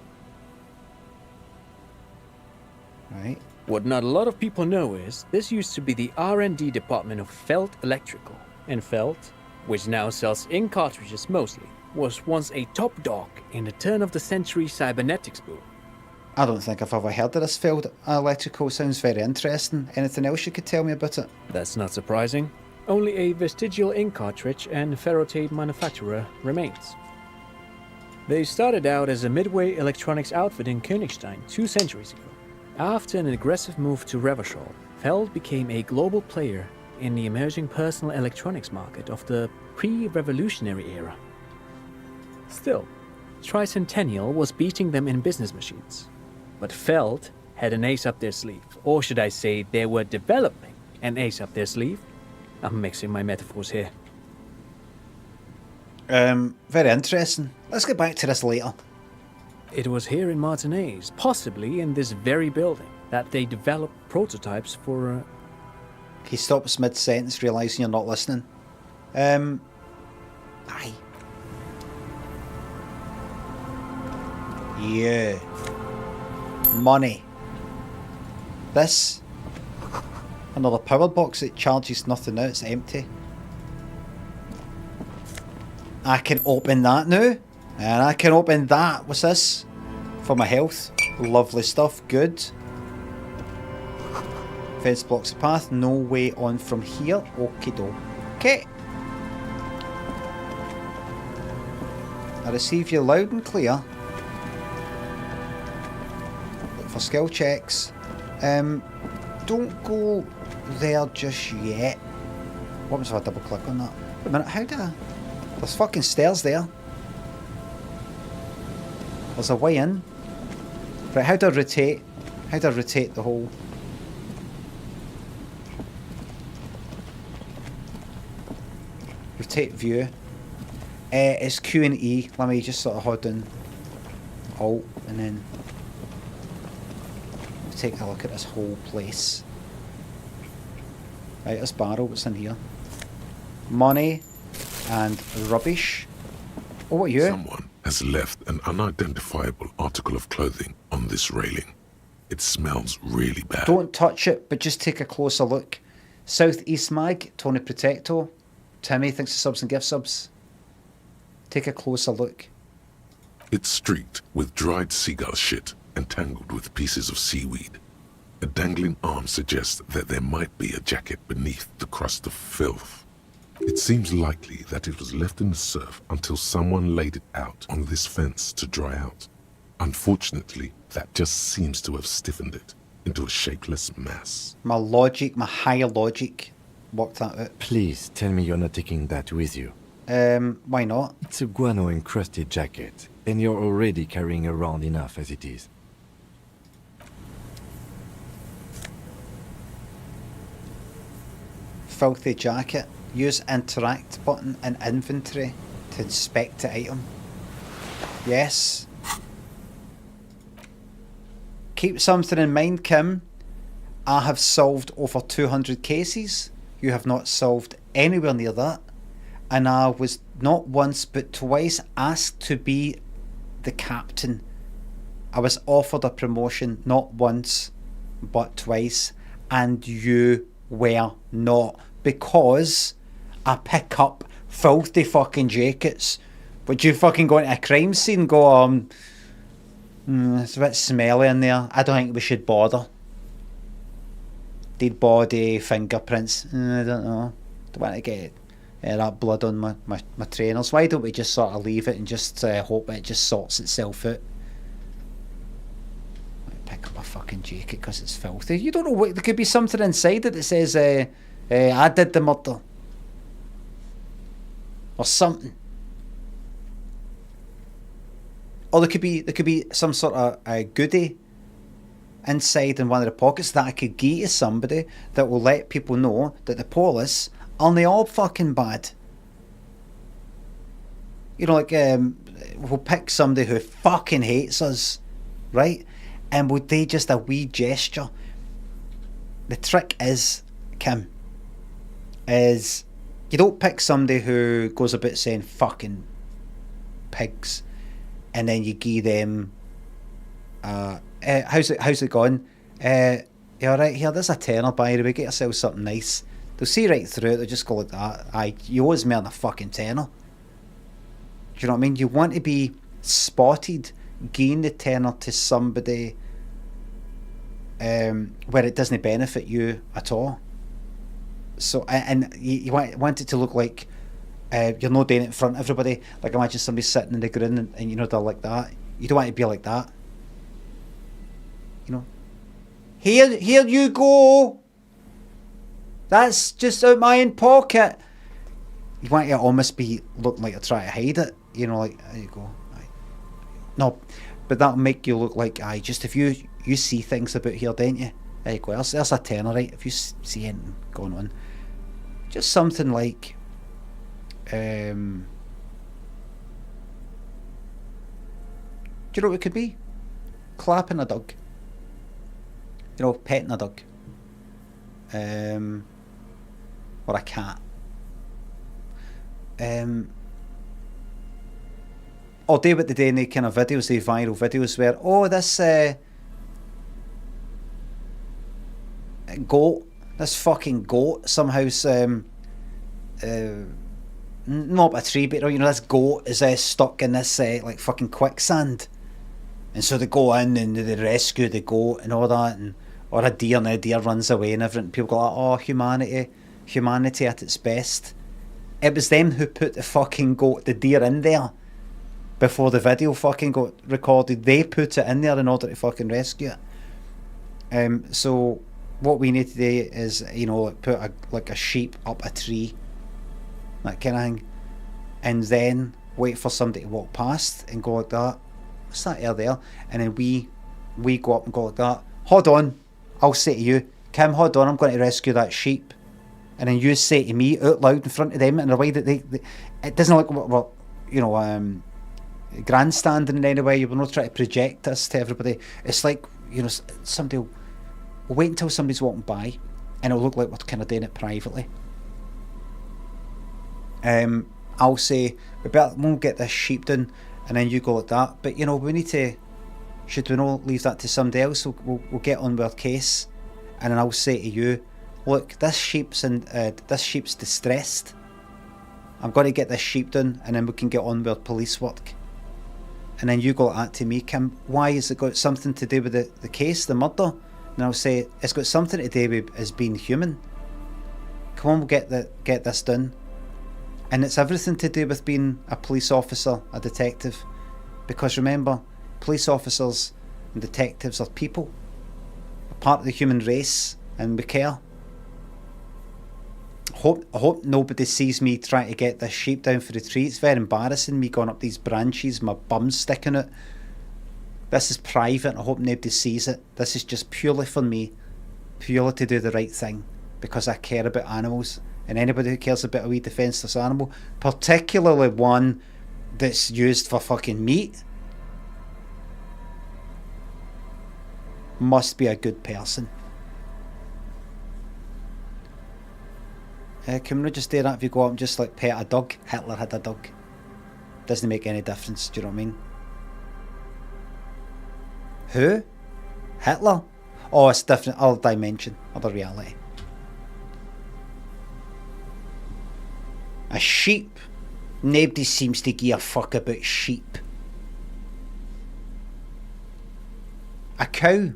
Right. What not a lot of people know is this used to be the R&D department of Felt Electrical, and Felt, which now sells ink cartridges mostly, was once a top dog in the turn-of-the-century cybernetics boom. I don't think I've ever heard of this field. Electrical sounds very interesting. Anything else you could tell me about it? That's not surprising. Only a vestigial ink cartridge and ferrotape manufacturer remains. They started out as a midway electronics outfit in Königstein 2 centuries ago. After an aggressive move to Revachol, Feld became a global player in the emerging personal electronics market of the pre-revolutionary era. Still, Tricentennial was beating them in business machines. But Feld had an ace up their sleeve, or should I say they were developing an ace up their sleeve. I'm mixing my metaphors here. Very interesting. Let's get back to this later. It was here in Martinez, possibly in this very building, that they developed prototypes for... He stops mid-sentence, realising you're not listening. Aye. Yeah. Money. This. Another power box that charges nothing now, it's empty. I can open that now. And I can open that. What's this? For my health. Lovely stuff. Good. Fence blocks the path. No way on from here. Okie doke. Okay. I receive you loud and clear. Look for skill checks. Don't go there just yet. What happens if I double click on that? Wait a minute, how do I... There's fucking stairs there. There's a way in. Right, how do I rotate? How do I rotate the whole... Rotate view. It's Q and E. Let me just sort of hold down Alt and then take a look at this whole place. Right, this barrel, what's in here? Money and rubbish. Oh, what are you? Someone has left an unidentifiable article of clothing on this railing. It smells really bad. Don't touch it, but just take a closer look. Southeast Mag, Tony Protecto. Timmy thinks of subs and gift subs. Take a closer look. It's streaked with dried seagull shit entangled with pieces of seaweed. A dangling arm suggests that there might be a jacket beneath the crust of filth. It seems likely that it was left in the surf until someone laid it out on this fence to dry out. Unfortunately, that just seems to have stiffened it into a shapeless mass. My higher logic worked that out. Please tell me you're not taking that with you. Why not? It's a guano-encrusted jacket, and you're already carrying around enough as it is. Filthy jacket. Use interact button in inventory to inspect the item. Yes. Keep something in mind, Kim. I have solved over 200 cases. You have not solved anywhere near that. And I was not once but twice asked to be the captain. I was offered a promotion not once but twice. And you were not. Because I pick up filthy fucking jackets. Would you fucking go into a crime scene and go, it's a bit smelly in there. I don't think we should bother. Dead body, fingerprints. I don't know. Don't want to get that blood on my trainers. Why don't we just sort of leave it and just hope it just sorts itself out? Pick up a fucking jacket because it's filthy. You don't know what. There could be something inside it that says, I did the murder. Or something. Or there could be some sort of a goodie inside in one of the pockets that I could give to somebody that will let people know that the police aren't all fucking bad. You know, like we'll pick somebody who fucking hates us, right? And would they just a wee gesture? The trick is, Kim, is you don't pick somebody who goes about saying fucking pigs, and then you give them how's it going? You alright here, there's a tenner by the way, get yourself something nice. They'll see right through it, they'll just go like that. Aye, you always more than a fucking tenner. Do you know what I mean? You want to be spotted giving the tenner to somebody where it doesn't benefit you at all. So, and you want it to look like you're not doing it in front of everybody. Like imagine somebody sitting in the ground and you know they're like that. You don't want to be like that. You know. Here you go. That's just out my own pocket. You want it to almost be looking like you're trying to hide it. You know, like there you go. Aye. No, but that'll make you look like just if you see things about here, don't you? There you go. There's a tenner, right? If you see anything going on. Just something like do you know what it could be? Clapping a dog. You know, petting a dog. Or a cat. Or do what they do in the kind of videos, the viral videos where, this goat, this fucking goat somehow's not a tree, but you know, this goat is stuck in this like fucking quicksand, and so they go in and they rescue the goat and all that, and or a deer, and the deer runs away and everything. People go like, oh, humanity at its best. It was them who put the fucking goat, the deer in there before the video fucking got recorded. They put it in there in order to fucking rescue it. So what we need to do is, you know, put a sheep up a tree, that kind of thing, and then wait for somebody to walk past and go like that. What's that air there? And then we go up and go like that. Hold on, I'll say to you, Kim, hold on, I'm going to rescue that sheep. And then you say to me out loud in front of them in a way that they it doesn't look what you know, grandstanding in any way. You will not try to project this to everybody. It's like, you know, somebody will wait until somebody's walking by and it'll look like we're kind of doing it privately. I'll say, we'll get this sheep done, and then you go like that. But you know, we need to, should we not leave that to somebody else? We'll get on with our case, and then I'll say to you, look, this sheep's distressed. I'm going to get this sheep done, and then we can get on with our police work. And then you go like that to me, Kim, why has it got something to do with the case, the murder? And I'll say, it's got something to do with us being human. Come on, we'll get this done. And it's everything to do with being a police officer, a detective. Because remember, police officers and detectives are people. A part of the human race, and we care. I hope nobody sees me trying to get this sheep down for the tree. It's very embarrassing, me going up these branches, my bum sticking out. This is private, I hope nobody sees it. This is just purely for me, purely to do the right thing, because I care about animals. And anybody who cares about a wee defenceless animal, particularly one that's used for fucking meat, must be a good person. Can we just do that if you go up and just like pet a dog? Hitler had a dog. Doesn't make any difference, do you know what I mean? Who? Hitler? Oh, it's different, other dimension, other reality. A sheep? Nobody seems to give a fuck about sheep. A cow?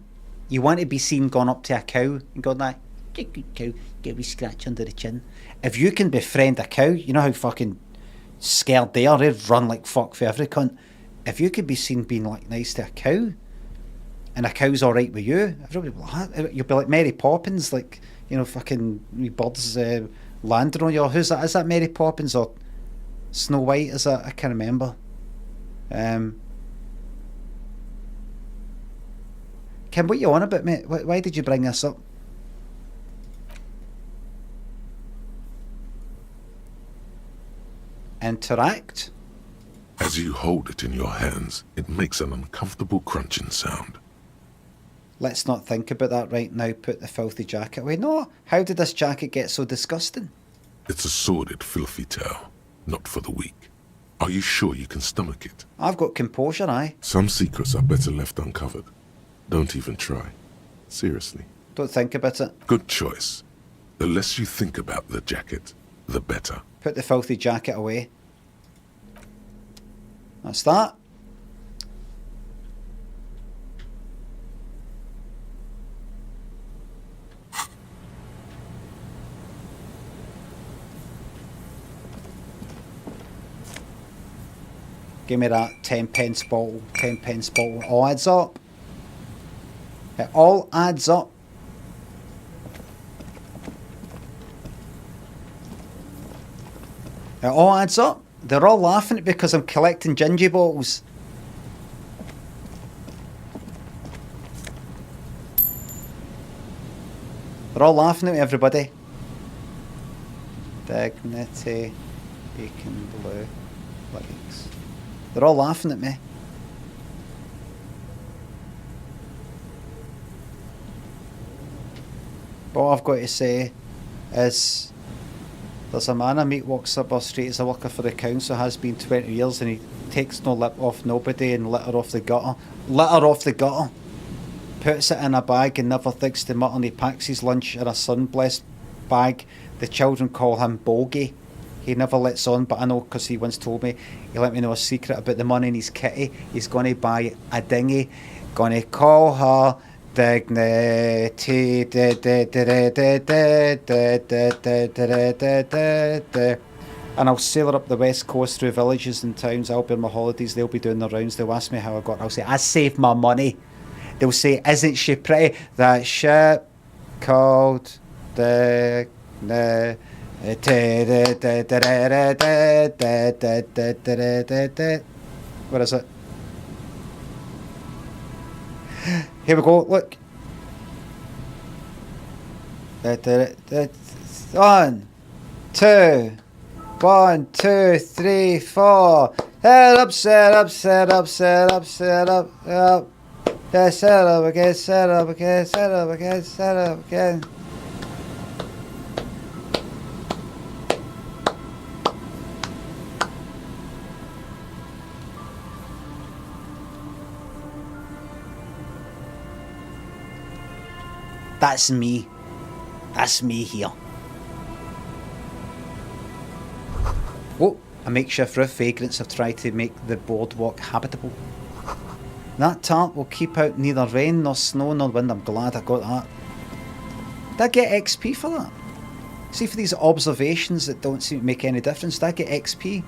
You want to be seen going up to a cow and going like, good cow, get a wee scratch under the chin. If you can befriend a cow, you know how fucking scared they are, they'd run like fuck for every cunt. If you could be seen being like nice to a cow, and a cow's alright with you, everybody will be like, you'll be like Mary Poppins, like, you know, fucking wee birds landing on you. Who's that? Is that Mary Poppins or Snow White? Is that? I can't remember. Kim, what are you on about, mate? Why did you bring this up? Interact? As you hold it in your hands, it makes an uncomfortable crunching sound. Let's not think about that right now. Put the filthy jacket away. No, how did this jacket get so disgusting? It's a sordid, filthy tale, not for the weak. Are you sure you can stomach it? I've got composure, aye. Some secrets are better left uncovered. Don't even try. Seriously. Don't think about it. Good choice. The less you think about the jacket, the better. Put the filthy jacket away. That's that. Give me that 10 pence bottle, 10 pence bottle. All adds up. It all adds up. It all adds up. They're all laughing at me because I'm collecting gingy bottles. They're all laughing at me, everybody. Dignity, bacon blue, legs. They're all laughing at me. But all I've got to say is there's a man I meet walks up our street as a worker for the council, has been 20 years, and he takes no lip off nobody and litter off the gutter. Litter off the gutter. Puts it in a bag and never thinks to mutter, and he packs his lunch in a sun-blessed bag. The children call him Bogey. He never lets on, but I know because he once told me, he let me know a secret about the money in his kitty. He's going to buy a dinghy, going to call her Dignity, and I'll sail her up the west coast through villages and towns. I'll be on my holidays, they'll be doing their rounds. They'll ask me how I got it. I'll say, I saved my money. They'll say, isn't she pretty? That ship called Dignity. What is it? Here we go, look. 1, 2, 1, 2, 3, 4. Head up, set up, set up, set up, set up, up. Yeah, set up again, set up again, set up again, set up again. That's me. That's me here. Oh, A makeshift roof. Vagrants have tried to make the boardwalk habitable. That tarp will keep out neither rain nor snow nor wind. I'm glad I got that. Did I get XP for that? See, for these observations that don't seem to make any difference, did I get XP?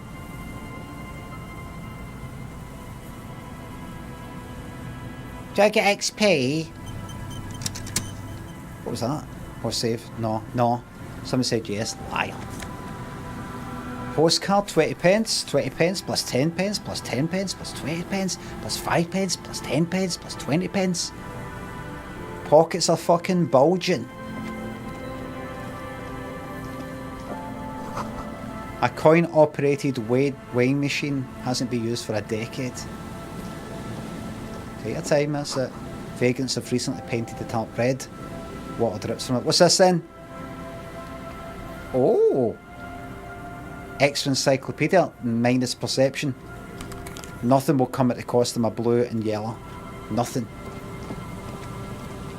Do I get XP? What was that? Or save? No, no. Someone said yes. Liar. Postcard, 20 pence. 20 pence plus 10 pence plus 10 pence plus 20 pence plus 5 pence plus 10 pence plus 20 pence. Pockets are fucking bulging. A coin-operated weighing machine hasn't been used for a decade. Take your time, that's it. Vagrants have recently painted the tarp red. Water drips from it. What's this then? Oh! Extra encyclopedia minus perception. Nothing will come at the cost of my blue and yellow. Nothing.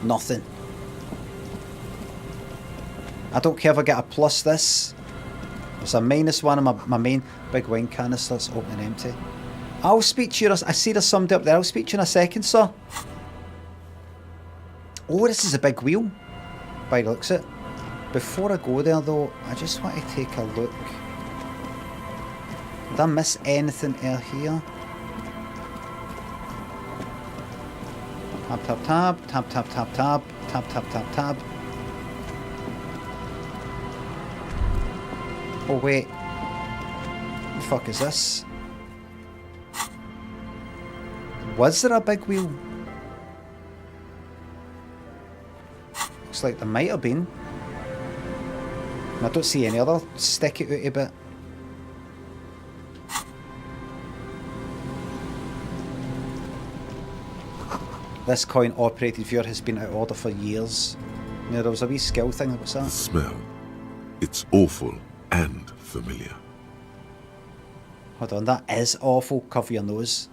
Nothing. I don't care if I get a plus this. There's a minus one on my main big wine canisters open and empty. I'll speak to you. I see there's somebody up there. I'll speak to you in a second, sir. Oh, this is a big wheel. By the looks of it. Before I go there though, I just want to take a look. Did I miss anything out here? Tab, tab, tab, tab, tab, tab, tab, tab, tab, tab, tab. Oh wait. What the fuck is this? Was there a big wheel? Looks like there might have been. I don't see any other sticky ooty bit. This coin-operated viewer has been out of order for years. You know, there was a wee skill thing. What's that? The smell. It's awful and familiar. Hold on, that is awful. Cover your nose.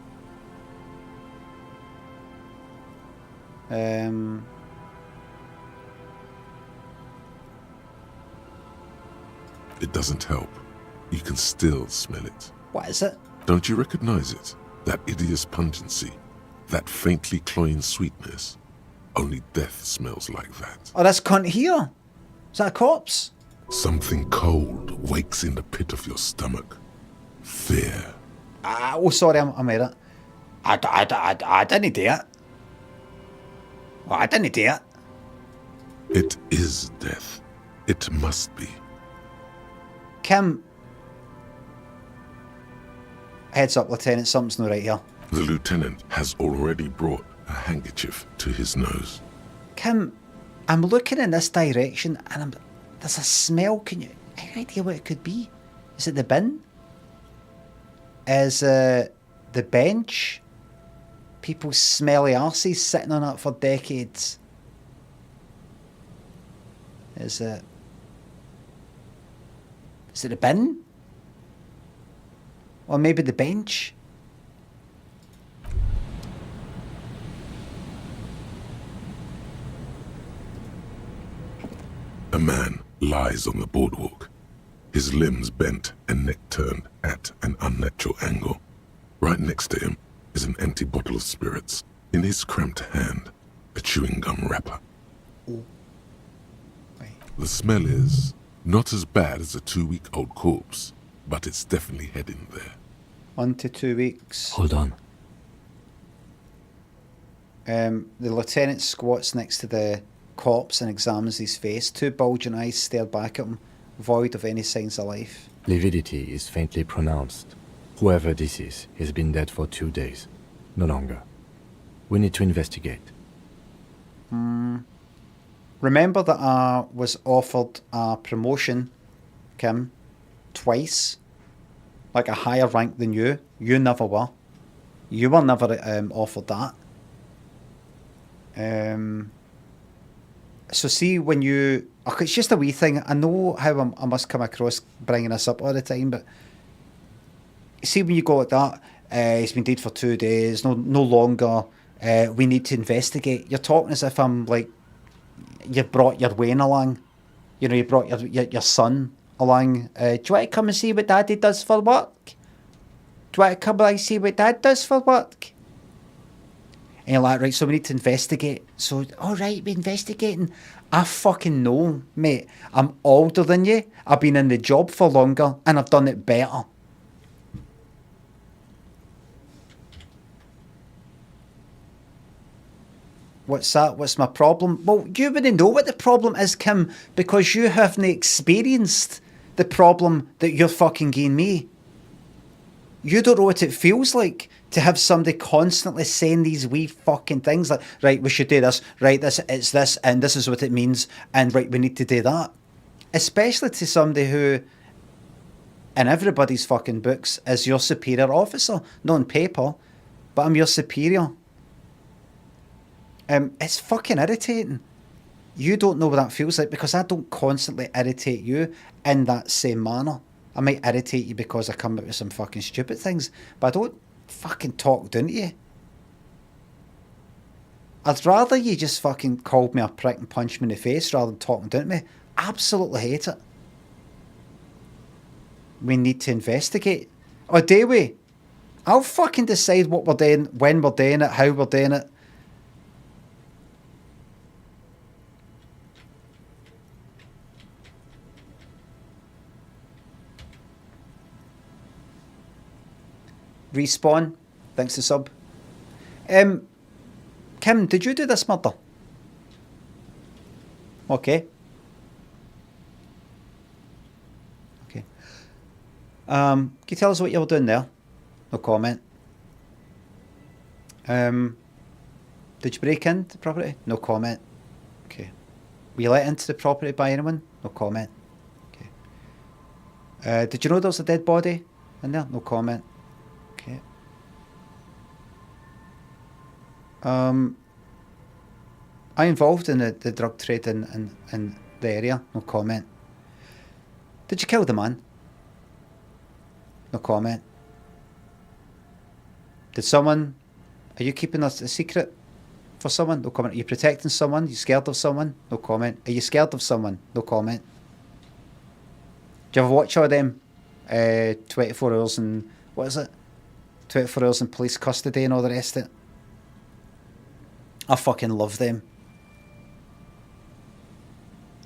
It doesn't help. You can still smell it. What is it? Don't you recognize it? That hideous pungency. That faintly cloying sweetness. Only death smells like that. Oh, this cunt here. Is that a corpse? Something cold wakes in the pit of your stomach. Fear. Oh, sorry, I made it. I didn't do it. Oh, I didn't do it. It is death. It must be. Kim. Heads up, Lieutenant. Something's not right here. The lieutenant has already brought a handkerchief to his nose. Kim, I'm looking in this direction and there's a smell. Can you any idea what it could be? Is it the bin? Is the bench? People's smelly arses sitting on it for decades. Is it the bin? Or maybe the bench? A man lies on the boardwalk, his limbs bent and neck turned at an unnatural angle. Right next to him is an empty bottle of spirits. In his cramped hand, a chewing gum wrapper. The smell is not as bad as a 2-week-old corpse, but it's definitely heading there. 1 to 2 weeks. Hold on. The lieutenant squats next to the corpse and examines his face. 2 bulging eyes stare back at him, void of any signs of life. Lividity is faintly pronounced. Whoever this is has been dead for 2 days. No longer. We need to investigate. Remember that I was offered a promotion, Kim, twice? Like a higher rank than you. You never were. You were never offered that. So see when you... it's just a wee thing. I know how I must come across bringing this up all the time, but... See when you go like that, he's been dead for 2 days, no longer, we need to investigate. You're talking as if I'm like... You brought your Wayne along. You know, you brought your son along, do you want to come and see what Daddy does for work? Do you want to come and see what Dad does for work? And you're like, right, so we need to investigate. So, all right, we're investigating. I fucking know, mate. I'm older than you. I've been in the job for longer, and I've done it better. What's that? What's my problem? Well, you wouldn't know what the problem is, Kim, because you haven't experienced the problem that you're fucking giving me. You don't know what it feels like to have somebody constantly saying these wee fucking things like, right, we should do this, right, it's this, and this is what it means, and right, we need to do that. Especially to somebody who, in everybody's fucking books, is your superior officer. Not on paper, but I'm your superior. It's fucking irritating. You don't know what that feels like because I don't constantly irritate you in that same manner. I might irritate you because I come up with some fucking stupid things, but I don't fucking talk down to you. I'd rather you just fucking called me a prick and punched me in the face rather than talking down to me. Absolutely hate it. We need to investigate. Or do we? I'll fucking decide what we're doing, when we're doing it, how we're doing it. Respawn, thanks to sub. Kim, did you do this murder? Okay. Okay. Can you tell us what you were doing there? No comment. Did you break into the property? No comment. Okay. Were you let into the property by anyone? No comment. Okay. Did you know there was a dead body in there? No comment. Okay. Are you involved in the drug trade in the area? No comment. Did you kill the man? No comment. Are you keeping a secret for someone? No comment. Are you protecting someone? Are you scared of someone? No comment. Are you scared of someone? No comment. Do you ever watch all them 24 hours and, what is it? 24 hours in police custody and all the rest of it? I fucking love them.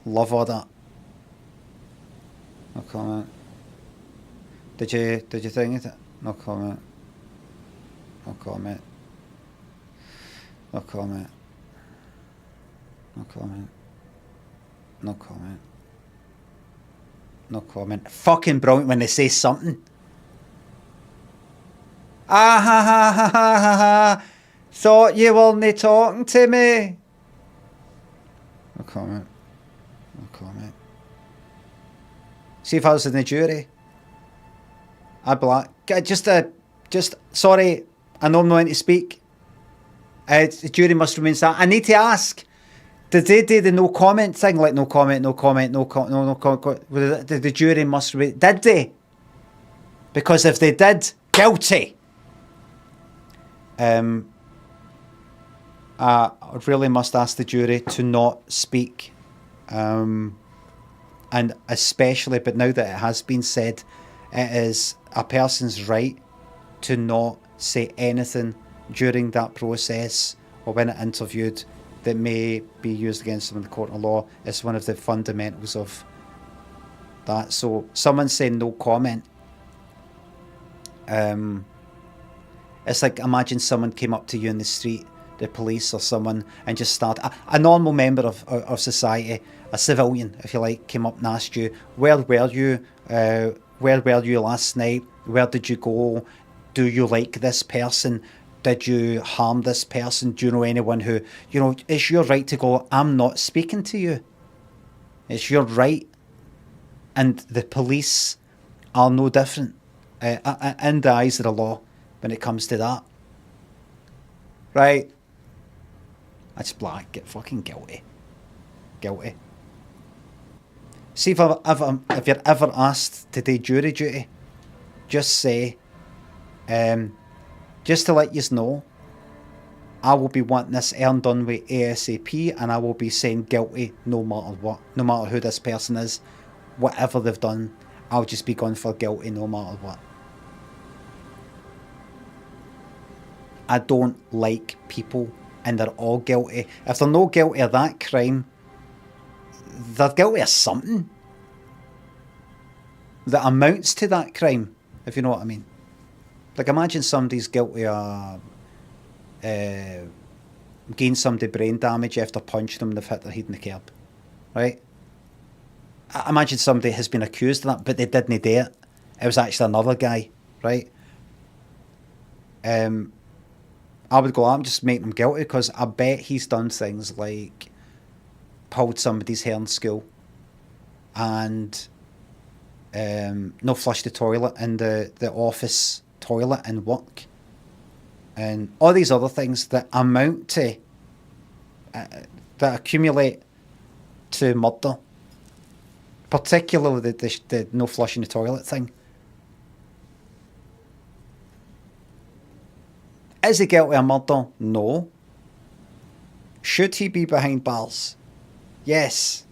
Love all that. No comment. Did you think it? No comment. No comment. No comment. No comment. No comment. No comment. Fucking brilliant when they say something. Ah ha ha ha ha ha ha. Thought you weren't talking to me. No comment. No comment. See if I was in the jury. I'd be like, just sorry, I know I'm not going to speak. The jury must remain silent. I need to ask, did they do the no comment thing? Like no comment, no comment, no comment. The jury must remain. Did they? Because if they did, guilty. I really must ask the jury to not speak. And especially, but now that it has been said, it is a person's right to not say anything during that process or when it interviewed that may be used against them in the court of law. It's one of the fundamentals of that. So someone saying no comment, it's like, imagine someone came up to you in the street, the police or someone, and just started, a normal member of society, a civilian, if you like, came up and asked you, where were you last night? Where did you go? Do you like this person? Did you harm this person? Do you know anyone who, it's your right to go, I'm not speaking to you. It's your right. And the police are no different in the eyes of the law when it comes to that. Right? That's black. Get fucking guilty. Guilty. See if you're ever asked to do jury duty, just say, just to let you know, I will be wanting this earned done with ASAP, and I will be saying guilty no matter what, no matter who this person is. whatever they've done, I'll just be gone for guilty no matter what. I don't like people and they're all guilty. If they're not guilty of that crime, they're guilty of something that amounts to that crime, if you know what I mean. Like, imagine somebody's guilty of gain somebody brain damage after punching them and they've hit their head in the curb, right? I imagine somebody has been accused of that, but they didn't do it. It was actually another guy, right? I would go, I'm just making him guilty because I bet he's done things like pulled somebody's hair in school and no flushed the toilet in the office toilet and work, and all these other things that amount to that accumulate to murder, particularly the no flushing the toilet thing. Is he guilty of murder? No. Should he be behind bars? Yes.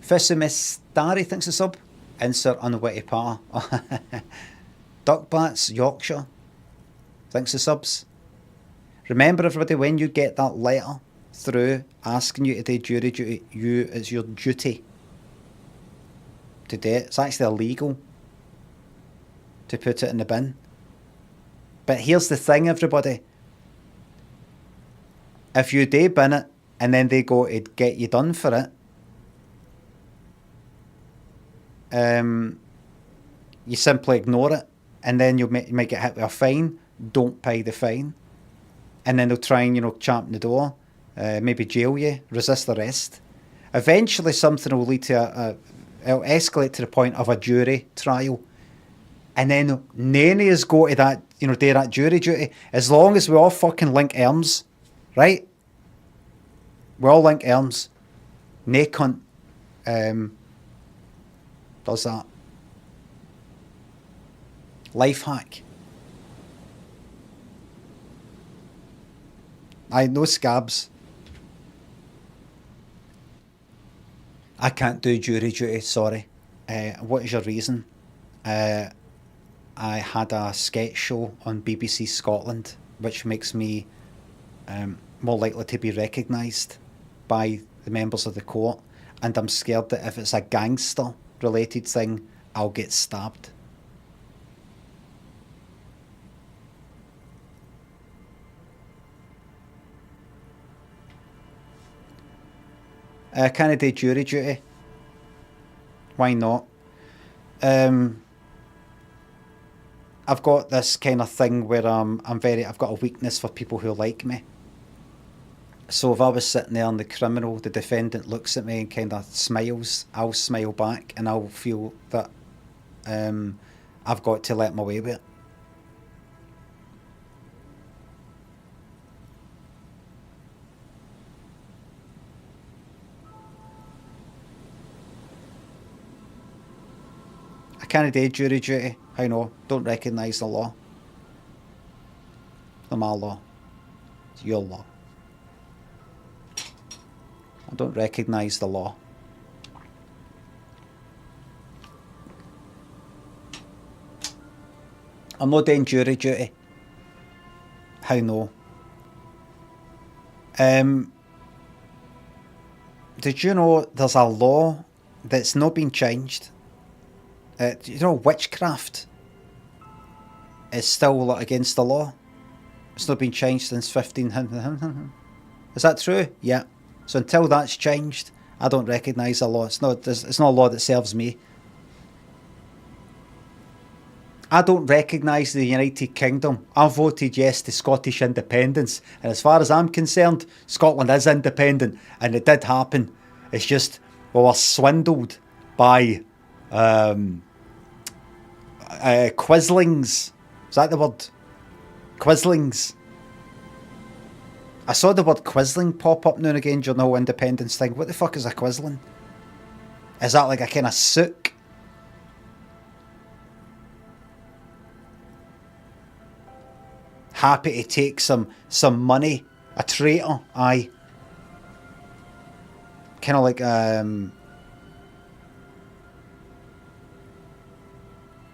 Fissimistari thinks it's up. Insert unwitty par. Duckbats, Yorkshire. Thanks for subs. Remember, everybody, when you get that letter through asking you to do jury duty, it's your duty to do it. It's actually illegal to put it in the bin. But here's the thing, everybody. If you do bin it and then they go to get you done for it, you simply ignore it, and then you might get hit with a fine. Don't pay the fine, and then they'll try and champ the door, maybe jail you, resist arrest. Eventually, something will lead to it'll escalate to the point of a jury trial, and then none of us go to that, do that jury duty. As long as we all fucking link arms, right? We all link arms. No cunt does that. Life hack. No scabs. I can't do jury duty, sorry. What is your reason? I had a sketch show on BBC Scotland, which makes me more likely to be recognised by the members of the court, and I'm scared that if it's a gangster related thing, I'll get stabbed. Can I do jury duty? Why not? I've got this kind of thing where I've got a weakness for people who like me. So if I was sitting there and the defendant looks at me and kind of smiles, I'll smile back and I'll feel that I've got to let my way with it. I can't do jury duty. I know. Don't recognise the law. It's not my law. It's your law. I don't recognise the law. I'm not doing jury duty. How no? Did you know there's a law that's not been changed? Witchcraft is still against the law. It's not been changed since 1500. Is that true? Yeah. So until that's changed, I don't recognise the law. It's not a law that serves me. I don't recognise the United Kingdom. I voted yes to Scottish independence. And as far as I'm concerned, Scotland is independent. And it did happen. It's just, we were swindled by quislings. Is that the word? Quislings. I saw the word quisling pop up now and again during the whole independence thing. What the fuck is a quisling? Is that like a kind of sook? Happy to take some money. A traitor, aye. kind of like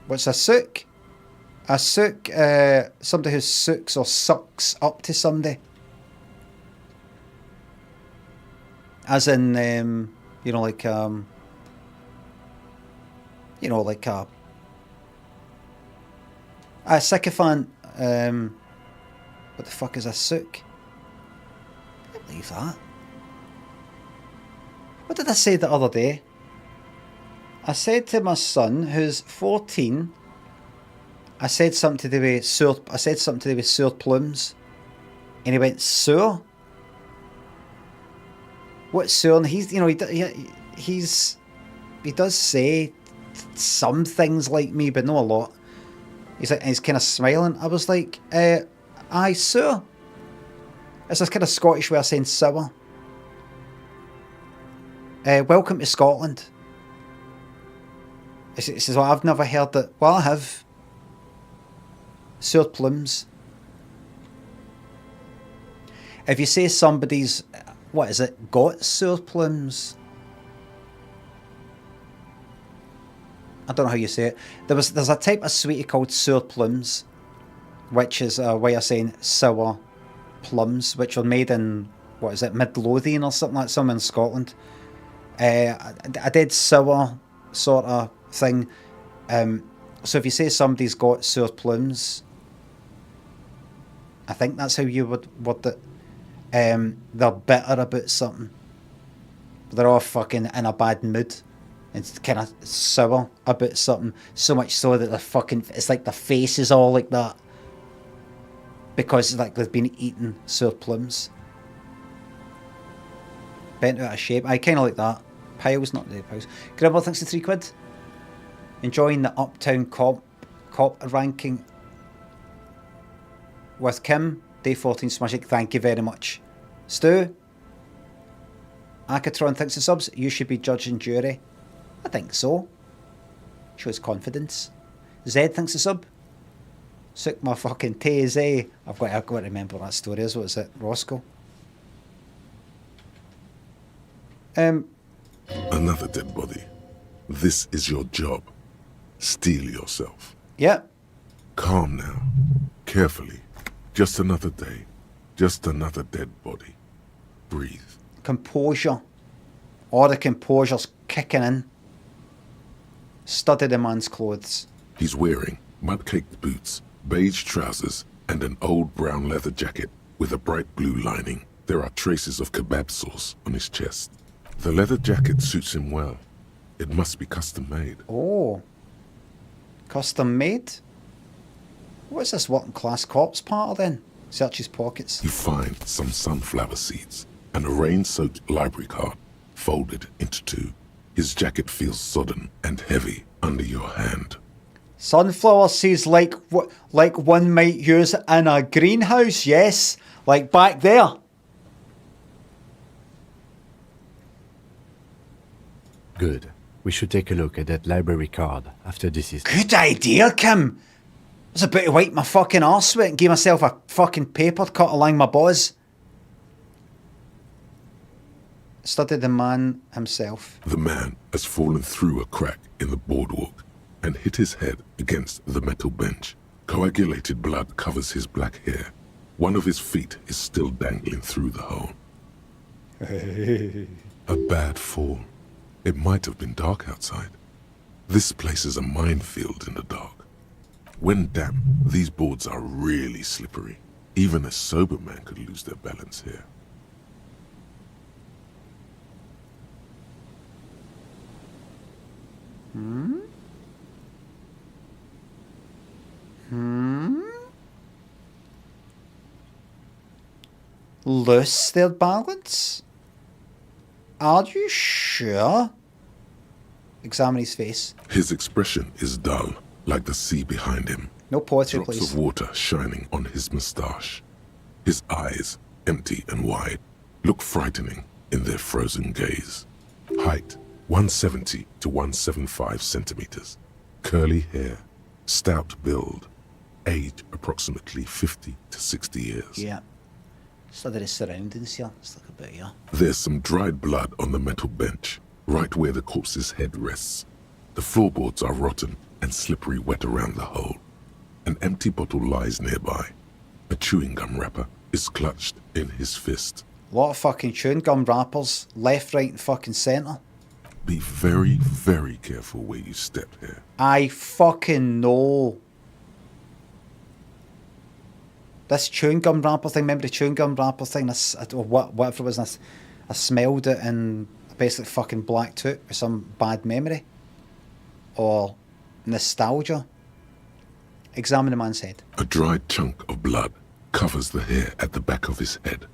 what's a sook? A sook, somebody who sooks or sucks up to somebody. As in, you know, like a sycophant. What the fuck is a sook? I can't believe that. What did I say the other day? I said to my son, who's 14, I said something to do with sour plums, and he went sour. What's sour? And he's, you know, he does say some things like me, but not a lot. He's kind of smiling. I was like, aye, sour. It's this kind of Scottish way of saying sour. Welcome to Scotland. He says, well, I've never heard that. Well, I have. Sour plums. If you say somebody's, what is it, got sour plums? I don't know how you say it. There's a type of sweetie called sour plums, which is a way of saying sour plums, which were made in, what is it, Midlothian or something like that, somewhere in Scotland. I did sour sort of thing. So if you say somebody's got sour plums, I think that's how you would word it. They're bitter about something. They're all fucking in a bad mood. It's kind of sour about something. So much so that it's like their face is all like that. Because like they've been eating sour plums. Bent out of shape. I kind of like that. Piles, not the piles. Gribble, thanks to £3. Enjoying the Uptown Cop ranking with Kim. Day 14 Smashing. Thank you very much. Stu. Akatron, thanks to subs. You should be judge and jury. I think so. Shows confidence. Zed, thanks to sub. Sook my fucking taze, eh? I've got to remember that story. What is it? Roscoe. Another dead body. This is your job. Steel yourself. Yeah. Calm now. Carefully. Just another day. Just another dead body. Breathe. Composure. All the composure's kicking in. Study the man's clothes. He's wearing mud-caked boots, beige trousers, and an old brown leather jacket with a bright blue lining. There are traces of kebab sauce on his chest. The leather jacket suits him well. It must be custom made. Oh. Custom made? What's this working class cop's part of then? Search his pockets. You find some sunflower seeds and a rain-soaked library card folded into two. His jacket feels sodden and heavy under your hand. Sunflower seeds like one might use in a greenhouse, yes. Like back there. Good. We should take a look at that library card after this is... Good idea, Kim. I was about to wipe my fucking arse with it and give myself a fucking paper cut along my buzz. Study the man himself. The man has fallen through a crack in the boardwalk and hit his head against the metal bench. Coagulated blood covers his black hair. One of his feet is still dangling through the hole. A bad fall. It might have been dark outside. This place is a minefield in the dark. When damp, these boards are really slippery. Even a sober man could lose their balance here. Loose their balance? Are you sure? Examine his face. His expression is dull, like the sea behind him. No poetry, Drops please. of water shining on his moustache. His eyes, empty and wide, look frightening in their frozen gaze. Height, 170 to 175 centimeters. Curly hair, stout build. Age, approximately 50 to 60 years. Yeah. Study the surroundings here. Let's look a bit here. There's some dried blood on the metal bench, right where the corpse's head rests. The floorboards are rotten and slippery wet around the hole. An empty bottle lies nearby. A chewing gum wrapper is clutched in his fist. A lot of fucking chewing gum wrappers, left, right, and fucking centre. Be very, very careful where you step here. I fucking know. This chewing gum wrapper thing, remember the chewing gum wrapper thing? Whatever it was, I smelled it and basically fucking blacked out with some bad memory. Or nostalgia. Examine the man's head. A dried chunk of blood covers the hair at the back of his head.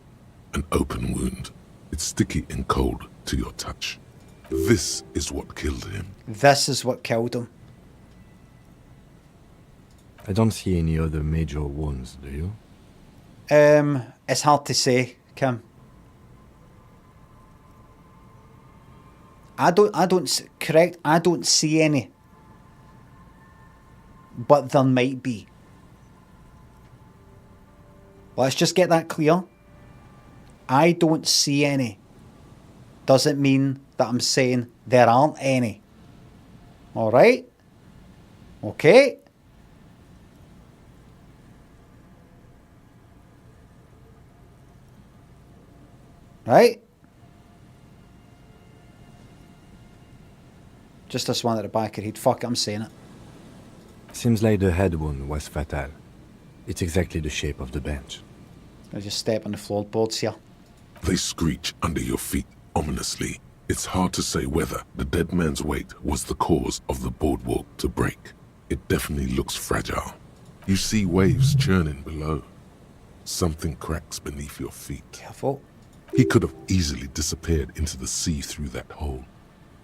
An open wound. It's sticky and cold to your touch. This is what killed him. This is what killed him. I don't see any other major wounds, do you? It's hard to say, Kim. I don't see any. But there might be. Let's just get that clear. I don't see any. Doesn't mean that I'm saying there aren't any. Alright? Okay? Right? Just this one at the back of the head. Fuck it, I'm saying it. Seems like the head wound was fatal. It's exactly the shape of the bench. I just step on the floorboards here. They screech under your feet ominously. It's hard to say whether the dead man's weight was the cause of the boardwalk to break. It definitely looks fragile. You see waves churning below. Something cracks beneath your feet. Careful. He could have easily disappeared into the sea through that hole,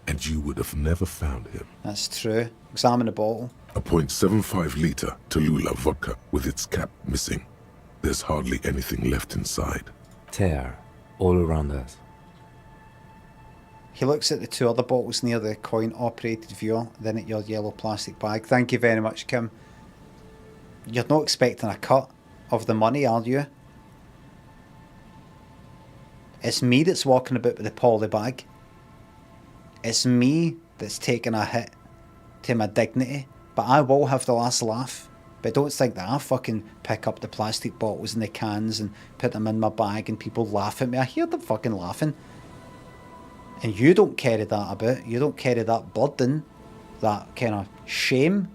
and you would have never found him. That's true. Examine the bottle. A .75 litre Tallulah vodka with its cap missing. There's hardly anything left inside. Tear all around us. He looks at the two other bottles near the coin-operated viewer, then at your yellow plastic bag. Thank you very much, Kim. You're not expecting a cut of the money, are you? It's me that's walking about with the poly bag. It's me that's taking a hit to my dignity. But I will have the last laugh. But don't think that I fucking pick up the plastic bottles and the cans and put them in my bag and people laugh at me. I hear them fucking laughing. And you don't carry that about. You don't carry that burden, that kind of shame.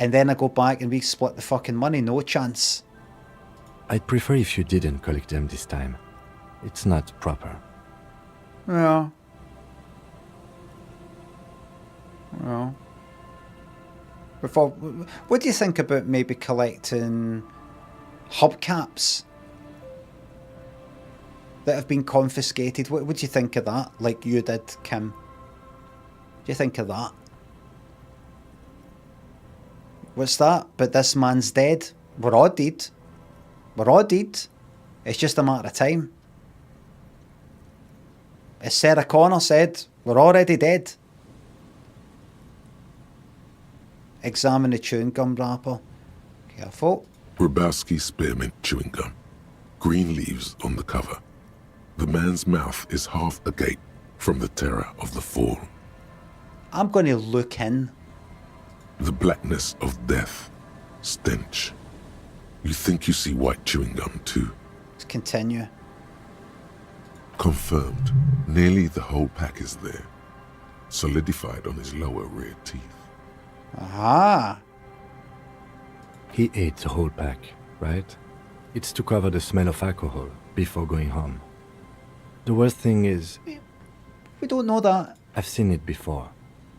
And then I go back and we split the fucking money. No chance. I'd prefer if you didn't collect them this time. It's not proper. Yeah. Well. Before, what do you think about maybe collecting hubcaps that have been confiscated? What do you think of that? Like you did, Kim. What do you think of that? What's that? But this man's dead. We're all dead. We're all dead. It's just a matter of time. As Sarah Connor said, we're already dead. Examine the chewing gum wrapper. Careful. Grabowski spearmint chewing gum. Green leaves on the cover. The man's mouth is half agape from the terror of the fall. I'm going to look in. The blackness of death. Stench. You think you see white chewing gum too. Let's continue. Confirmed. Nearly the whole pack is there. Solidified on his lower rear teeth. Aha! He ate the whole pack, right? It's to cover the smell of alcohol before going home. The worst thing is... We don't know that. I've seen it before.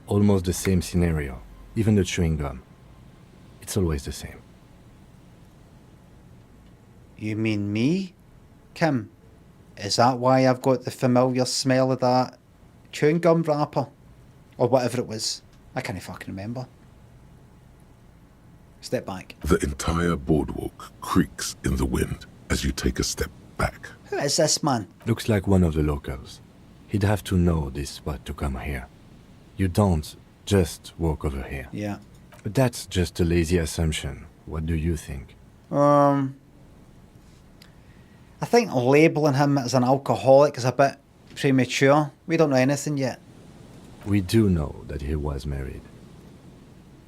Almost the same scenario. Even the chewing gum. It's always the same. You mean me, Kim? Is that why I've got the familiar smell of that chewing gum wrapper? Or whatever it was. I can't fucking remember. Step back. The entire boardwalk creaks in the wind as you take a step back. Who is this man? Looks like one of the locals. He'd have to know this spot to come here. You don't just walk over here. Yeah. But that's just a lazy assumption. What do you think? I think labelling him as an alcoholic is a bit premature. We don't know anything yet. We do know that he was married.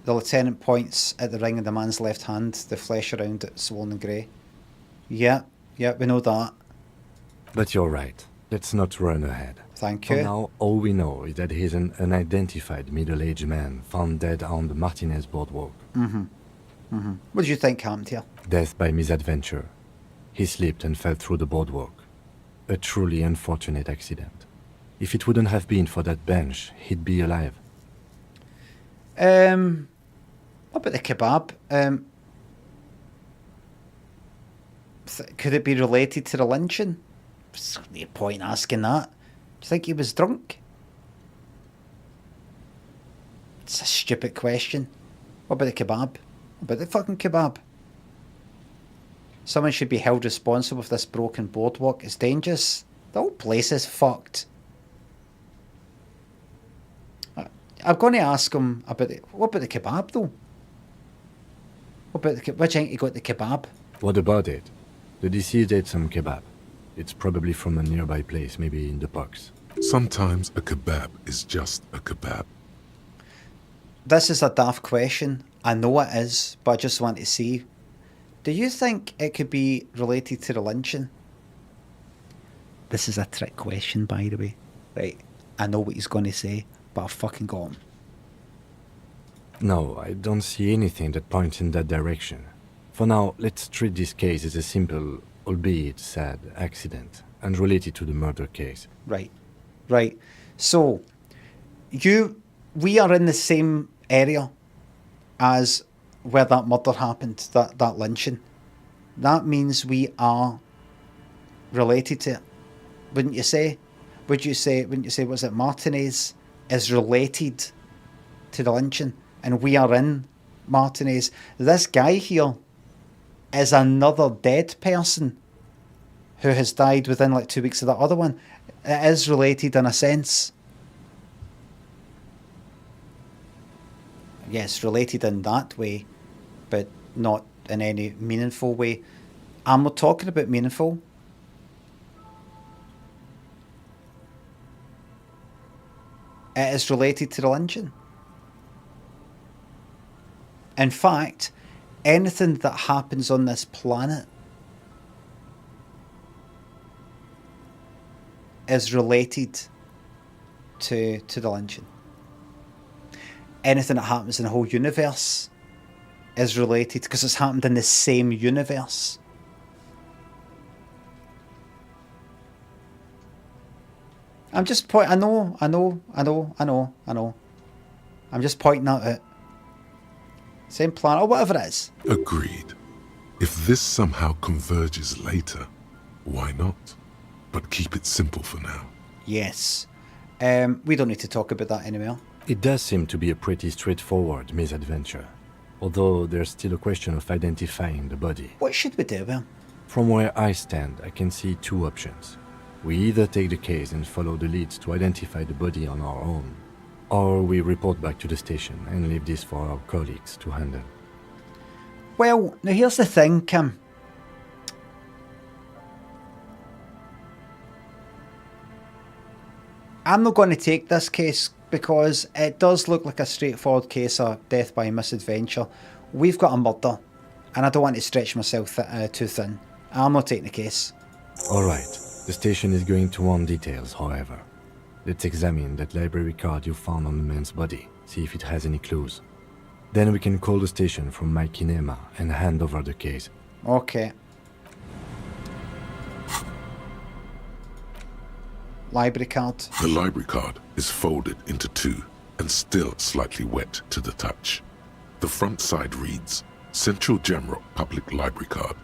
The lieutenant points at the ring in the man's left hand, the flesh around it swollen and grey. Yeah, we know that. But you're right. Let's not run ahead. Thank For you. now, all we know is that he's an unidentified middle-aged man found dead on the Martinez boardwalk. What do you think happened here? Death by misadventure. He slipped and fell through the boardwalk. A truly unfortunate accident. If it wouldn't have been for that bench, he'd be alive. What about the kebab? Could it be related to the lynching? There's no point asking that. Do you think he was drunk? It's a stupid question. What about the kebab? What about the fucking kebab? Someone should be held responsible for this broken boardwalk. It's dangerous. The whole place is fucked. I'm going to ask him about what about the kebab though? What about where do you think he got the kebab? What about it? The deceased ate some kebab. It's probably from a nearby place, maybe in the parks. Sometimes a kebab is just a kebab. This is a daft question. I know it is, but I just want to see. Do you think it could be related to the lynching? This is a trick question, by the way. Right, I know what he's going to say, but I fucking got him. No, I don't see anything that points in that direction. For now, let's treat this case as a simple, albeit sad, accident, unrelated to the murder case. Right. So, we are in the same area as where that murder happened, that lynching. That means we are related to it, wouldn't you say? Wouldn't you say, was it Martinez is related to the lynching, and we are in Martinez? This guy here is another dead person who has died within like 2 weeks of that other one. It is related in a sense. Yes, related in that way, but not in any meaningful way. And we're talking about meaningful. It is related to the lynching. In fact, anything that happens on this planet is related to the lynching. Anything that happens in the whole universe is related because it's happened in the same universe. I'm just I know. I'm just pointing out it. Same planet or whatever it is. Agreed. If this somehow converges later, why not? But keep it simple for now. Yes. We don't need to talk about that anymore. It does seem to be a pretty straightforward misadventure, although there's still a question of identifying the body. What should we do, Will? From where I stand, I can see two options. We either take the case and follow the leads to identify the body on our own, or we report back to the station and leave this for our colleagues to handle. Well, now here's the thing, Kim. I'm not going to take this case because it does look like a straightforward case of death by misadventure. We've got a murder, and I don't want to stretch myself too thin. I'm not taking the case. Alright, the station is going to want details, however. Let's examine that library card you found on the man's body, see if it has any clues. Then we can call the station from my kinema and hand over the case. Okay. Library card. The library card is folded into two and still slightly wet to the touch. The front side reads, Central Jamrock Public Library Card,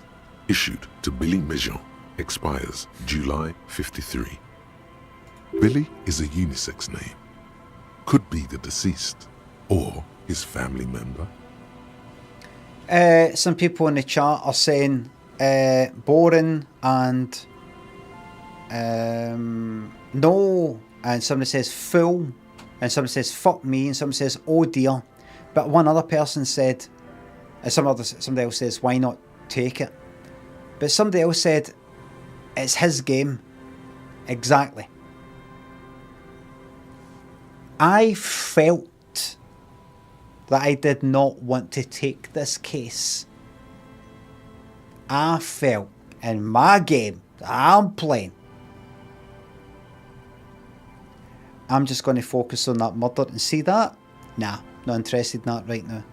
issued to Billy Mejean, expires July 53. Billy is a unisex name. Could be the deceased or his family member. Some people in the chat are saying boring and no, and somebody says full, and somebody says fuck me, and somebody says oh dear. But one other person said, somebody else says why not take it. But somebody else said It's his game. Exactly. I felt that I did not want to take this case. I felt in my game that I'm playing, I'm just going to focus on that murder and see that. Nah, not interested in that right now.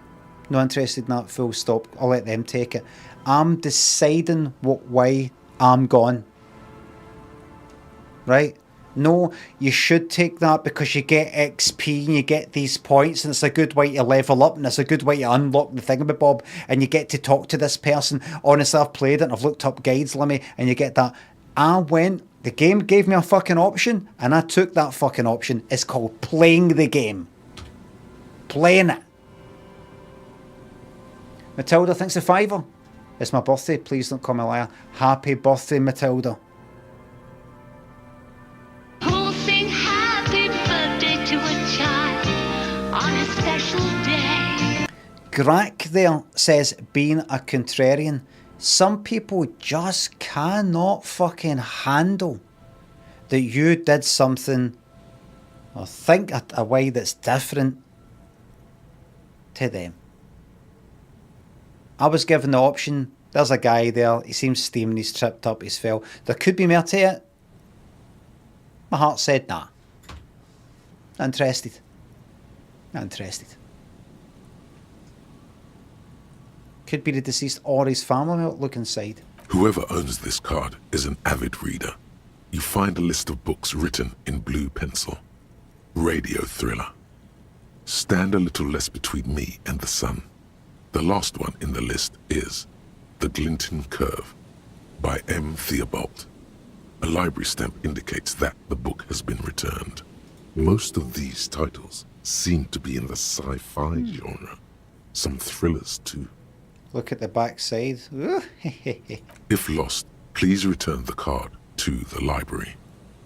Not interested in that, full stop. I'll let them take it. I'm deciding what way I'm going. Right? No, you should take that because you get XP and you get these points and it's a good way to level up and it's a good way to unlock the thingamabob and you get to talk to this person. Honestly, I've played it and I've looked up guides, Limmy, and you get that. The game gave me a fucking option and I took that fucking option. It's called playing the game. Playing it. Matilda thinks a fiver. It's my birthday, please don't call me a liar. Happy birthday, Matilda. Who'll sing happy birthday to a child on a special day? Grack there says, being a contrarian, some people just cannot fucking handle that you did something or think a way that's different to them. I was given the option. There's a guy there. He seems steaming. He's tripped up. He's fell. There could be more to it. My heart said, nah. Not interested. Not interested. Could be the deceased or his family. Look inside. Whoever owns this card is an avid reader. You find a list of books written in blue pencil. Radio thriller. Stand a little less between me and the sun. The last one in the list is The Glinton Curve by M. Theobald. A library stamp indicates that the book has been returned. Most of these titles seem to be in the sci-fi genre. Some thrillers too. Look at the back side. If lost, please return the card to the library.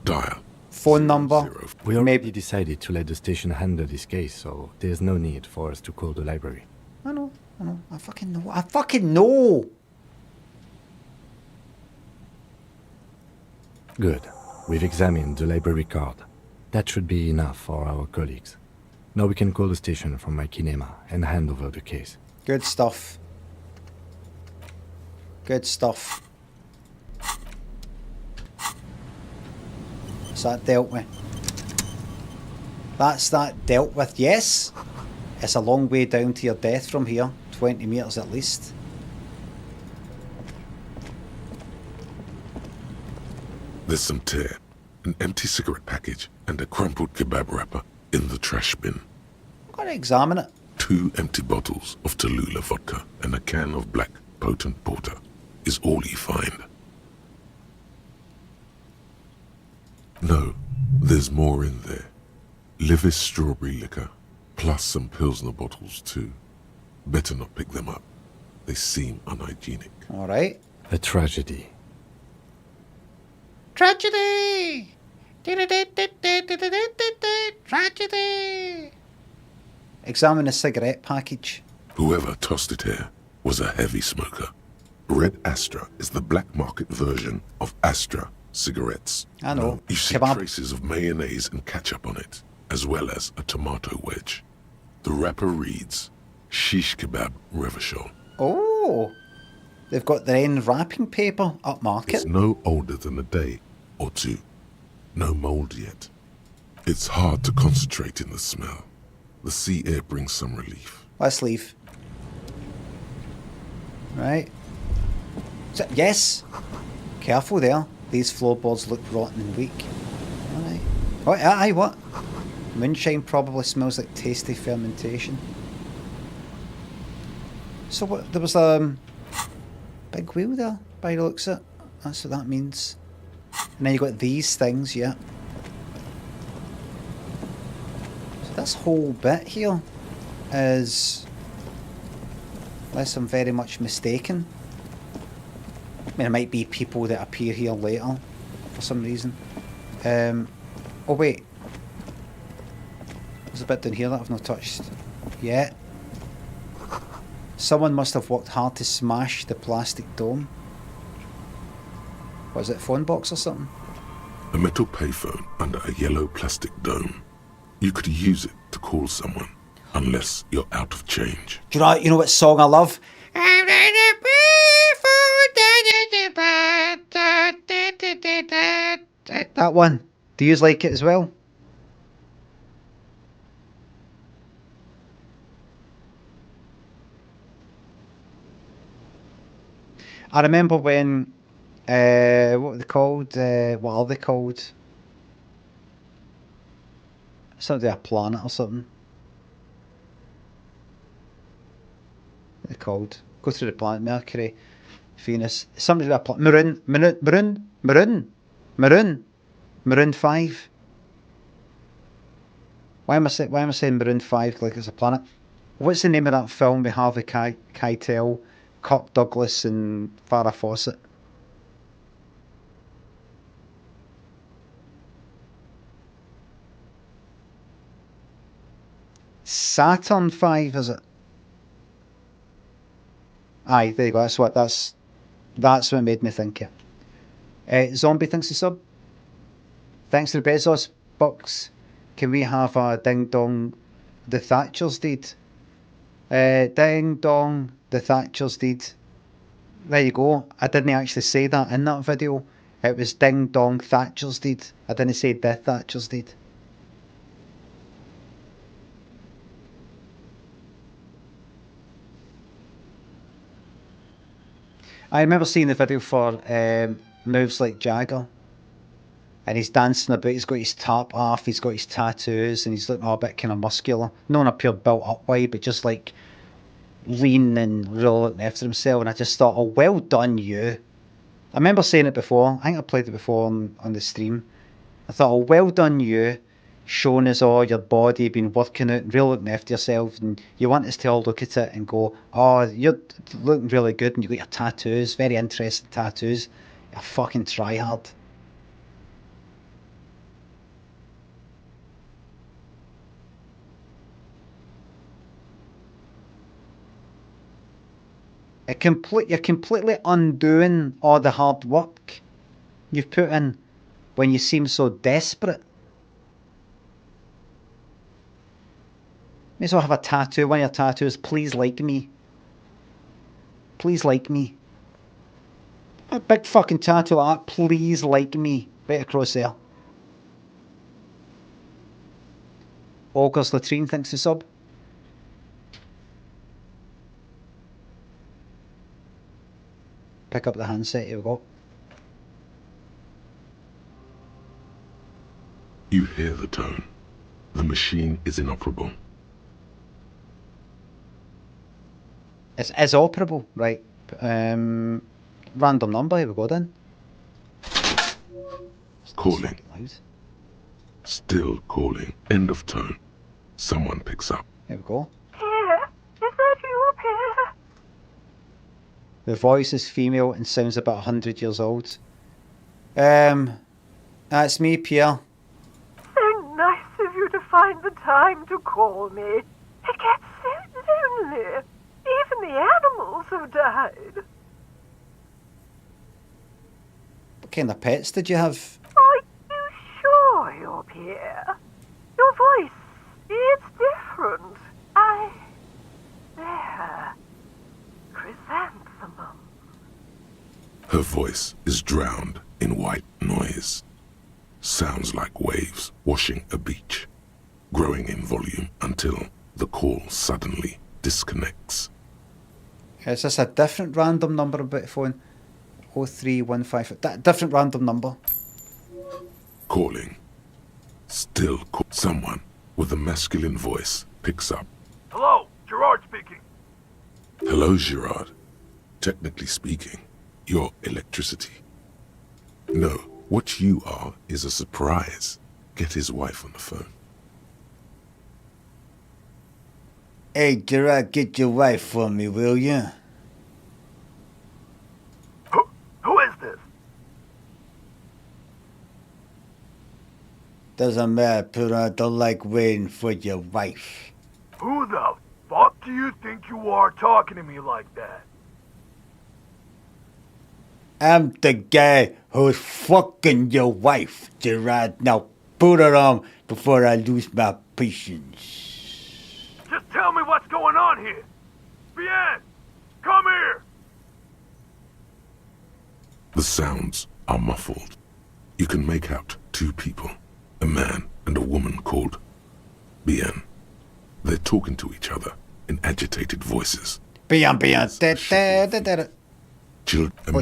Dial phone number. We already decided to let the station handle this case, so there's no need for us to call the library. I know. I fucking know. I fucking know. Good. We've examined the library card. That should be enough for our colleagues. Now we can call the station from my kinema and hand over the case. Good stuff. Good stuff. Is that dealt with? That's that dealt with, yes. It's a long way down to your death from here. 20 metres at least. There's some tear, an empty cigarette package, and a crumpled kebab wrapper in the trash bin. I've got to examine it. 2 empty bottles of Tallulah vodka and a can of black potent porter is all you find. No, there's more in there. Livis strawberry liquor, plus some Pilsner bottles too. Better not pick them up. They seem unhygienic. All right. A tragedy. Tragedy! Tragedy! Examine the cigarette package. Whoever tossed it here was a heavy smoker. Red Astra is the black market version of Astra cigarettes. I know. You see Kebab. traces of mayonnaise and ketchup on it, as well as a tomato wedge. The wrapper reads, Shish Kebab Revachol. Oh, they've got their own wrapping paper upmarket. It's no older than a day or two. No mold yet. It's hard to concentrate in the smell. The sea air brings some relief. Let's leave. Right. So, yes. Careful there. These floorboards look rotten and weak. Alright. Oh, aye, what? Moonshine probably smells like tasty fermentation. So what? There was a big wheel there, by the looks of it. That's what that means. And then you got these things, yeah. So this whole bit here is, unless I'm very much mistaken. I mean, it might be people that appear here later for some reason. Oh wait. There's a bit down here that I've not touched yet. Someone must have worked hard to smash the plastic dome. what is it, phone box or something? A metal payphone under a yellow plastic dome. You could use it to call someone, unless you're out of change. Do you know what song I love? That one. Do you like it as well? I remember when, what were they called? What are they called? Something a planet or something. What are they called? Go through the planet. Mercury, Venus. Something to a planet. Maroon 5. Why am I saying Maroon 5 like it's a planet? What's the name of that film with Harvey Keitel, Kirk Douglas and Farrah Fawcett? Saturn 5, is it? Aye, there you go. That's what made me think it. Zombie thinks the sub. Thanks to the Bezos box. Can we have a ding dong? The Thatcher's deed. Ding dong. The Thatcher's deed. There you go. I didn't actually say that in that video. It was ding dong Thatcher's deed. I didn't say the Thatcher's deed. I remember seeing the video for Moves Like Jagger. And he's dancing about, he's got his top off, he's got his tattoos, and he's looking all a bit kind of muscular. Not in a pure built up way, but just like lean and really looking after himself. And I just thought, oh, well done, you. I remember saying it before. I think I played it before on the stream. I thought, oh, well done, you. Showing us all your body, been working out and really looking after yourself. And you want us to all look at it and go, oh, you're looking really good. And you've got your tattoos, very interesting tattoos. You're fucking tryhard. You're completely undoing all the hard work you've put in when you seem so desperate. May as well have a tattoo. One of your tattoos, please like me. Please like me. A big fucking tattoo like that, please like me. Right across there. August Latrine thinks the sub. Pick up the handset, here we go. You hear the tone. The machine is inoperable. It's operable, right? Random number, here we go then. Calling. Still calling. End of tone. Someone picks up. Here we go. Pierre, is that you, Pierre? The voice is female and sounds about 100 years old. That's me, Pierre. So nice of you to find the time to call me. It gets so lonely. Even the animals have died. What kind of pets did you have? Are you sure you're Pierre? Your voice, it's different. There. Chrysanthemum. Her voice is drowned in white noise. Sounds like waves washing a beach, growing in volume until the call suddenly disconnects. Is this a different random number about phone? 0315. Different random number. Calling. Still call. Someone with a masculine voice picks up. Hello, Gerard speaking. Hello, Gerard. Technically speaking, you're electricity. No, what you are is a surprise. Get his wife on the phone. Hey, Gerard, get your wife for me, will you? Who is this? Doesn't matter, but I don't like waiting for your wife. Who the fuck do you think you are talking to me like that? I'm the guy who's fucking your wife, Gerard. Now put her on before I lose my patience. Just tell me what's going on here. Bien, come here. The sounds are muffled. You can make out two people, a man and a woman called Bien. They're talking to each other in agitated voices. Bien. Amid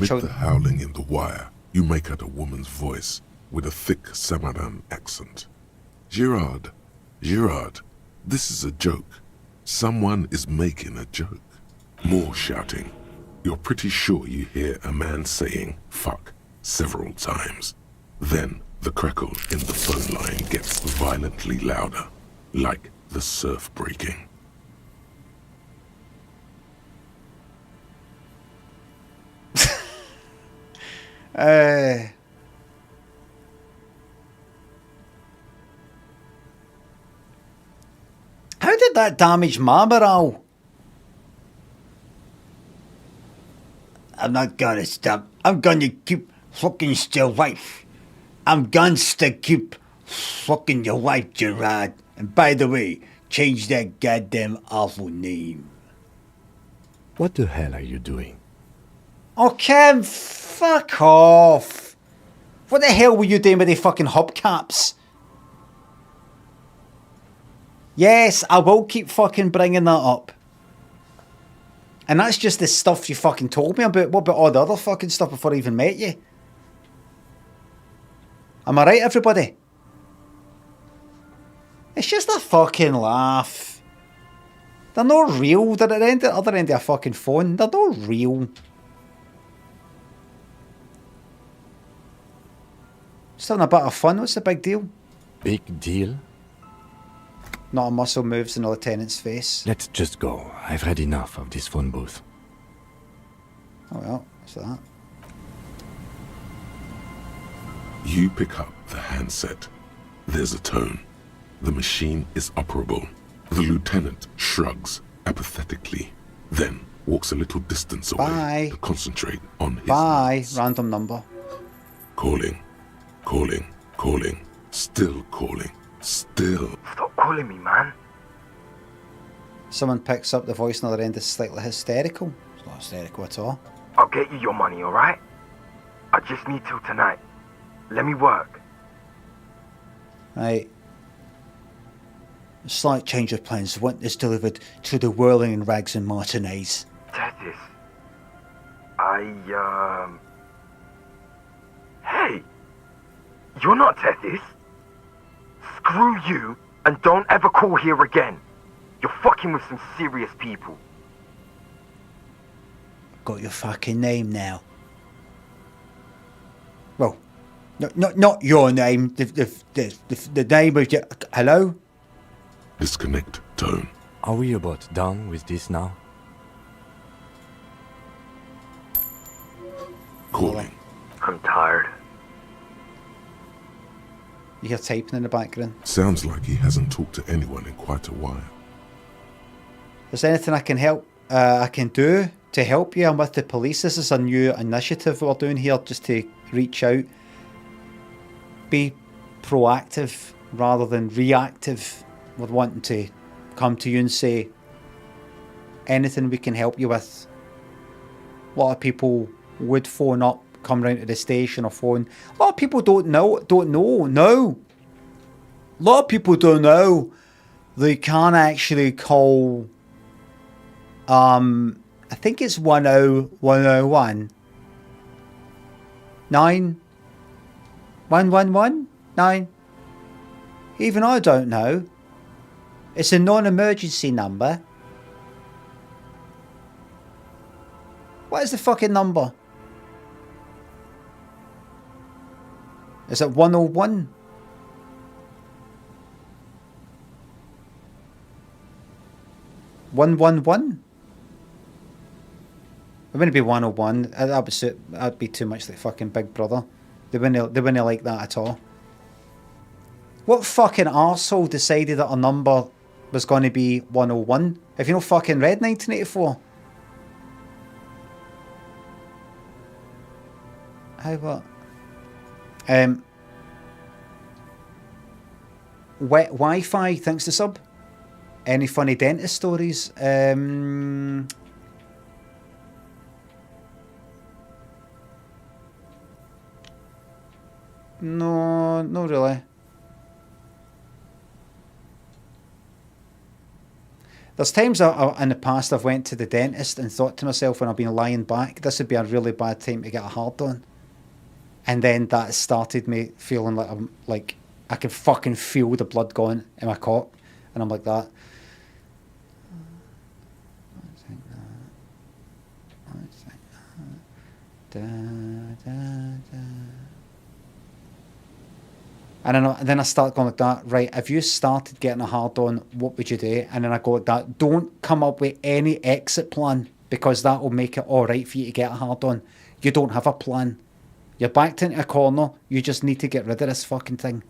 the howling in the wire, you make out a woman's voice with a thick Samaran accent. Gerard, this is a joke. Someone is making a joke. More shouting. You're pretty sure you hear a man saying fuck several times. Then the crackle in the phone line gets violently louder, like the surf breaking. How did that damage my morale? I'm not gonna stop. I'm gonna keep fucking your wife. I'm going to keep fucking your wife, Gerard. And by the way, change that goddamn awful name. What the hell are you doing? Oh, Cam, fuck off. What the hell were you doing with the fucking hubcaps? Yes, I will keep fucking bringing that up. And that's just the stuff you fucking told me about. What about all the other fucking stuff before I even met you? Am I right, everybody? It's just a fucking laugh. They're not real. They're at the other end of a fucking phone. They're not real. Just having a bit of fun. What's the big deal? Big deal? Not a muscle moves in the lieutenant's face. Let's just go. I've had enough of this phone booth. Oh well, what's that? You pick up the handset. There's a tone. The machine is operable. The lieutenant shrugs apathetically, then walks a little distance away to concentrate on his notes. Random number. Calling. Still calling. Still. Stop calling me, man. Someone picks up the voice on the other end is slightly hysterical. It's not hysterical at all. I'll get you your money, alright? I just need till tonight. Let me work. Right. A slight change of plans. Want this delivered to the Whirling and Rags and Martinez. Tethys. Hey! You're not Tethys. Screw you, and don't ever call here again. You're fucking with some serious people. Got your fucking name now. Well, not your name. The name of your... Hello? Disconnect tone. Are we about done with this now? Calling. I'm tired. You hear typing in the background. Sounds like he hasn't talked to anyone in quite a while. Is there anything I can do to help you? I'm with the police. This is a new initiative we're doing here, just to reach out. Be proactive rather than reactive. We're wanting to come to you and say anything we can help you with. A lot of people would phone up, come round to the station or phone. A lot of people don't know. No. A lot of people don't know. They can't actually call. I think it's 10101 9 111 9. Even I don't know. It's a non-emergency number. What is the fucking number? Is it 101? $111? It wouldn't be 101. That'd be too much like fucking Big Brother. They wouldn't like that at all. What fucking arsehole decided that a number was going to be 101? Have you no fucking read 1984? How what? Wi-Fi, thanks to sub. Any funny dentist stories? No, not really. There's times in the past I've went to the dentist and thought to myself when I've been lying back, this would be a really bad time to get a hard on. And then that started me feeling like I'm like I can fucking feel the blood going in my cock, and I'm like that. And then I start going like that. Right, if you started getting a hard on, what would you do? And then I go like that. Don't come up with any exit plan because that will make it all right for you to get a hard on. You don't have a plan. You're backed into a corner. You just need to get rid of this fucking thing.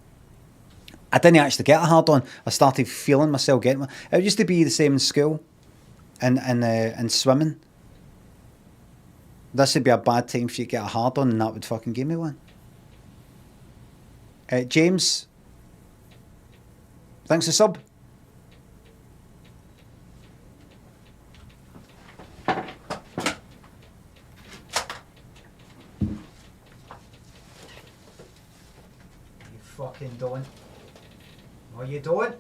I didn't actually get a hard on. I started feeling myself getting one. It used to be the same in school and swimming. This would be a bad time for you to get a hard on, and that would fucking give me one. James, thanks for sub. You fucking doing? What are you doing?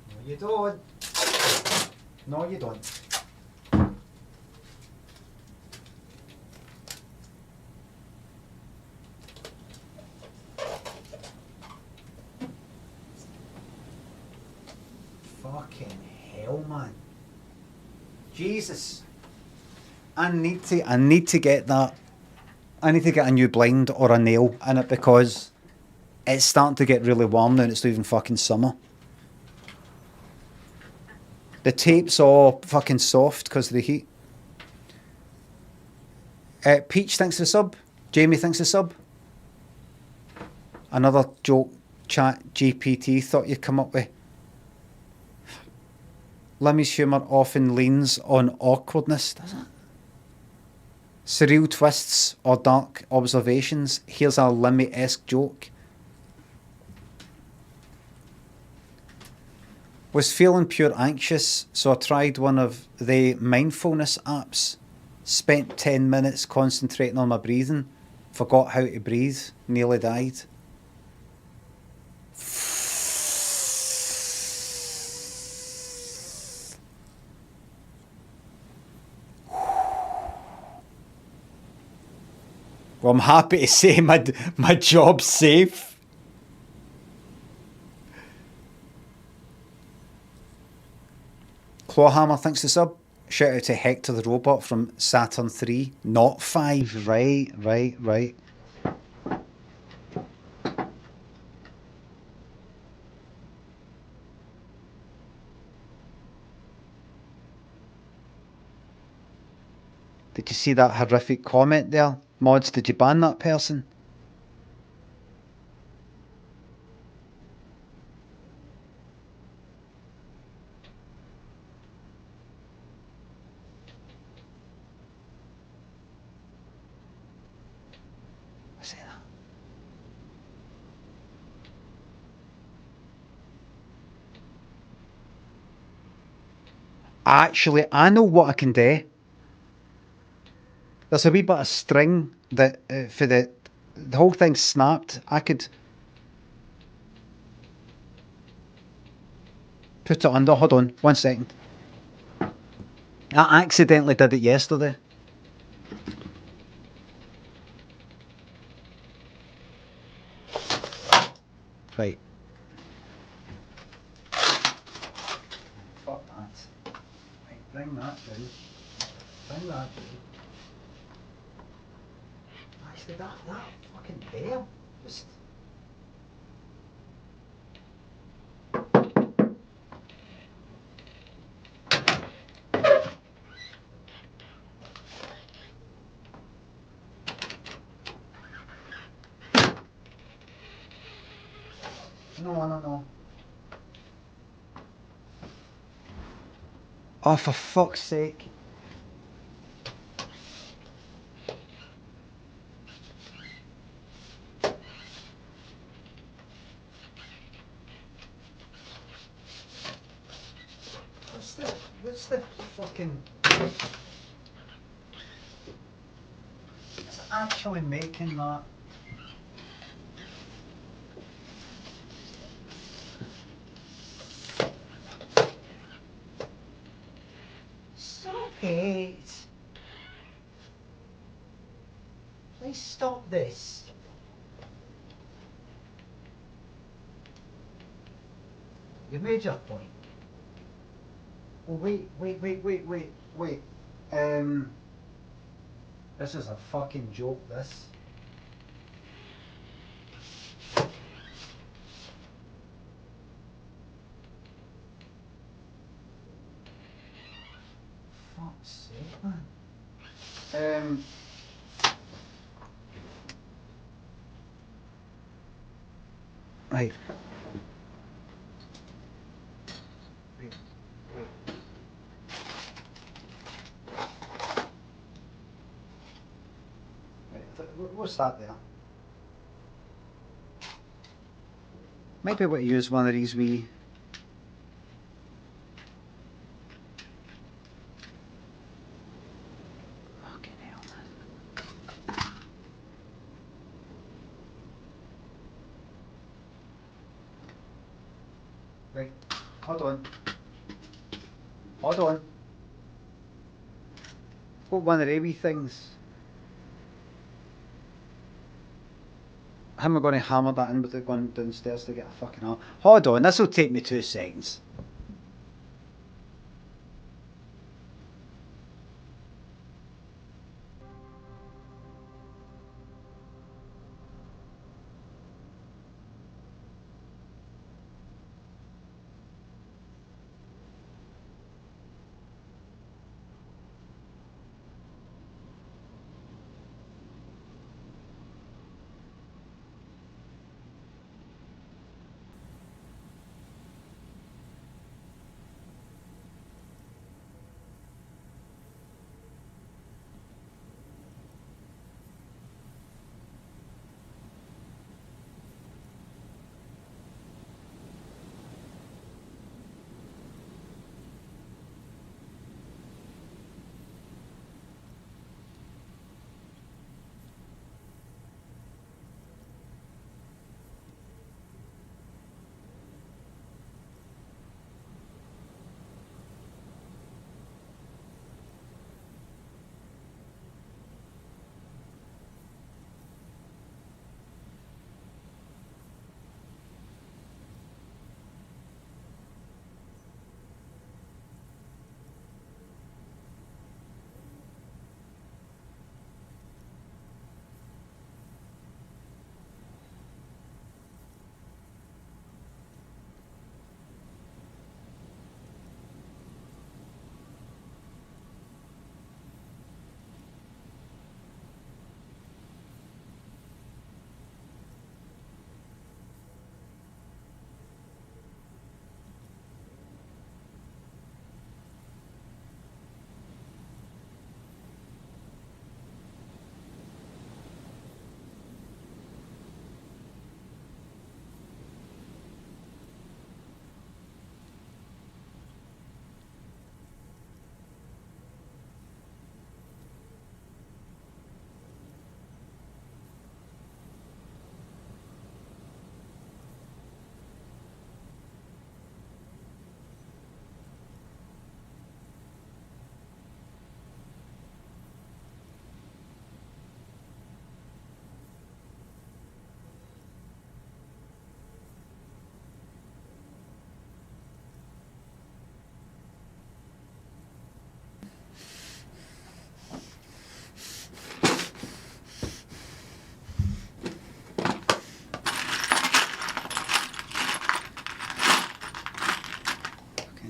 What are you doing? No, you don't. Fucking hell, man. Jesus. I need to get that. I need to get a new blind or a nail in it because it's starting to get really warm now and it's not even fucking summer. The tape's all fucking soft because of the heat. Peach, thanks for the sub. Jamie, thanks for the sub. Another joke chat GPT thought you'd come up with. Limmy's humour often leans on awkwardness, does it? Surreal twists or dark observations. Here's a Limmy-esque joke. Was feeling pure anxious, so I tried one of the mindfulness apps. Spent 10 minutes concentrating on my breathing. Forgot how to breathe. Nearly died. Well, I'm happy to say my job's safe. Clawhammer, thanks for the sub. Shout out to Hector the Robot from Saturn 3. Not 5. Right. Did you see that horrific comment there? Mods, did you ban that person? Was it that? Actually, I know what I can do. There's a wee bit of string that for the whole thing snapped. I could put it under. Hold on, 1 second. I accidentally did it yesterday. Right. Fuck that. Right, bring that down. Bring that down. Actually, that fucking bell just. No. Oh, for fuck's sake. What's the fucking... It's actually making that. Stop it. Please stop this. You made your point. Oh, wait. This is a fucking joke, this. Fuck's sake, man. Right. Wait. What's that there? Might be able to use one of these wee... Fucking hell, man. Right, hold on. Hold on. Got one of the wee things. How am I going to hammer that in with it going downstairs to get a fucking arm? Hold on, this will take me 2 seconds.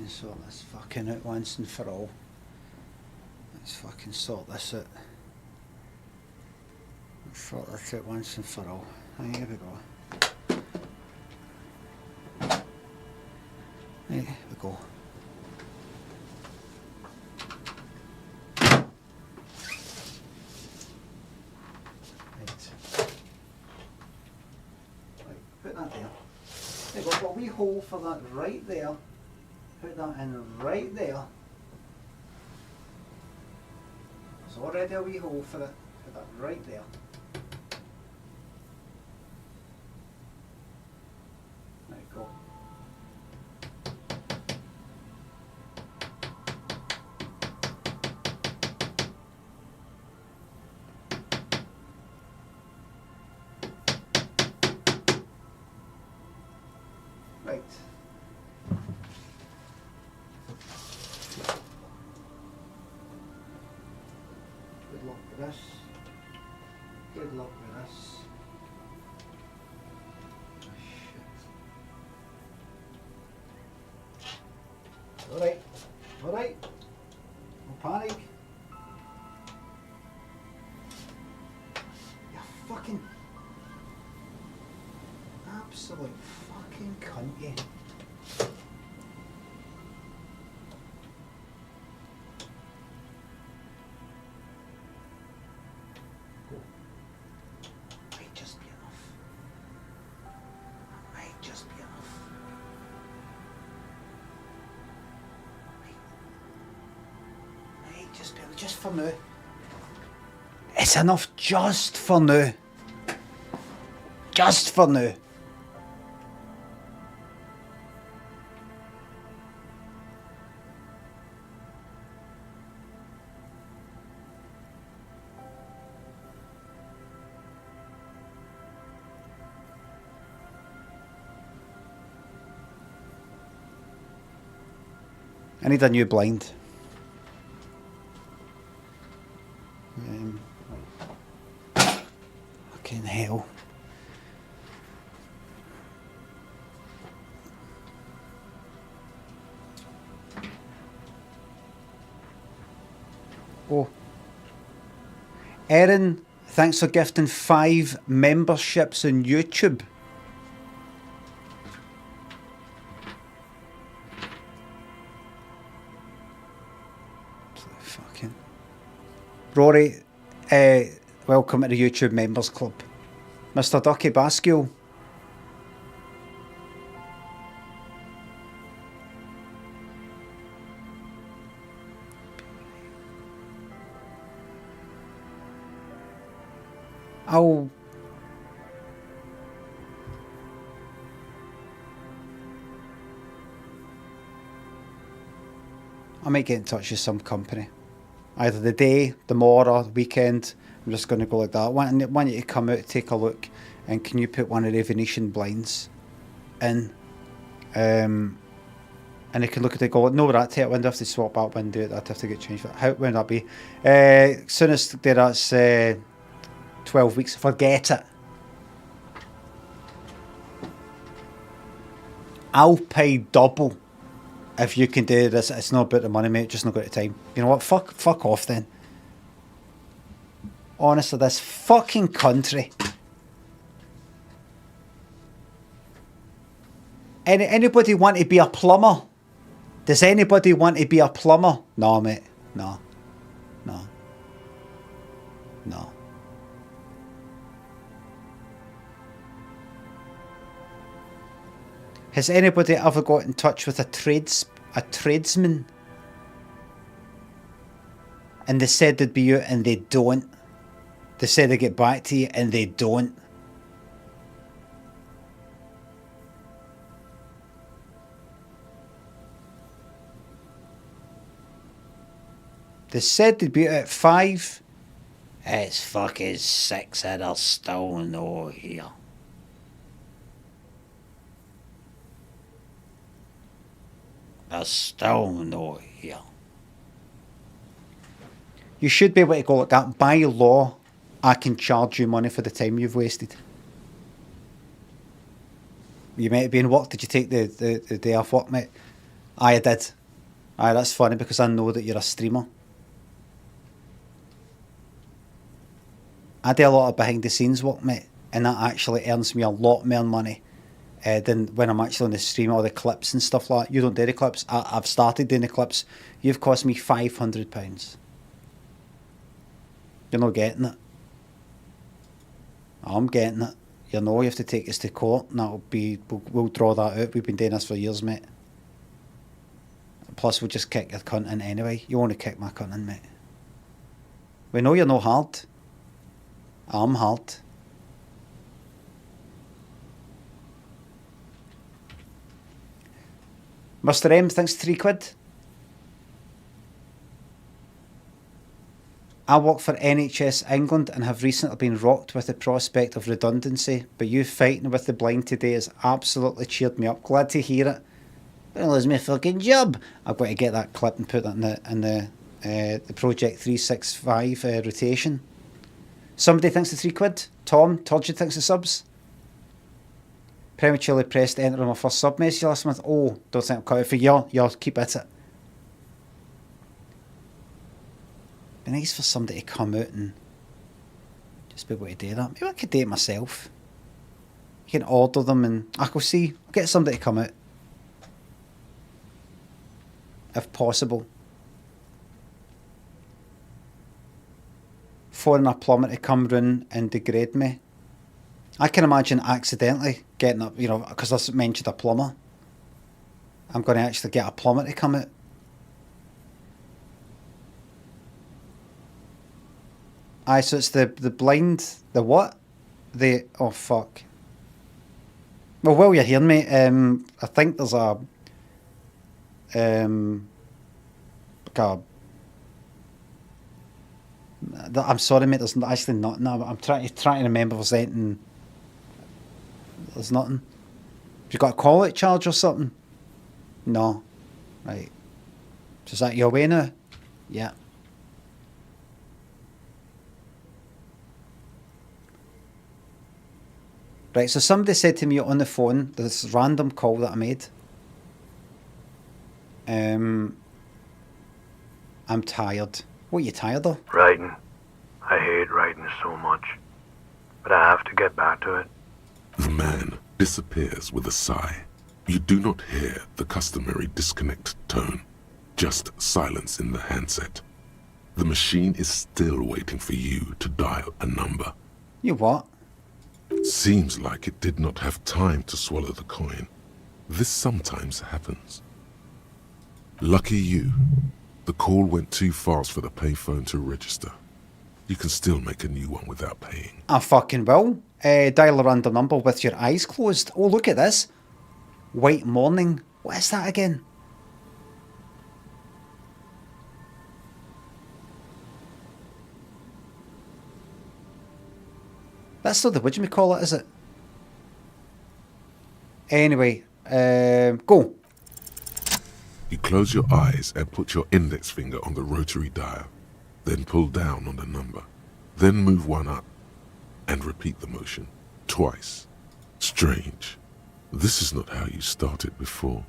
Sort this fucking out once and for all. Let's fucking sort this out. Let's sort this out once and for all. Here we go. Here we go. hole for that right there. Put that in right there. There's already a wee hole for it. Put that right there. There you go. Right. Good luck with this. Good luck with this. Oh, shit. Alright. Alright. No panic. You fucking absolute fucking cunt, you. Might just be enough. Might just be enough. Might just be enough. Just for now. It's enough just for now. Just for now. I need a new blind. Fucking hell. Oh. Erin, thanks for gifting 5 memberships on YouTube. Fucking Rory, welcome to the YouTube Members Club. Mr. Ducky Basquiel. I'll might get in touch with some company. Either the day, tomorrow, the weekend. I'm just going to go like that. I want you to come out, take a look, and can you put one of the Venetian blinds in? And I can look at it and go, no, that window, I have to swap that window, that have to get changed. How would that be? Soon as that's 12 weeks, forget it. I'll pay double if you can do this. It's not about the money, mate, just not got the time. You know what, fuck off then. Honestly, this fucking country. Anybody want to be a plumber? Does anybody want to be a plumber? No, mate. No. No. No. Has anybody ever got in touch with a tradesman? And they said they'd be out and they don't. They said they'd get back to you and they don't. They said they'd be out at 5. It's fucking 6 and they're still no here. They're still no here. You should be able to go like that. By law, I can charge you money for the time you've wasted. You might have been work. Did you take the day off work, mate? I did. Aye, that's funny because I know that you're a streamer. I do a lot of behind the scenes work, mate, and that actually earns me a lot more money than when I'm actually on the stream, all the clips and stuff like that. You don't do the clips. I've started doing the clips. You've cost me £500. You're not getting it. I'm getting it. You know you have to take us to court, and that'll be... We'll draw that out. We've been doing this for years, mate. Plus, we'll just kick your cunt in anyway. You want to kick my cunt in, mate. We know you're no hard. I'm hard. Mr. M, thanks £3. I work for NHS England and have recently been rocked with the prospect of redundancy, but you fighting with the blind today has absolutely cheered me up. Glad to hear it. Don't lose my fucking job. I've got to get that clip and put that in the Project 365 rotation. Somebody thinks the £3. Tom Turgid thinks the subs. Prematurely pressed enter on my first sub message last month. Oh, don't think I'll cut it for you. Keep at it. Be nice for somebody to come out and just be able to do that. Maybe I could do it myself. You can order them and I will see. I'll get somebody to come out. If possible. Phoning a plumber to come round and degrade me. I can imagine accidentally getting up, you know, because I mentioned a plumber. I'm going to actually get a plumber to come out. Aye, so it's the blind, the what? Oh fuck. Well, while you're hearing me, I think there's a I'm sorry, mate. There's actually nothing. I'm trying to remember if there's anything. There's nothing. Have you got a call-out charge or something? No. Right. So is that your way now? Yeah. Right, so somebody said to me on the phone, this random call that I made. I'm tired. What are you tired of? Writing. I hate writing so much. But I have to get back to it. The man disappears with a sigh. You do not hear the customary disconnect tone, just silence in the handset. The machine is still waiting for you to dial a number. You what? Seems like it did not have time to swallow the coin. This sometimes happens. Lucky you. The call went too fast for the payphone to register. You can still make a new one without paying. I fucking will. Dial a random number with your eyes closed. Oh, look at this. White morning. What is that again? That's still the whatchamacallit, is it? Anyway, go. You close your eyes and put your index finger on the rotary dial. Then pull down on the number. Then move one up. And repeat the motion. Twice. Strange. This is not how you started before.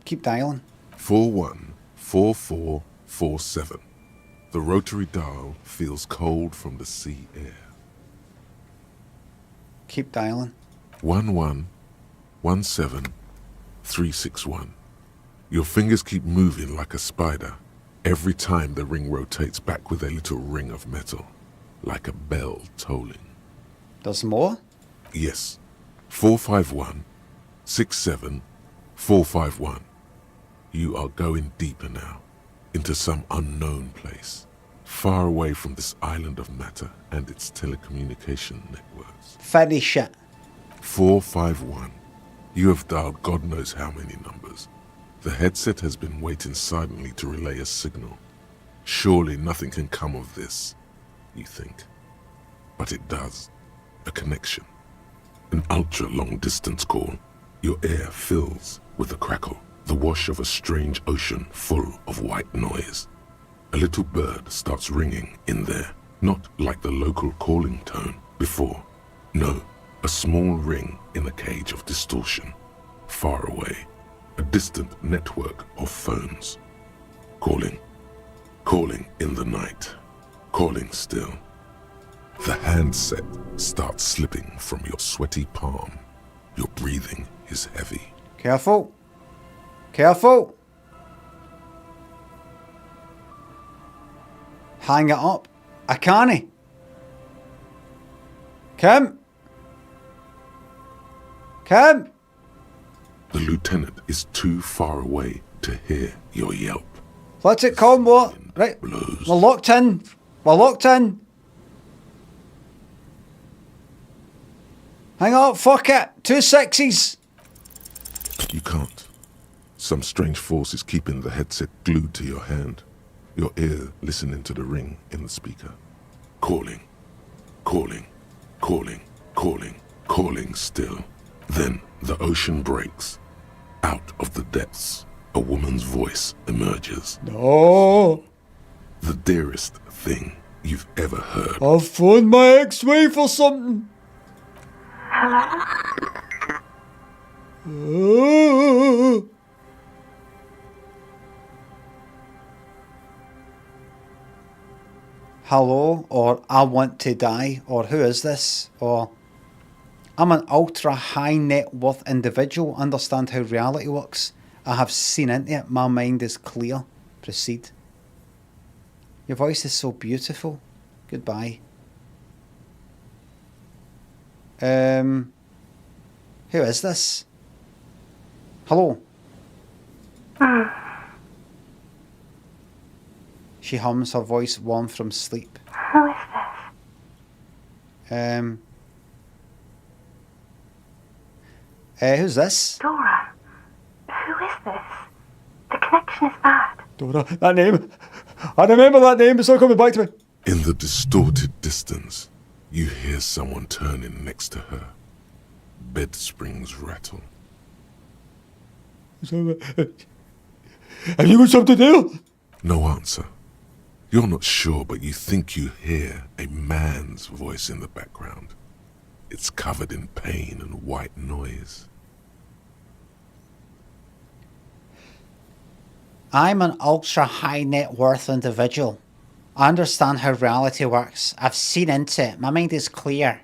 Keep dialing. 414447. The rotary dial feels cold from the sea air. Keep dialing. 1117361. Your fingers keep moving like a spider. Every time the ring rotates back with a little ring of metal, like a bell tolling. There's more? Yes. 451-67451. You are going deeper now, into some unknown place, far away from this island of matter and its telecommunication networks. Finish it. 451. You have dialed God knows how many numbers. The headset has been waiting silently to relay a signal. Surely nothing can come of this, you think. But it does. A connection. An ultra-long distance call. Your ear fills with a crackle, the wash of a strange ocean full of white noise. A little bird starts ringing in there, not like the local calling tone before. No, a small ring in a cage of distortion, far away. A distant network of phones. Calling. Calling in the night. Calling still. The handset starts slipping from your sweaty palm. Your breathing is heavy. Careful. Careful. Hang it up. I can't. Kim? Kim? The lieutenant is too far away to hear your yelp. Let it come, what? Right. We're locked in. We're locked in. Hang on, fuck it. 2 6s. You can't. Some strange force is keeping the headset glued to your hand. Your ear listening to the ring in the speaker. Calling. Calling. Calling. Calling. Calling still. Then the ocean breaks. Out of the depths, a woman's voice emerges. No. The dearest thing you've ever heard. I've phoned my ex-wife or something. Hello? Hello, or I want to die, or who is this, or I'm an ultra high net worth individual, understand how reality works. I have seen into it, my mind is clear. Proceed. Your voice is so beautiful. Goodbye. Who is this? Hello? She hums, her voice warm from sleep. Who is this? Who's this? Dora. Who is this? The connection is bad. Dora, that name. I remember that name, it's not coming back to me. In the distorted distance, you hear someone turning next to her. Bed springs rattle. Have you got something to do? No answer. You're not sure, but you think you hear a man's voice in the background. It's covered in pain and white noise. I'm an ultra high net worth individual. I understand how reality works. I've seen into it. My mind is clear.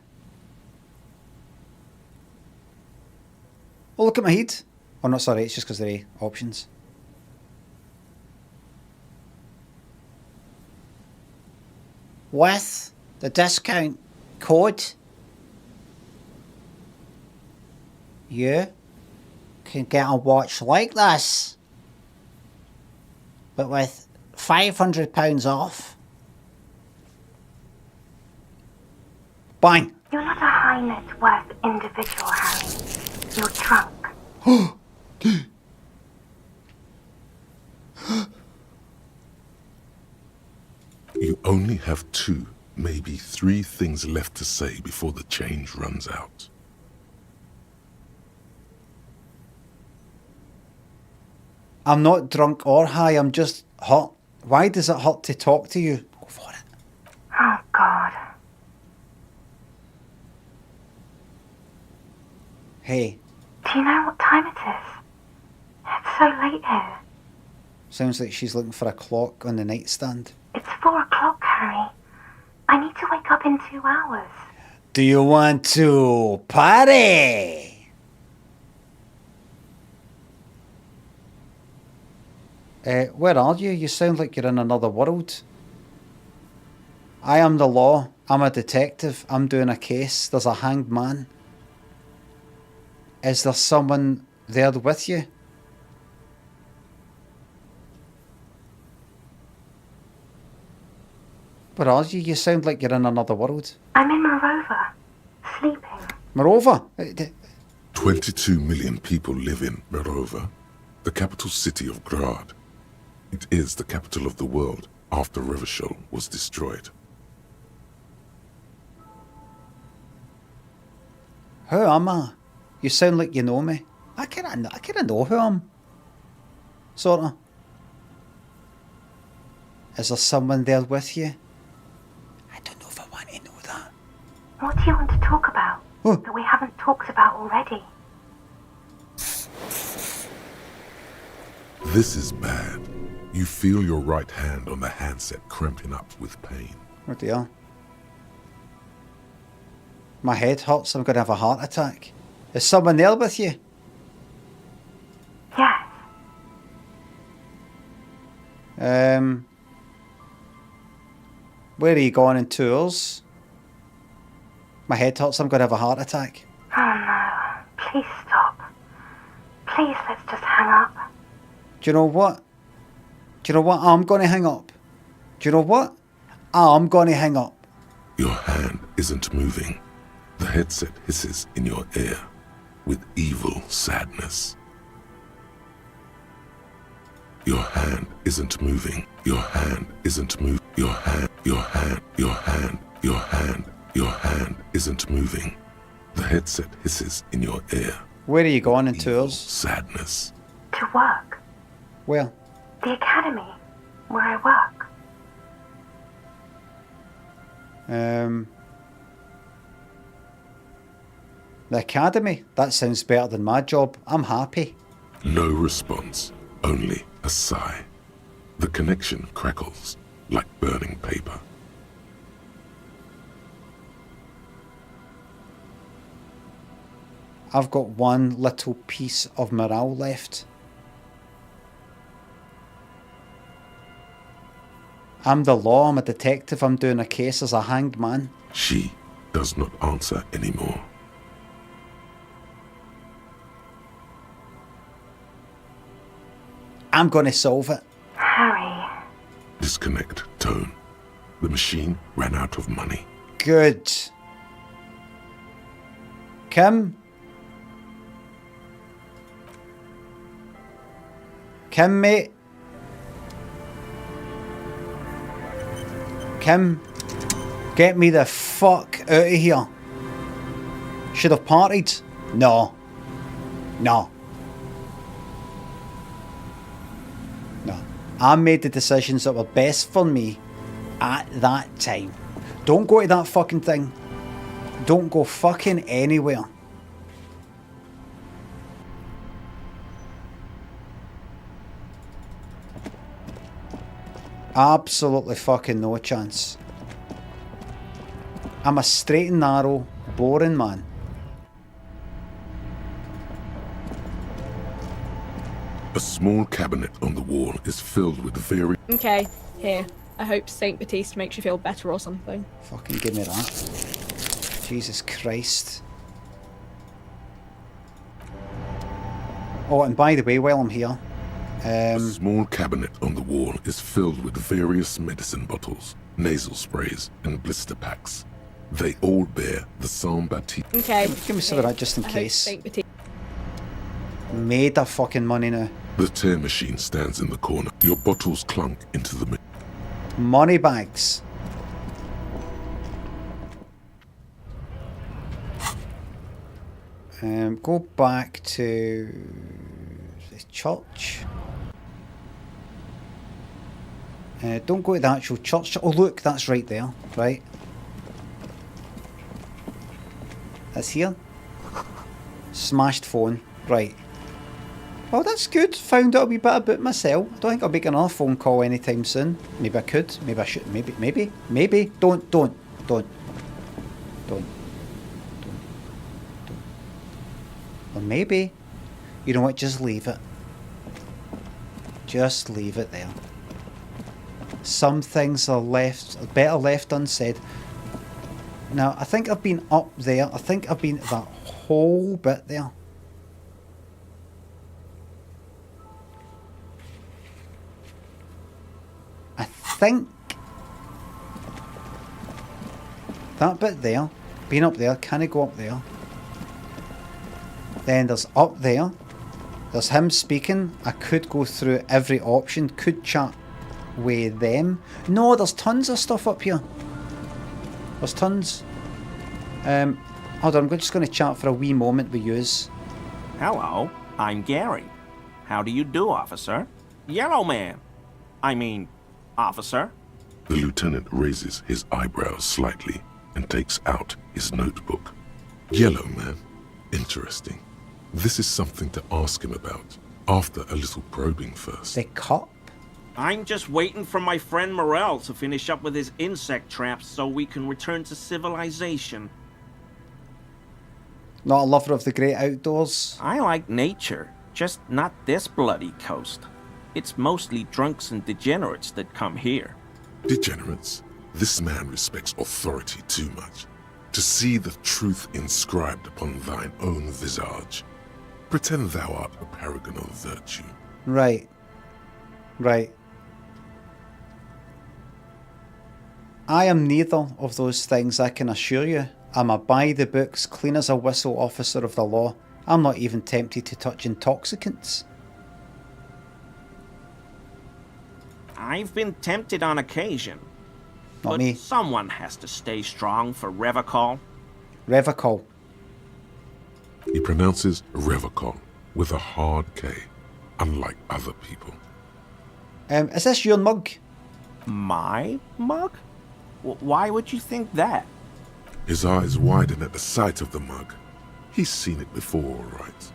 Oh, look at my head. Oh, no, sorry, it's just because they're options. With the discount code, you can get a watch like this, but with £500 off. Bang! You're not a high net worth individual, Harry. You're drunk. You only have 2, maybe 3 things left to say before the change runs out. I'm not drunk or high, I'm just hot. Why does it hurt to talk to you? Go for it. Oh, God. Hey. Do you know what time it is? It's so late here. Sounds like she's looking for a clock on the nightstand. It's 4 o'clock, Harry. I need to wake up in 2 hours. Do you want to party? Where are you? You sound like you're in another world. I am the law. I'm a detective. I'm doing a case. There's a hanged man. Is there someone there with you? Where are you? You sound like you're in another world. I'm in Morova, sleeping. Morova? 22 million people live in Morova, the capital city of Grad. It is the capital of the world after Revachol was destroyed. Who am I? You sound like you know me. I kinda know who I am. Sorta. Is there someone there with you? I don't know if I want to know that. What do you want to talk about that we haven't talked about already? This is bad. You feel your right hand on the handset cramping up with pain. Oh dear. My head hurts. I'm going to have a heart attack. Is someone there with you? Yes. Where are you going in tours? My head hurts, I'm gonna have a heart attack. Oh no. Please stop. Please, let's just hang up. Do you know what? I'm gonna hang up. Do you know what? I'm gonna hang up. Your hand isn't moving. The headset hisses in your ear with evil sadness. Your hand isn't moving. Your hand isn't moving. Your hand isn't moving. The headset hisses in your ear. Where are you going in tours? Sadness. To work. Where? The academy, where I work. The academy? That sounds better than my job. I'm happy. No response, only a sigh. The connection crackles like burning paper. I've got one little piece of morale left. I'm the law, I'm a detective, I'm doing a case as a hanged man. She does not answer anymore. I'm gonna solve it. Harry. Disconnect tone. The machine ran out of money. Good. Kim? Kim, mate? Kim, get me the fuck out of here. Should have partied? No. No. No. I made the decisions that were best for me at that time. Don't go to that fucking thing. Don't go fucking anywhere. Absolutely fucking no chance. I'm a straight and narrow, boring man. A small cabinet on the wall is filled with various... Okay, here. I hope Saint Baptiste makes you feel better or something. Fucking give me that. Jesus Christ. Oh, and by the way, while I'm here... A small cabinet on the wall is filled with various medicine bottles, nasal sprays, and blister packs. They all bear the Saint Baptiste. Okay. Give me some of that just in I hope case. Saint Baptiste. Made of fucking money now. The tear machine stands in the corner. Your bottles clunk into the... Money bags. Go back to the church. Don't go to the actual church. Oh look, that's right there. Right. That's here. Smashed phone. Right. Oh, that's good. Found out a wee bit about myself. I don't think I'll make another phone call anytime soon. Maybe I could. Maybe I should. Maybe. Don't. Or maybe. You know what? Just leave it. Just leave it there. Some things are better left unsaid. Now, I think I've been up there. I think I've been that whole bit there. I think that bit there, being up there, can I go up there? Then there's up there. There's him speaking. I could go through every option. Could chat with them. No, there's tons of stuff up here. There's tons. Hold on, I'm just going to chat for a wee moment with yous. Hello, I'm Gary. How do you do, officer? Yellow man. I mean, officer. The lieutenant raises his eyebrows slightly and takes out his notebook. Yellow man. Interesting. This is something to ask him about after a little probing first. The cop? I'm just waiting for my friend Morel to finish up with his insect traps so we can return to civilization. Not a lover of the great outdoors? I like nature, just not this bloody coast. It's mostly drunks and degenerates that come here. Degenerates? This man respects authority too much. to see the truth inscribed upon thine own visage. Pretend thou art a paragon of virtue. Right. Right. I am neither of those things, I can assure you. I'm a by-the-books, clean-as-a-whistle officer of the law. I'm not even tempted to touch intoxicants. I've been tempted on occasion. Not but me. Someone has to stay strong for Revocol. Revocol. He pronounces Revocol with a hard K, unlike other people. Is this your mug? My mug? Why would you think that? His eyes widen at the sight of the mug. He's seen it before, all right.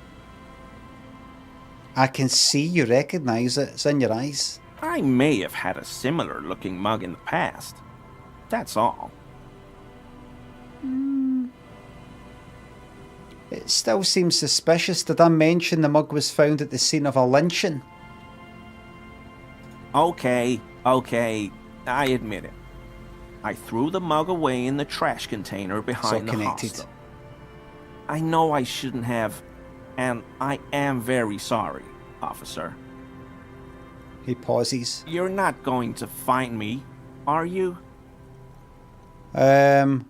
I can see you recognise it. It's in your eyes. I may have had a similar looking mug in the past. That's all. It still seems suspicious. Did I mention the mug was found at the scene of a lynching? Okay, I admit it. I threw the mug away in the trash container behind the hostel. I know I shouldn't have, and I am very sorry, officer. He pauses. You're not going to find me, are you? I'm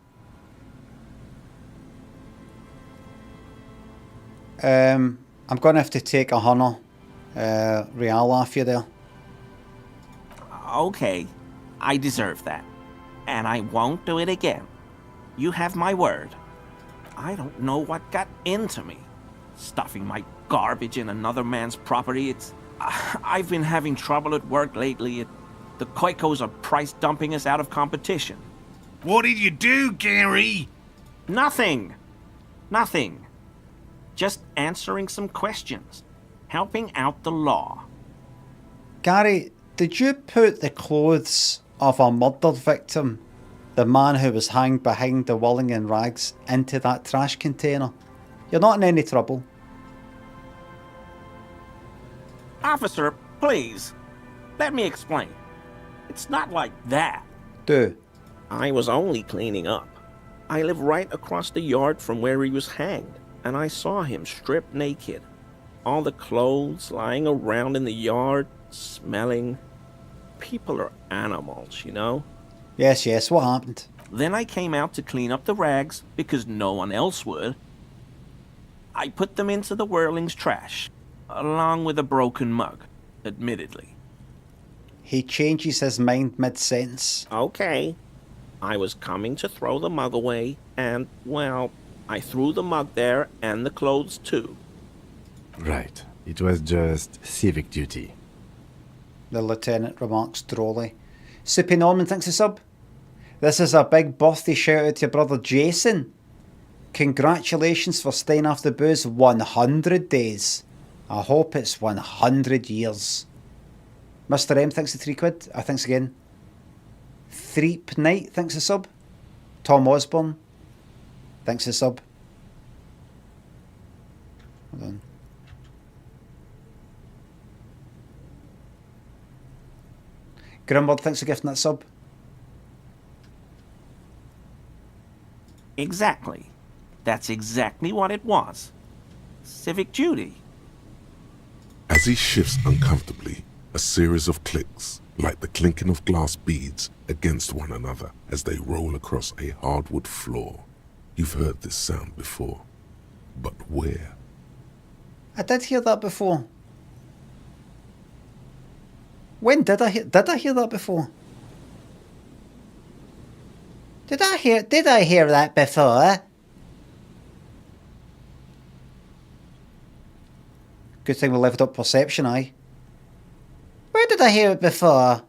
going to have to take 100 real off you there. Okay, I deserve that. And I won't do it again. You have my word. I don't know what got into me. Stuffing my garbage in another man's property, I've been having trouble at work lately. The Koikos are price dumping us out of competition. What did you do, Gary? Nothing. Just answering some questions. Helping out the law. Gary, did you put the clothes of a murdered victim, the man who was hanged behind the willing and rags, into that trash container? You're not in any trouble. Officer, please. Let me explain. It's not like that. Do. I was only cleaning up. I live right across the yard from where he was hanged, and I saw him stripped naked. All the clothes lying around in the yard, smelling. People are animals, you know? Yes, what happened? Then I came out to clean up the rags because no one else would. I put them into the Whirling's trash, along with a broken mug, admittedly. He changes his mind mid-sentence. Okay. I was coming to throw the mug away, and, well, I threw the mug there and the clothes too. Right. It was just civic duty. The lieutenant remarks drolly. Soupy Norman thinks a sub. This is a big birthday shout out to your brother Jason. Congratulations for staying off the booze 100 days. I hope it's 100 years. Mr. M thinks the £3. Thanks again. Threep Knight thinks a sub. Tom Osborne thanks a sub. Hold on. Grimward thanks a gift in that sub. Exactly. That's exactly what it was. Civic duty. As he shifts uncomfortably, a series of clicks, like the clinking of glass beads against one another as they roll across a hardwood floor. You've heard this sound before, but where? I did hear that before. When did I hear that before? Did I hear that before? Good thing we left up perception, aye. Where did I hear it before?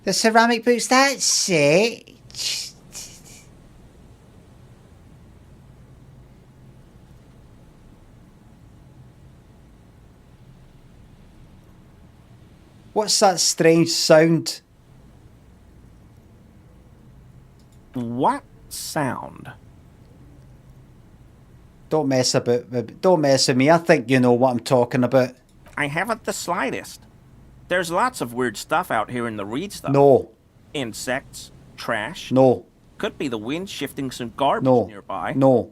The ceramic boots, that's it. What's that strange sound? What sound? Don't mess with me. I think you know what I'm talking about. I haven't the slightest. There's lots of weird stuff out here in the reeds, though. No. Insects, trash. No. Could be the wind shifting some garbage No. nearby. No.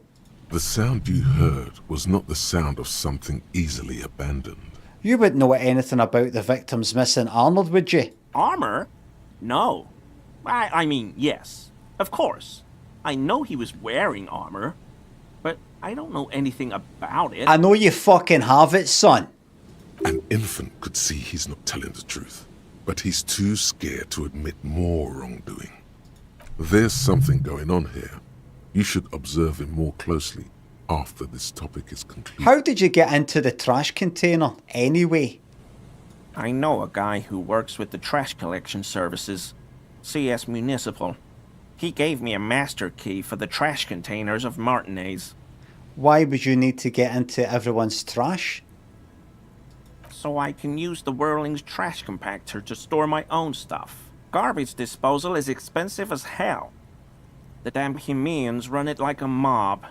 The sound you heard was not the sound of something easily abandoned. You wouldn't know anything about the victim's missing armour, would you? Armor? No. I mean, yes. Of course. I know he was wearing armor, but I don't know anything about it. I know you fucking have it, son. An infant could see he's not telling the truth, but he's too scared to admit more wrongdoing. There's something going on here. You should observe him more closely after this topic is concluded. How did you get into the trash container, anyway? I know a guy who works with the trash collection services, CS Municipal. He gave me a master key for the trash containers of Martinez. Why would you need to get into everyone's trash? So I can use the Whirling's trash compactor to store my own stuff. Garbage disposal is expensive as hell. The damn Bohemians run it like a mob.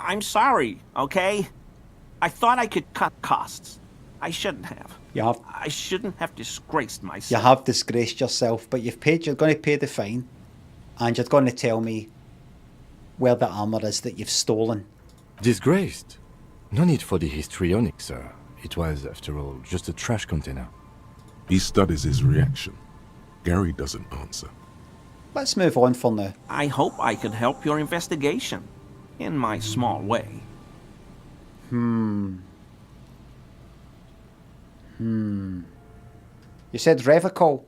I'm sorry, okay? I thought I could cut costs. I shouldn't have. I shouldn't have disgraced myself. You have disgraced yourself, but you're going to pay the fine, and you're going to tell me where the armour is that you've stolen. Disgraced? No need for the histrionic, sir. It was, after all, just a trash container. He studies his reaction. Gary doesn't answer. Let's move on for now. I hope I could help your investigation, in my small way. You said Revocol.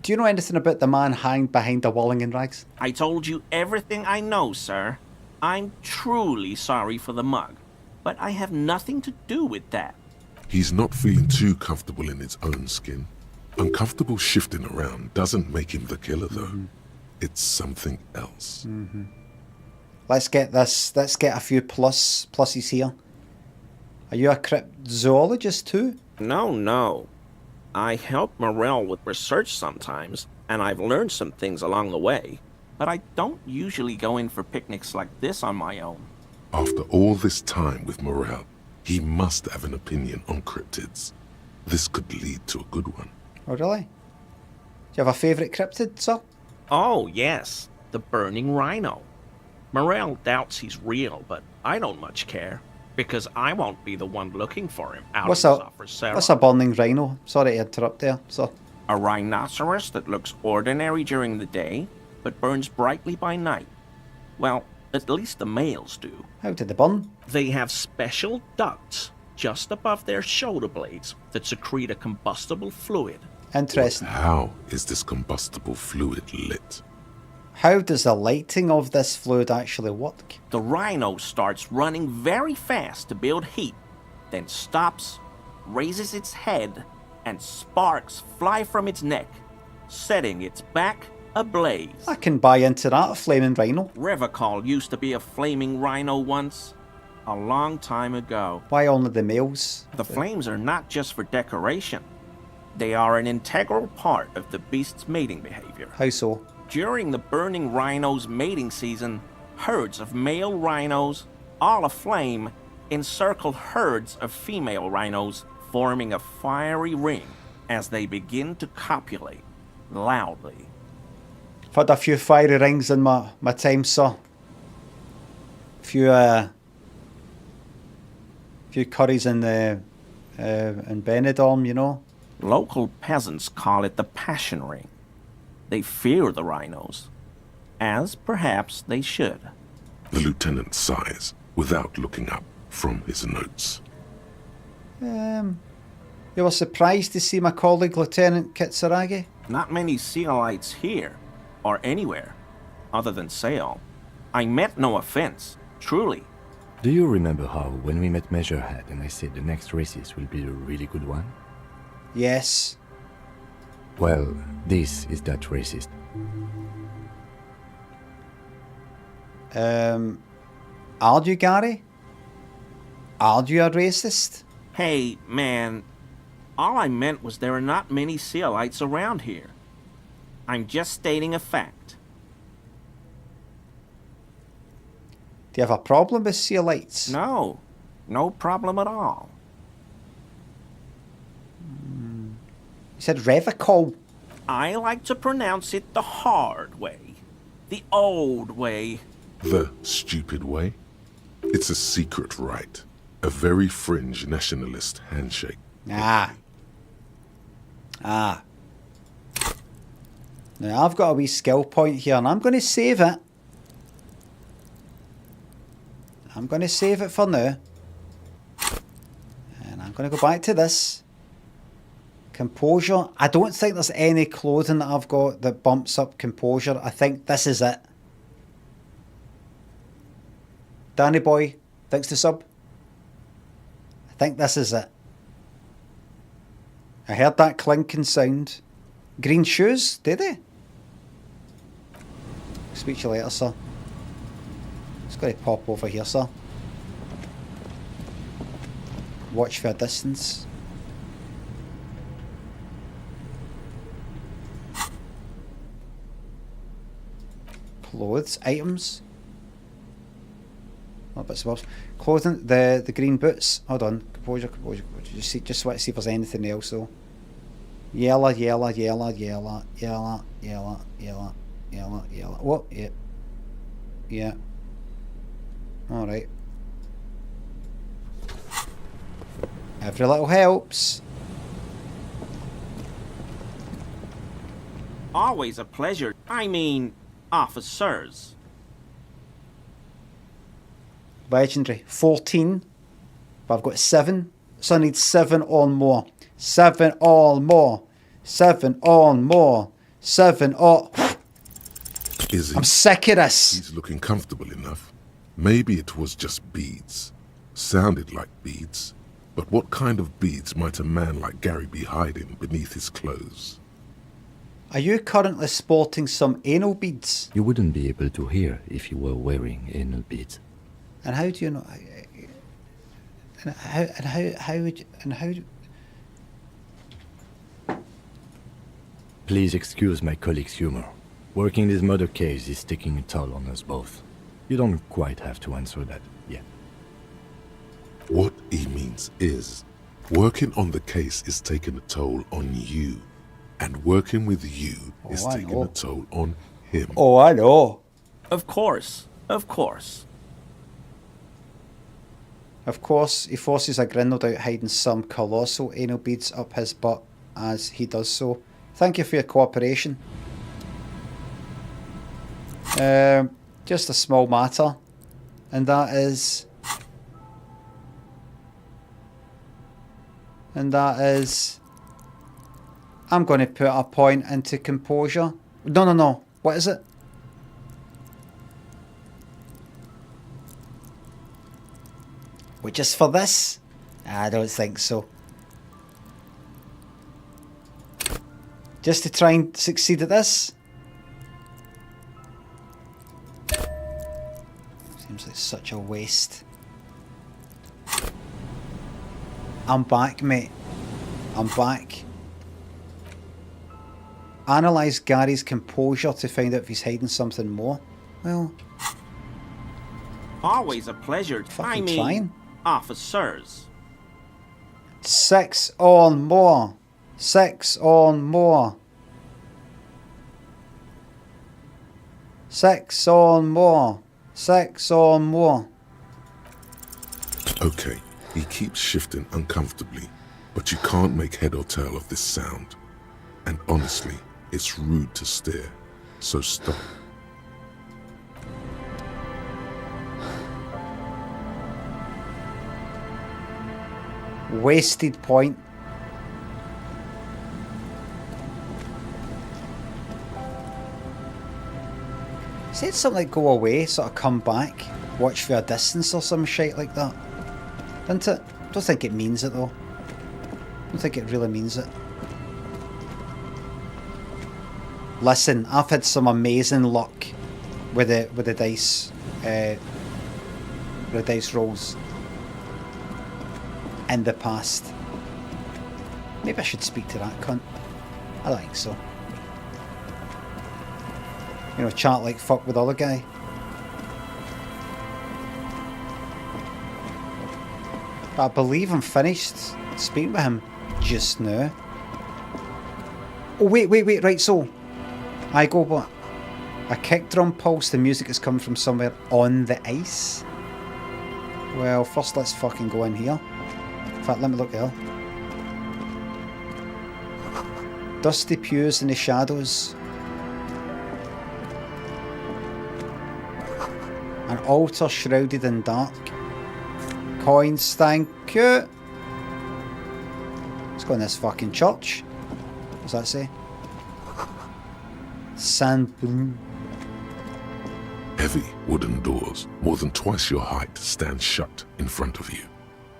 Do you know anything about the man hanged behind the Walling and Rags? I told you everything I know, sir. I'm truly sorry for the mug, but I have nothing to do with that. He's not feeling too comfortable in his own skin. Uncomfortable shifting around doesn't make him the killer, though. It's something else. Let's get a few pluses here. Are you a cryptozoologist too? No. I help Morel with research sometimes, and I've learned some things along the way. But I don't usually go in for picnics like this on my own. After all this time with Morel, he must have an opinion on cryptids. This could lead to a good one. Oh, really? Do you have a favourite cryptid, sir? Oh, yes. The burning rhino. Morel doubts he's real, but I don't much care, because I won't be the one looking for him out of Sarah. What's a burning rhino? Sorry to interrupt there, sir. A rhinoceros that looks ordinary during the day, but burns brightly by night. Well, at least the males do. How do they burn? They have special ducts just above their shoulder blades that secrete a combustible fluid. Interesting. How is this combustible fluid lit? How does the lighting of this fluid actually work? The rhino starts running very fast to build heat, then stops, raises its head, and sparks fly from its neck, setting its back ablaze. I can buy into that, a flaming rhino. Revocol used to be a flaming rhino once, a long time ago. Why only the males? The flames are not just for decoration. They are an integral part of the beast's mating behavior. How so? During the burning rhino's mating season, herds of male rhinos, all aflame, encircle herds of female rhinos, forming a fiery ring as they begin to copulate loudly. I've had a few fiery rings in my time, sir. Few curries in Benidorm, you know. Local peasants call it the passion ring. They fear the rhinos, as perhaps they should. The lieutenant sighs without looking up from his notes. You were surprised to see my colleague Lieutenant Kitsuragi? Not many Sealites here, or anywhere, other than Sale. I meant no offense, truly. Do you remember how, when we met Measurehead and I said the next races will be a really good one? Yes. Well, this is that racist. Are you, Gary? Are you a racist? Hey, man, all I meant was there are not many Sealites around here. I'm just stating a fact. Do you have a problem with Sealites? No, no problem at all. You said Revocol. I like to pronounce it the hard way. The old way. The stupid way? It's a secret rite. A very fringe nationalist handshake. Ah. Now I've got a wee skill point here and I'm going to save it. I'm going to save it for now. And I'm going to go back to this. Composure. I don't think there's any clothing that I've got that bumps up composure. I think this is it. Danny boy, thanks to sub. I think this is it. I heard that clinking sound. Green shoes, did they? Speak to you later, sir. Just got to pop over here, sir. Watch for a distance. Clothes, items. Oh, bits and bobs. Clothing, the green boots. Hold on, composure. Just want to see if there's anything else though. Yellow. What? Yeah. All right. Every little helps. Always a pleasure. I mean, officers. Legendary. 14. But I've got 7. So I need 7 or more. 7 or more. 7 or more. 7 or... Is he? I'm sick of this. He's looking comfortable enough. Maybe it was just beads. Sounded like beads. But what kind of beads might a man like Gary be hiding beneath his clothes? Are you currently sporting some anal beads? You wouldn't be able to hear if you were wearing anal beads. And how do you know? How would you, and how? Please excuse my colleague's humor. Working this murder case is taking a toll on us both. You don't quite have to answer that yet. What he means is, working on the case is taking a toll on you. And working with you is taking a toll on him. Oh, I know. Of course. Of course. Of course, he forces a grin, no doubt hiding some colossal anal beads up his butt as he does so. Thank you for your cooperation. Just a small matter. And that is... I'm going to put a point into composure. No. What is it? Just for this? I don't think so. Just to try and succeed at this? Seems like such a waste. I'm back, mate. I'm back. Analyse Gary's composure to find out if he's hiding something more. Well... Always a pleasure. I mean, trying. Officers. 6 or more. 6 or more. 6 or more. 6 or more. Okay, he keeps shifting uncomfortably, but you can't make head or tail of this sound. And honestly, it's rude to stare, so stop. Wasted point. Said something like go away, sort of come back, watch for a distance or some shit like that. Didn't it? Don't think it means it though. Don't think it really means it. Listen, I've had some amazing luck with the dice rolls in the past. Maybe I should speak to that cunt. I think so. You know, chat like fuck with other guy. But I believe I'm finished speaking with him just now. Oh wait, right, so I go A kick drum pulse. The music has come from somewhere on the ice. Well, first let's fucking go in here. In fact, let me look there. Dusty pews in the shadows. An altar shrouded in dark. Coins, thank you. Let's go in this fucking church. What does that say? Sand bloom. Heavy wooden doors, more than twice your height, stand shut in front of you.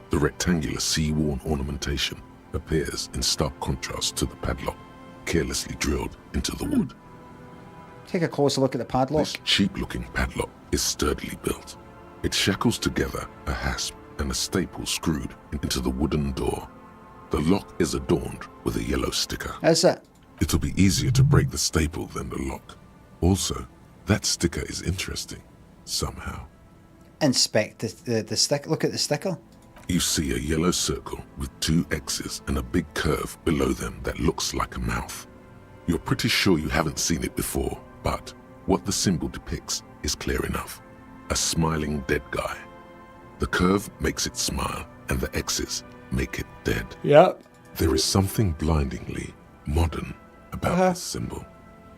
The rectangular sea-worn ornamentation appears in stark contrast to the padlock, carelessly drilled into the wood. Take a closer look at the padlock. This cheap-looking padlock is sturdily built. It shackles together a hasp and a staple screwed into the wooden door. The lock is adorned with a yellow sticker. Is it? It'll be easier to break the staple than the lock. Also, that sticker is interesting, somehow. Inspect the sticker. Look at the sticker. You see a yellow circle with 2 X's and a big curve below them that looks like a mouth. You're pretty sure you haven't seen it before, but what the symbol depicts is clear enough. A smiling dead guy. The curve makes it smile, and the X's make it dead. Yep. There is something blindingly modern about this symbol.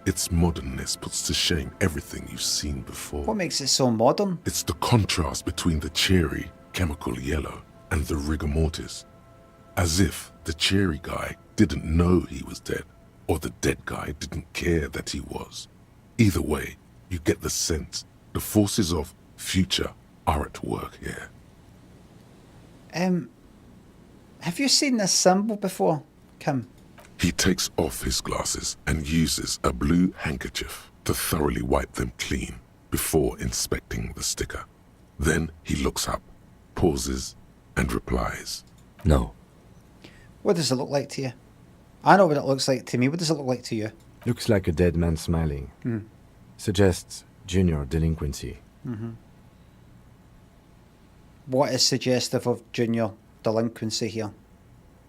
Its modernness puts to shame everything you've seen before. What makes it so modern? It's the contrast between the cheery, chemical yellow and the rigor mortis. As if the cheery guy didn't know he was dead, or the dead guy didn't care that he was. Either way, you get the sense the forces of future are at work here. Have you seen this symbol before, Kim? He takes off his glasses and uses a blue handkerchief to thoroughly wipe them clean before inspecting the sticker. Then he looks up, pauses, and replies, No. What does it look like to you? I know what it looks like to me. What does it look like to you? Looks like a dead man smiling. Suggests junior delinquency. What is suggestive of junior delinquency here?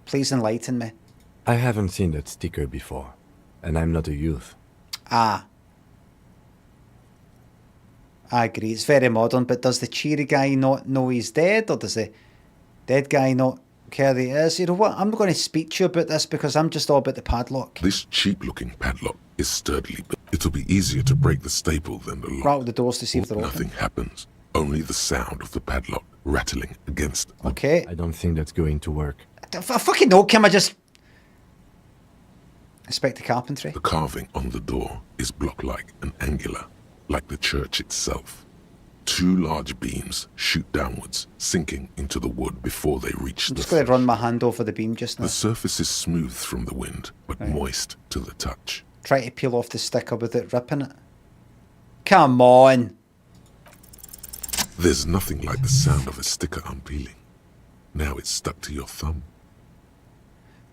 Please enlighten me. I haven't seen that sticker before, and I'm not a youth. Ah. I agree, it's very modern, but does the cheery guy not know he's dead, or does the dead guy not care that he is? You know what, I'm not going to speak to you about this because I'm just all about the padlock. This cheap-looking padlock is sturdily built. It'll be easier to break the staple than the lock. Rattle the doors to see if they're Nothing open. happens. Only the sound of the padlock rattling against. Okay. I don't think that's going to work. I fucking know, Kim, I just... Inspect the carpentry. The carving on the door is block-like and angular, like the church itself. 2 large beams shoot downwards, sinking into the wood before they reach I'm the just going to run my hand over the beam just now. The surface is smooth from the wind, but moist to the touch. Try to peel off the sticker without ripping it. Come on! There's nothing like the sound of a sticker unpeeling. Now it's stuck to your thumb.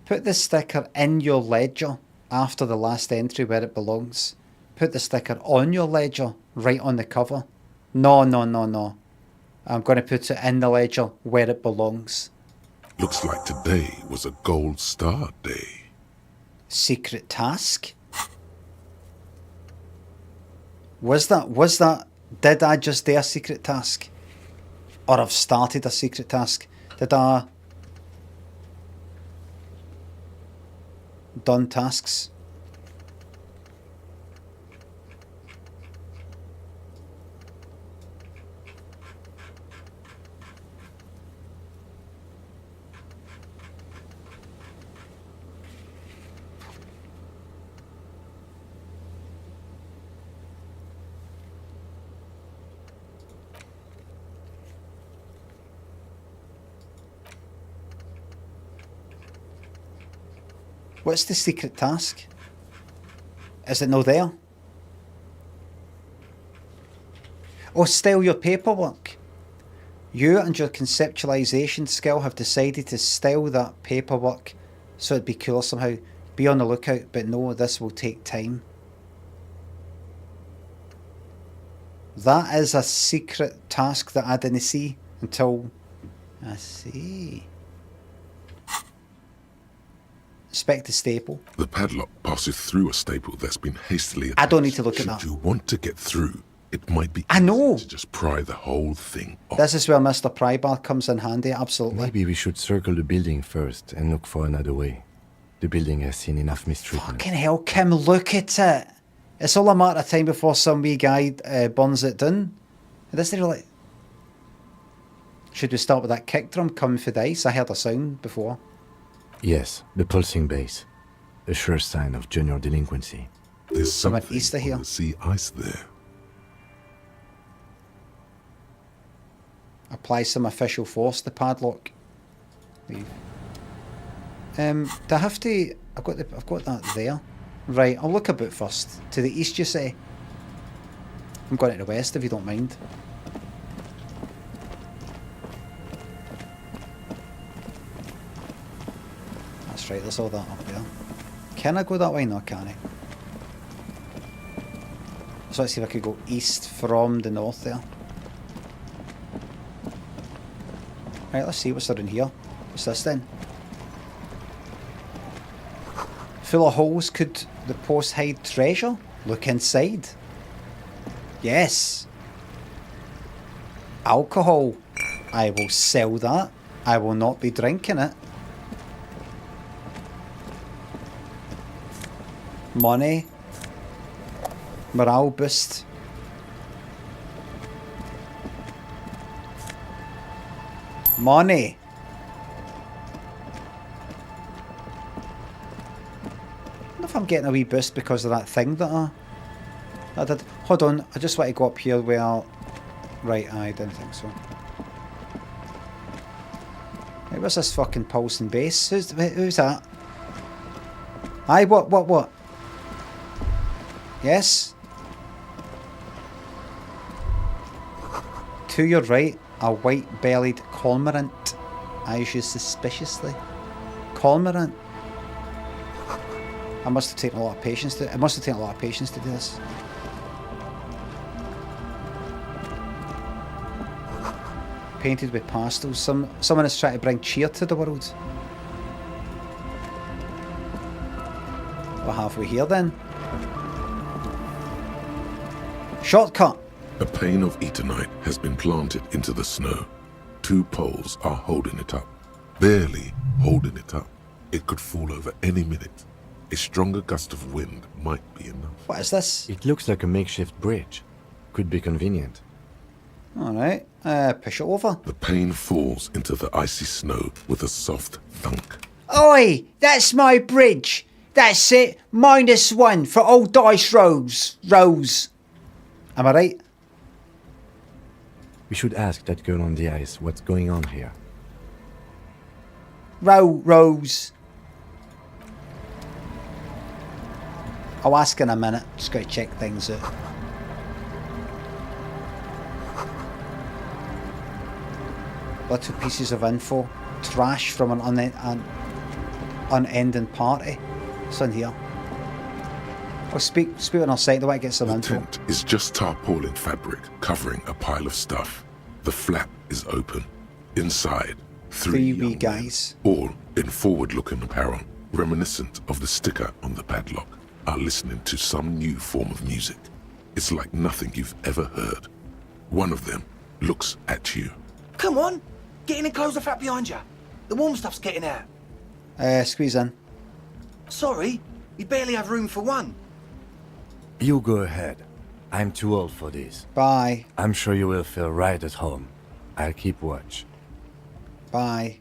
Put the sticker in your ledger after the last entry where it belongs. Put the sticker on your ledger, right on the cover. No. I'm going to put it in the ledger where it belongs. Looks like today was a gold star day. Secret task? Was that, did I just do a secret task? Or I've started a secret task? Did I... done tasks? What's the secret task? Is it no there? Oh, style your paperwork. You and your conceptualization skill have decided to style that paperwork so it'd be cool somehow. Be on the lookout, but no, this will take time. That is a secret task that I didn't see until... I see. Inspect the staple. The padlock passes through a staple that's been hastily attached. I don't need to look at that. Should you want to get through, it might be I know. easy to just pry the whole thing off. This is where Mr. Prybar comes in handy, absolutely. Maybe we should circle the building first and look for another way. The building has seen enough mistreatment. Fucking hell, Kim, look at it. It's all a matter of time before some wee guy burns it down. This is like... Should we start with that kick drum coming for the ice? I heard a sound before. Yes, the pulsing bass. A sure sign of junior delinquency. There's something Easter here. on the sea ice there. Apply some official force to padlock. Leave. Do I have to... I've got that there. Right, I'll look about first. To the east, you say? I'm going to the west, if you don't mind. That's right, there's all that up there. Can I go that way? No, can I? So let's see if I could go east from the north there. Right, let's see what's there in here. What's this then? Full of holes, could the post hide treasure? Look inside. Yes. Alcohol. I will sell that. I will not be drinking it. Money. Morale boost. Money. I wonder if I'm getting a wee boost because of that thing that I did. Hold on, I just want to go up here where... Right, I didn't think so. Right, where's this fucking pulsing bass? Who's that? Aye, what? Yes? To your right, a white-bellied cormorant eyes you suspiciously. Cormorant? I must have taken a lot of patience to... It must have taken a lot of patience to do this. Painted with pastels. Someone is trying to bring cheer to the world. We're halfway here then. Shortcut. A pane of eternite has been planted into the snow. 2 poles are holding it up. Barely holding it up. It could fall over any minute. A stronger gust of wind might be enough. What is this? It looks like a makeshift bridge. Could be convenient. Alright, push it over. The pane falls into the icy snow with a soft thunk. Oi, that's my bridge. That's it. -1 for all dice rolls. Am I right? We should ask that girl on the ice what's going on here. Rose. I'll ask in a minute. Just got to check things out. Little pieces of info. Trash from an unending party. It's in here. I'll speak on our site. I want to get some info. The tent is just tarpaulin fabric covering a pile of stuff. The flap is open. Inside, 3 wee guys, all in forward-looking apparel, reminiscent of the sticker on the padlock, are listening to some new form of music. It's like nothing you've ever heard. One of them looks at you. Come on, get in and close the flap behind you. The warm stuff's getting out. Squeeze in. Sorry, we barely have room for one. You go ahead. I'm too old for this. Bye. I'm sure you will feel right at home. I'll keep watch. Bye.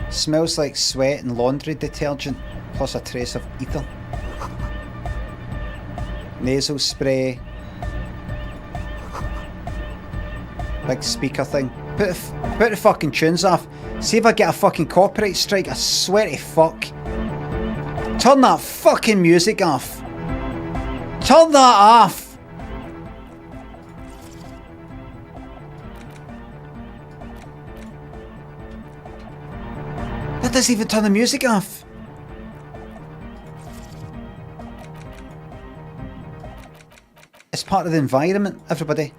Smells like sweat and laundry detergent, plus a trace of ether. Nasal spray. Big speaker thing. Put the fucking tunes off. See if I get a fucking copyright strike, I swear to fuck. Turn that fucking music off. Turn that off. That doesn't even turn the music off. It's part of the environment, everybody.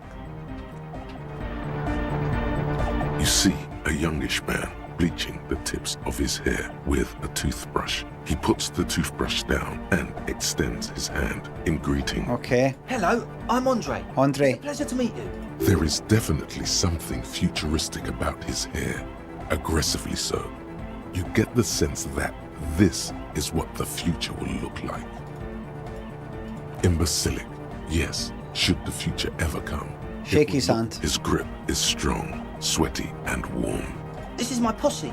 You see a youngish man bleaching the tips of his hair with a toothbrush. He puts the toothbrush down and extends his hand in greeting. Okay. Hello, I'm Andre. Andre. It's a pleasure to meet you. There is definitely something futuristic about his hair, aggressively so. You get the sense that this is what the future will look like. Imbecilic, yes, should the future ever come. Shake his hand. His grip is strong, sweaty, and warm. This is my posse,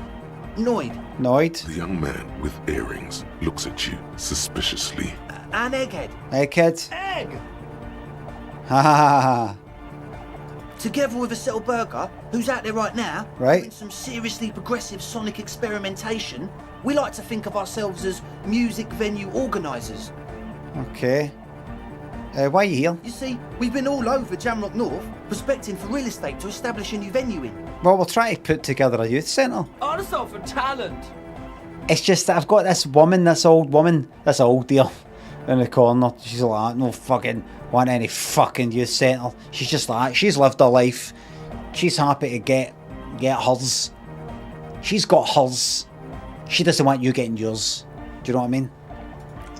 Noid. Noid? The young man with earrings looks at you suspiciously. And Egghead. Egghead? Egg! Ha ha ha ha. Together with a Settle Burger, who's out there right now, right, doing some seriously progressive sonic experimentation, we like to think of ourselves as music venue organisers. Okay. Why are you here? You see, we've been all over Jamrock North, prospecting for real estate to establish a new venue in. Well, we'll try to put together a youth centre. Oh, that's all for talent. It's just that I've got this woman, this old dear, in the corner. She's like, no fucking want any fucking youth centre. She's just like, she's lived her life. She's happy to get hers. She's got hers. She doesn't want you getting yours. Do you know what I mean?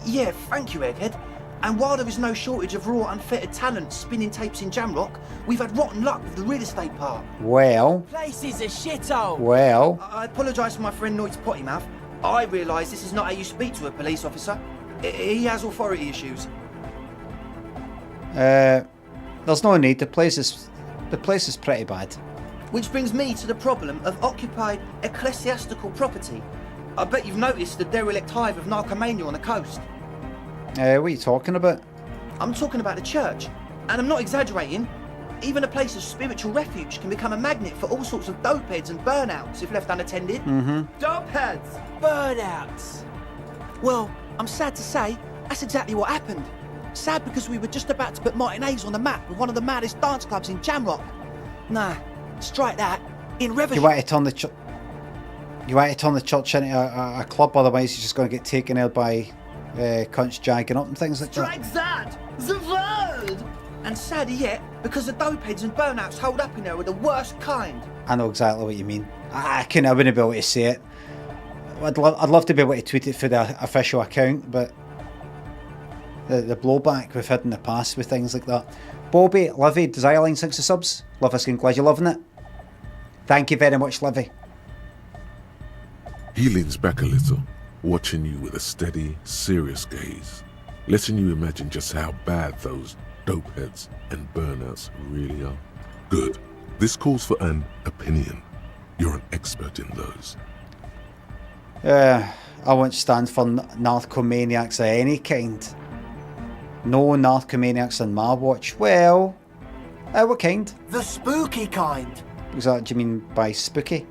Yeah, thank you, Egghead. And while there is no shortage of raw, unfettered talent spinning tapes in Jamrock, we've had rotten luck with the real estate part. Well. Place is a shithole. Well. I apologise for my friend Noid's potty mouth. I realise this is not how you speak to a police officer. He has authority issues. There's no need. The place is pretty bad. Which brings me to the problem of occupied ecclesiastical property. I bet you've noticed the derelict hive of narcomania on the coast. What are you talking about? I'm talking about the church. And I'm not exaggerating. Even a place of spiritual refuge can become a magnet for all sorts of dopeheads and burnouts if left unattended. Mm-hmm. Dopeheads! Burnouts! Well, I'm sad to say, that's exactly what happened. Sad because we were just about to put Martinez on the map with one of the maddest dance clubs in Jamrock. Nah, strike that. In Reversham. You want to turn the church into a club, otherwise you're just going to get taken out by cunts jagging up and things like that. Strike that! The word! And sadder yet, because the dopeheads and burnouts hold up in there are the worst kind. I know exactly what you mean. I wouldn't be able to say it. I'd love to be able to tweet it for the official account, but the blowback we've had in the past with things like that. Bobby, Livy, Desireline 60 subs. Love us, glad you're loving it. Thank you very much, Livy. He leans back a little, watching you with a steady, serious gaze, letting you imagine just how bad those dopeheads and burnouts really are. Good. This calls for an opinion. You're an expert in those. I won't stand for narcomaniacs of any kind. No narcomaniacs on my watch. Well, what kind? The spooky kind. What do you mean by spooky?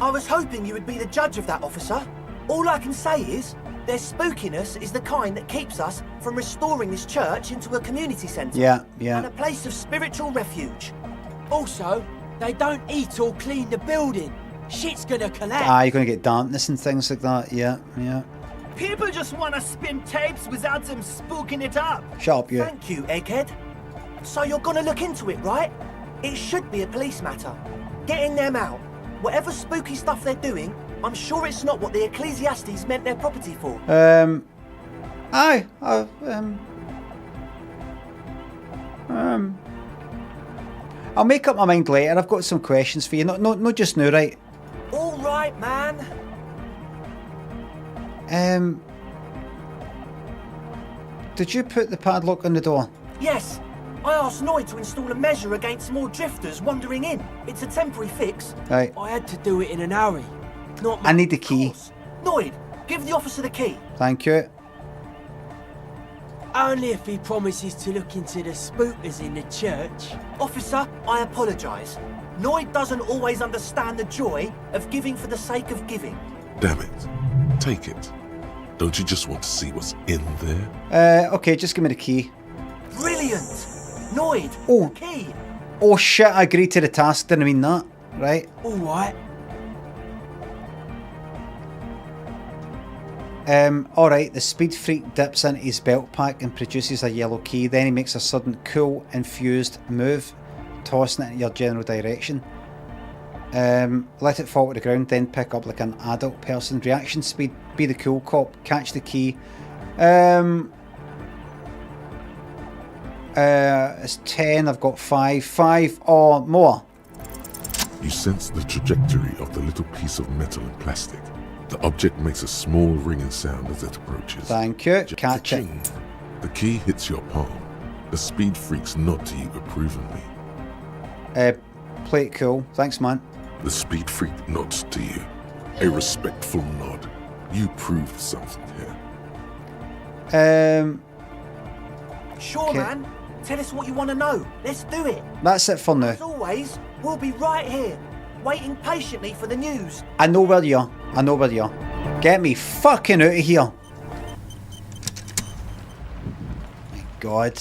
I was hoping you would be the judge of that, officer. All I can say is, their spookiness is the kind that keeps us from restoring this church into a community centre. Yeah. And a place of spiritual refuge. Also, they don't eat or clean the building. Shit's gonna collapse. You're going to get dampness and things like that. Yeah. People just want to spin tapes without them spooking it up. Shut up, you. Thank you, Egghead. So you're gonna look into it, right? It should be a police matter. Getting them out. Whatever spooky stuff they're doing, I'm sure it's not what the Ecclesiastes meant their property for. I'll make up my mind later. I've got some questions for you. Not just now, right? All right, man. Did you put the padlock on the door? Yes. I asked Noid to install a measure against more drifters wandering in. It's a temporary fix. Right. I had to do it in a hurry. I need the key. Noid, give the officer the key. Thank you. Only if he promises to look into the spookers in the church. Officer, I apologise. Noid doesn't always understand the joy of giving for the sake of giving. Damn it. Take it. Don't you just want to see what's in there? Okay, just give me the key. Brilliant! Noid, the key. Oh shit, I agreed to the task, didn't mean that. Right. Alright. Alright, the speed freak dips into his belt pack and produces a yellow key. Then he makes a sudden cool, infused move, tossing it in your general direction. Let it fall to the ground, then pick up like an adult person. Reaction speed, be the cool cop, catch the key. It's 10, I've got 5. 5 or more. You sense the trajectory of the little piece of metal and plastic. The object makes a small ringing sound as it approaches. Thank you. Catch it. The key hits your palm. The speed freaks nod to you approvingly. Play it cool. Thanks, man. The speed freak nods to you. A respectful nod. You proved something here. Sure, man. Tell us what you want to know. Let's do it. That's it for now. As always, we'll be right here, waiting patiently for the news. I know where you are. I know where you are. Get me fucking out of here. My God.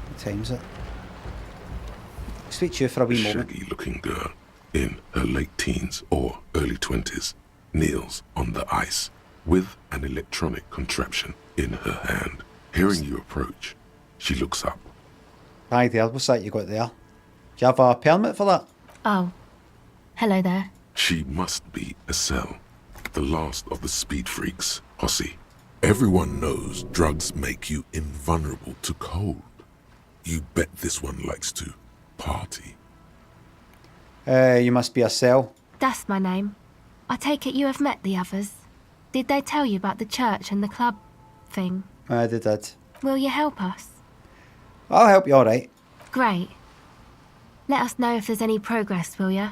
What time's it? Speak to you for a wee moment. Shaggy-looking girl in her late teens or early 20s kneels on the ice with an electronic contraption in her hand. Hearing you approach, she looks up. Hi there, what's that you got there? Do you have a permit for that? Oh, hello there. She must be Estelle, the last of the speed freaks, Hossy. Everyone knows drugs make you invulnerable to cold. You bet this one likes to party. You must be Estelle. That's my name. I take it you have met the others. Did they tell you about the church and the club thing? They did. Will you help us? I'll help you, alright. Great. Let us know if there's any progress, will you?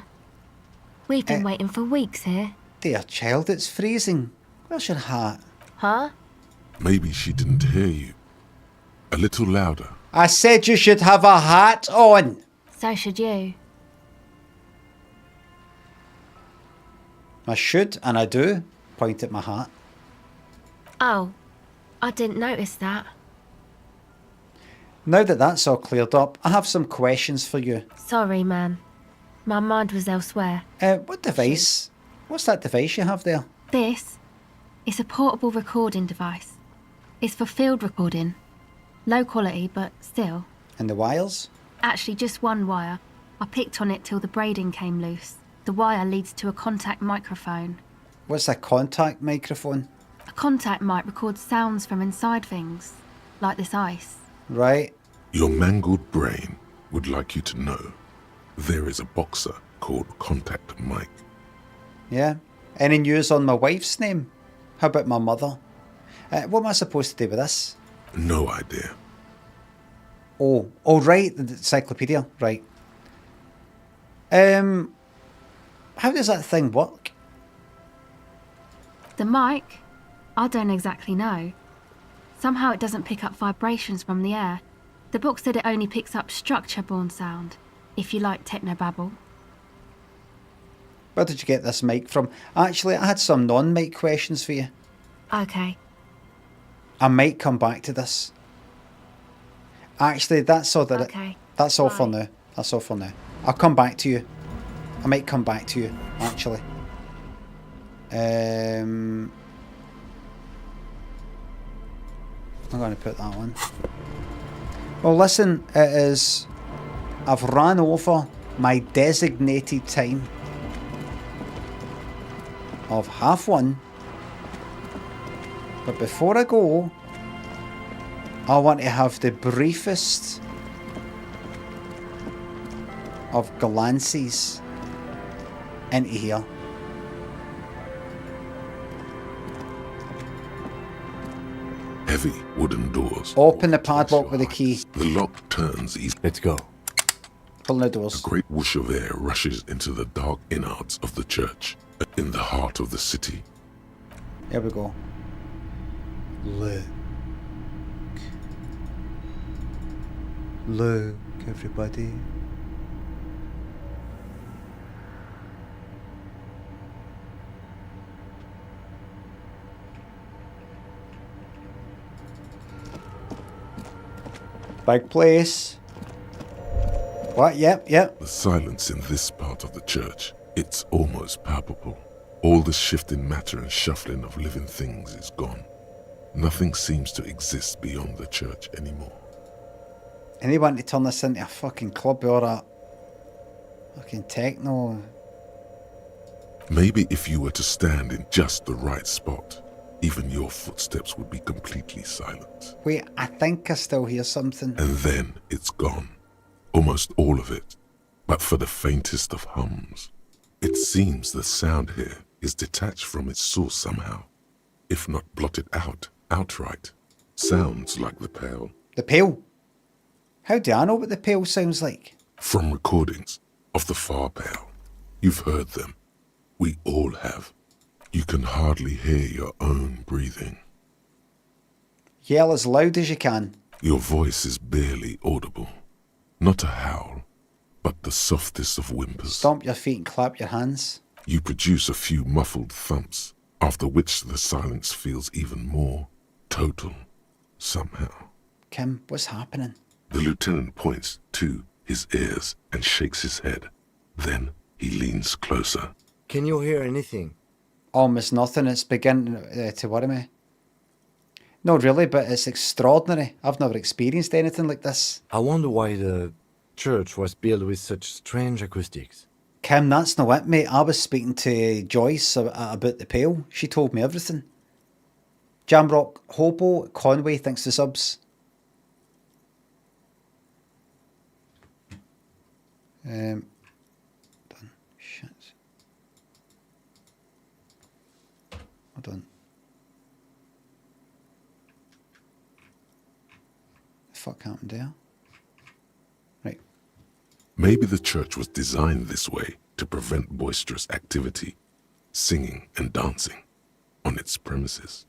We've been waiting for weeks here. Dear child, it's freezing. Where's your hat? Huh? Maybe she didn't hear you. A little louder. I said you should have a hat on. So should you. I should, and I do. Point at my hat. Oh, I didn't notice that. Now that that's all cleared up, I have some questions for you. Sorry, man. My mind was elsewhere. What device? What's that device you have there? This? It's a portable recording device. It's for field recording. Low quality, but still. And the wires? Actually, just one wire. I picked on it till the braiding came loose. The wire leads to a contact microphone. What's a contact microphone? A contact mic records sounds from inside things, like this ice. Right. Your mangled brain would like you to know there is a boxer called Contact Mike. Yeah. Any news on my wife's name? How about my mother? What am I supposed to do with this? No idea. Oh, right, the encyclopedia, right. How does that thing work? The mic? I don't exactly know. Somehow it doesn't pick up vibrations from the air. The book said it only picks up structure-borne sound, if you like technobabble. Where did you get this mic from? Actually, I had some non-mic questions for you. Okay. I might come back to this. Actually, that's all that. Okay. That's all for now. That's all for now. I'll come back to you. I might come back to you, actually. I'm going to put that one. Well, listen, it is... I've ran over my designated time of 1:30. But before I go, I want to have the briefest of glances into here. Heavy wooden doors. Open the padlock with a key. The lock turns easily. Let's go. Pull the doors. A great whoosh of air rushes into the dark innards of the church, in the heart of the city. Here we go. Look. Look, everybody. Big place. What? Yep. The silence in this part of the church, it's almost palpable. All the shifting matter and shuffling of living things is gone. Nothing seems to exist beyond the church anymore. Anyone to turn this into a fucking club or a... Fucking techno. Maybe if you were to stand in just the right spot, even your footsteps would be completely silent. Wait, I think I still hear something. And then it's gone. Almost all of it. But for the faintest of hums. It seems the sound here is detached from its source somehow. If not blotted out, outright. Sounds like the Pale. The Pale? How do I know what the Pale sounds like? From recordings of the Far Pale. You've heard them. We all have. You can hardly hear your own breathing. Yell as loud as you can. Your voice is barely audible. Not a howl, but the softest of whimpers. Stomp your feet and clap your hands. You produce a few muffled thumps, after which the silence feels even more total, somehow. Kim, what's happening? The lieutenant points to his ears and shakes his head. Then he leans closer. Can you hear anything? Almost nothing. It's beginning to worry me. Not really, but it's extraordinary. I've never experienced anything like this. I wonder why the church was built with such strange acoustics. Kim, that's not it, mate. I was speaking to Joyce about the Pale. She told me everything. Jamrock Hobo Conway thinks the subs. Done. Shit. Hold on. The fuck happened there? Right. Maybe the church was designed this way to prevent boisterous activity, singing and dancing on its premises.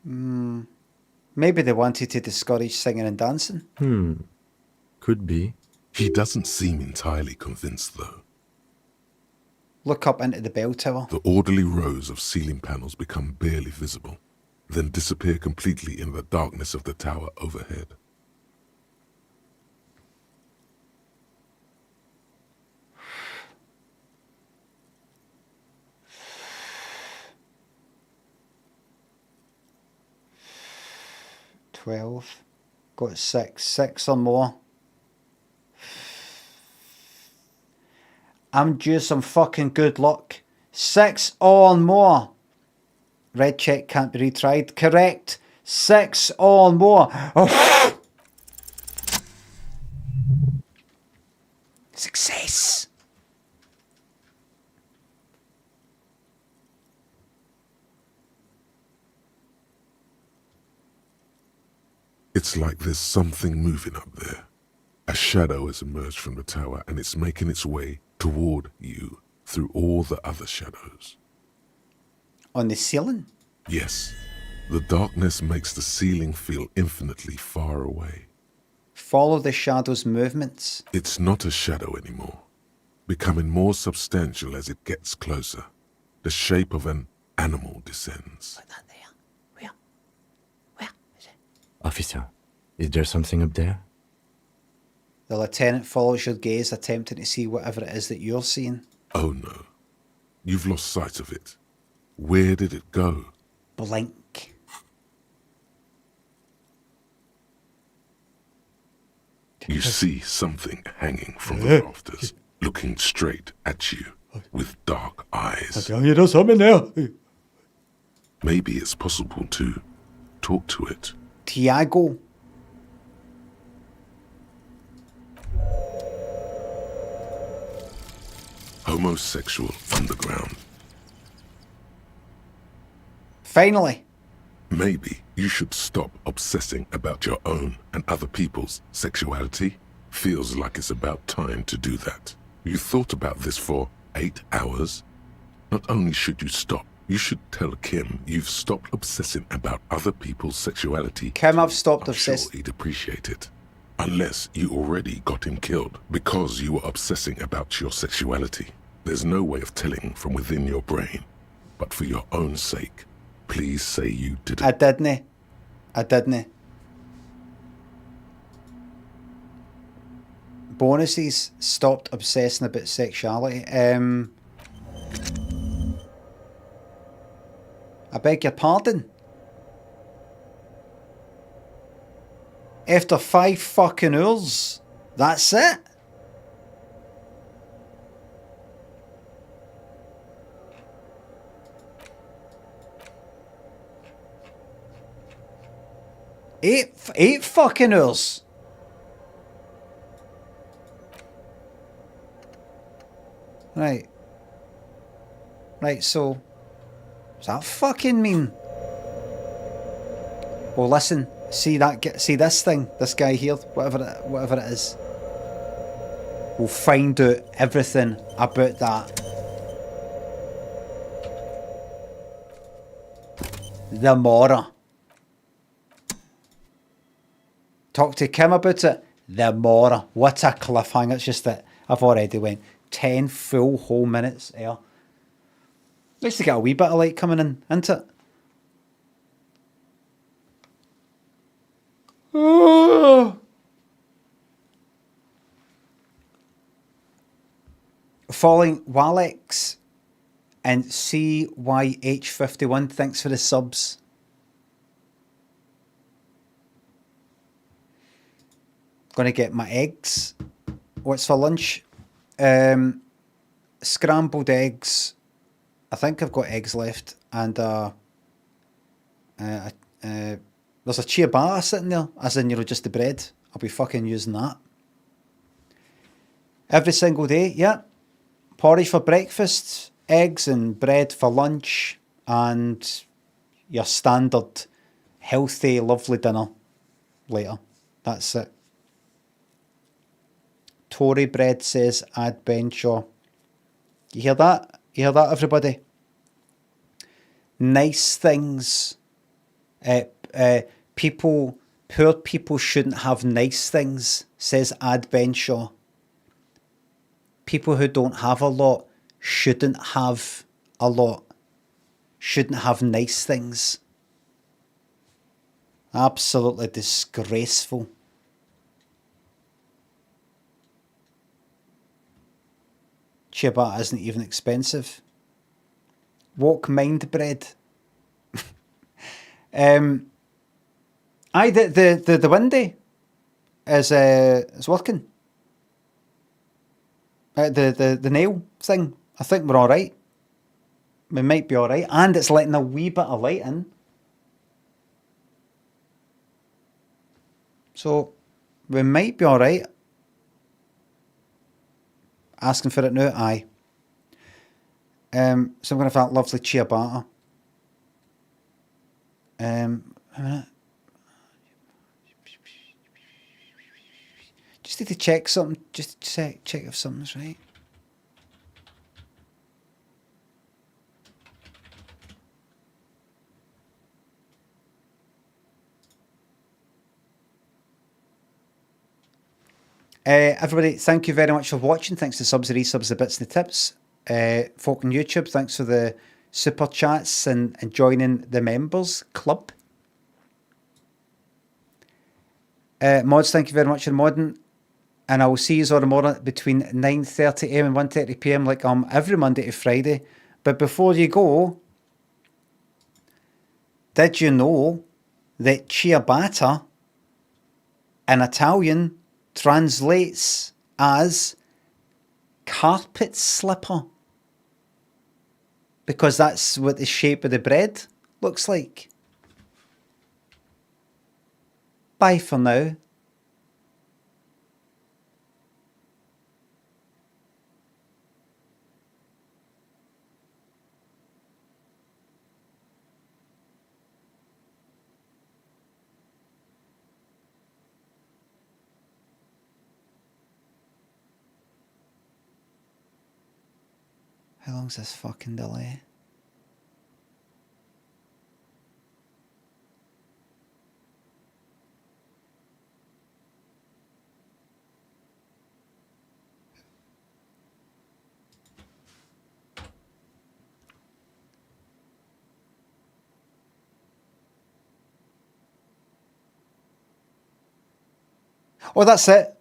Maybe they wanted to discourage singing and dancing. Could be. He doesn't seem entirely convinced, though. Look up into the bell tower. The orderly rows of ceiling panels become barely visible, then disappear completely in the darkness of the tower overhead. Got six or more. I'm due some fucking good luck. 6 or more. Red check can't be retried. Correct. 6 or more. Oh. Success. It's like there's something moving up there. A shadow has emerged from the tower and it's making its way toward you through all the other shadows. On the ceiling? Yes. The darkness makes the ceiling feel infinitely far away. Follow the shadow's movements. It's not a shadow anymore, becoming more substantial as it gets closer. The shape of an animal descends. Officer, is there something up there? The lieutenant follows your gaze, attempting to see whatever it is that you're seeing. Oh no. You've lost sight of it. Where did it go? Blink. You see something hanging from the rafters, looking straight at you with dark eyes. There's something there. Maybe it's possible to talk to it. Tiago. Homosexual underground. Finally. Maybe you should stop obsessing about your own and other people's sexuality. Feels like it's about time to do that. You thought about this for 8 hours? Not only should you stop, you should tell Kim you've stopped obsessing about other people's sexuality. Kim, I've stopped I'm obsessing. sure he'd appreciate it. Unless you already got him killed because you were obsessing about your sexuality. There's no way of telling from within your brain. But for your own sake, please say you didn't. I didn't. Bonuses, stopped obsessing about sexuality. I beg your pardon? After 5 fucking hours, That's it. Eight fucking hours. Right. Right, so does that fucking mean? Well, listen. See this thing, this guy here, whatever it is. We'll find out everything about that. The Mora. Talk to Kim about it. The Mora. What a cliffhanger. It's just that I've already went 10 full whole minutes there. At least to get a wee bit of light coming in, isn't it? Oh. Falling Walex and CYH51, thanks for the subs. Gonna get my eggs. What's for lunch? Scrambled eggs. I think I've got eggs left, and there's a ciabatta sitting there, as in, you know, just the bread. I'll be fucking using that every single day. Yeah, porridge for breakfast, eggs and bread for lunch, and your standard healthy, lovely dinner later. That's it. Tory bread says adventure. You hear that? You hear that, everybody? Nice things. Poor people shouldn't have nice things, says adventure. People who don't have a lot shouldn't have a lot. Shouldn't have nice things. Absolutely disgraceful. Ciabatta isn't even expensive. Walk mind bread. Aye, the windy is working. The nail thing, I think we're all right. We might be all right, and it's letting a wee bit of light in. So we might be all right. Asking for it now, aye. So I'm gonna have that lovely ciabatta. A minute. Just need to check something. Just check if something's right. Everybody, thank you very much for watching. Thanks to subs, the resubs, the bits, and the tips. Folk on YouTube, thanks for the super chats and joining the members club. Mods, thank you very much for modding. And I will see you all tomorrow between 9:30 AM and 1:30 PM, like every Monday to Friday. But before you go, did you know that ciabatta in Italian translates as carpet slipper? Because that's what the shape of the bread looks like. Bye for now. How long's this fucking delay? Oh, that's it.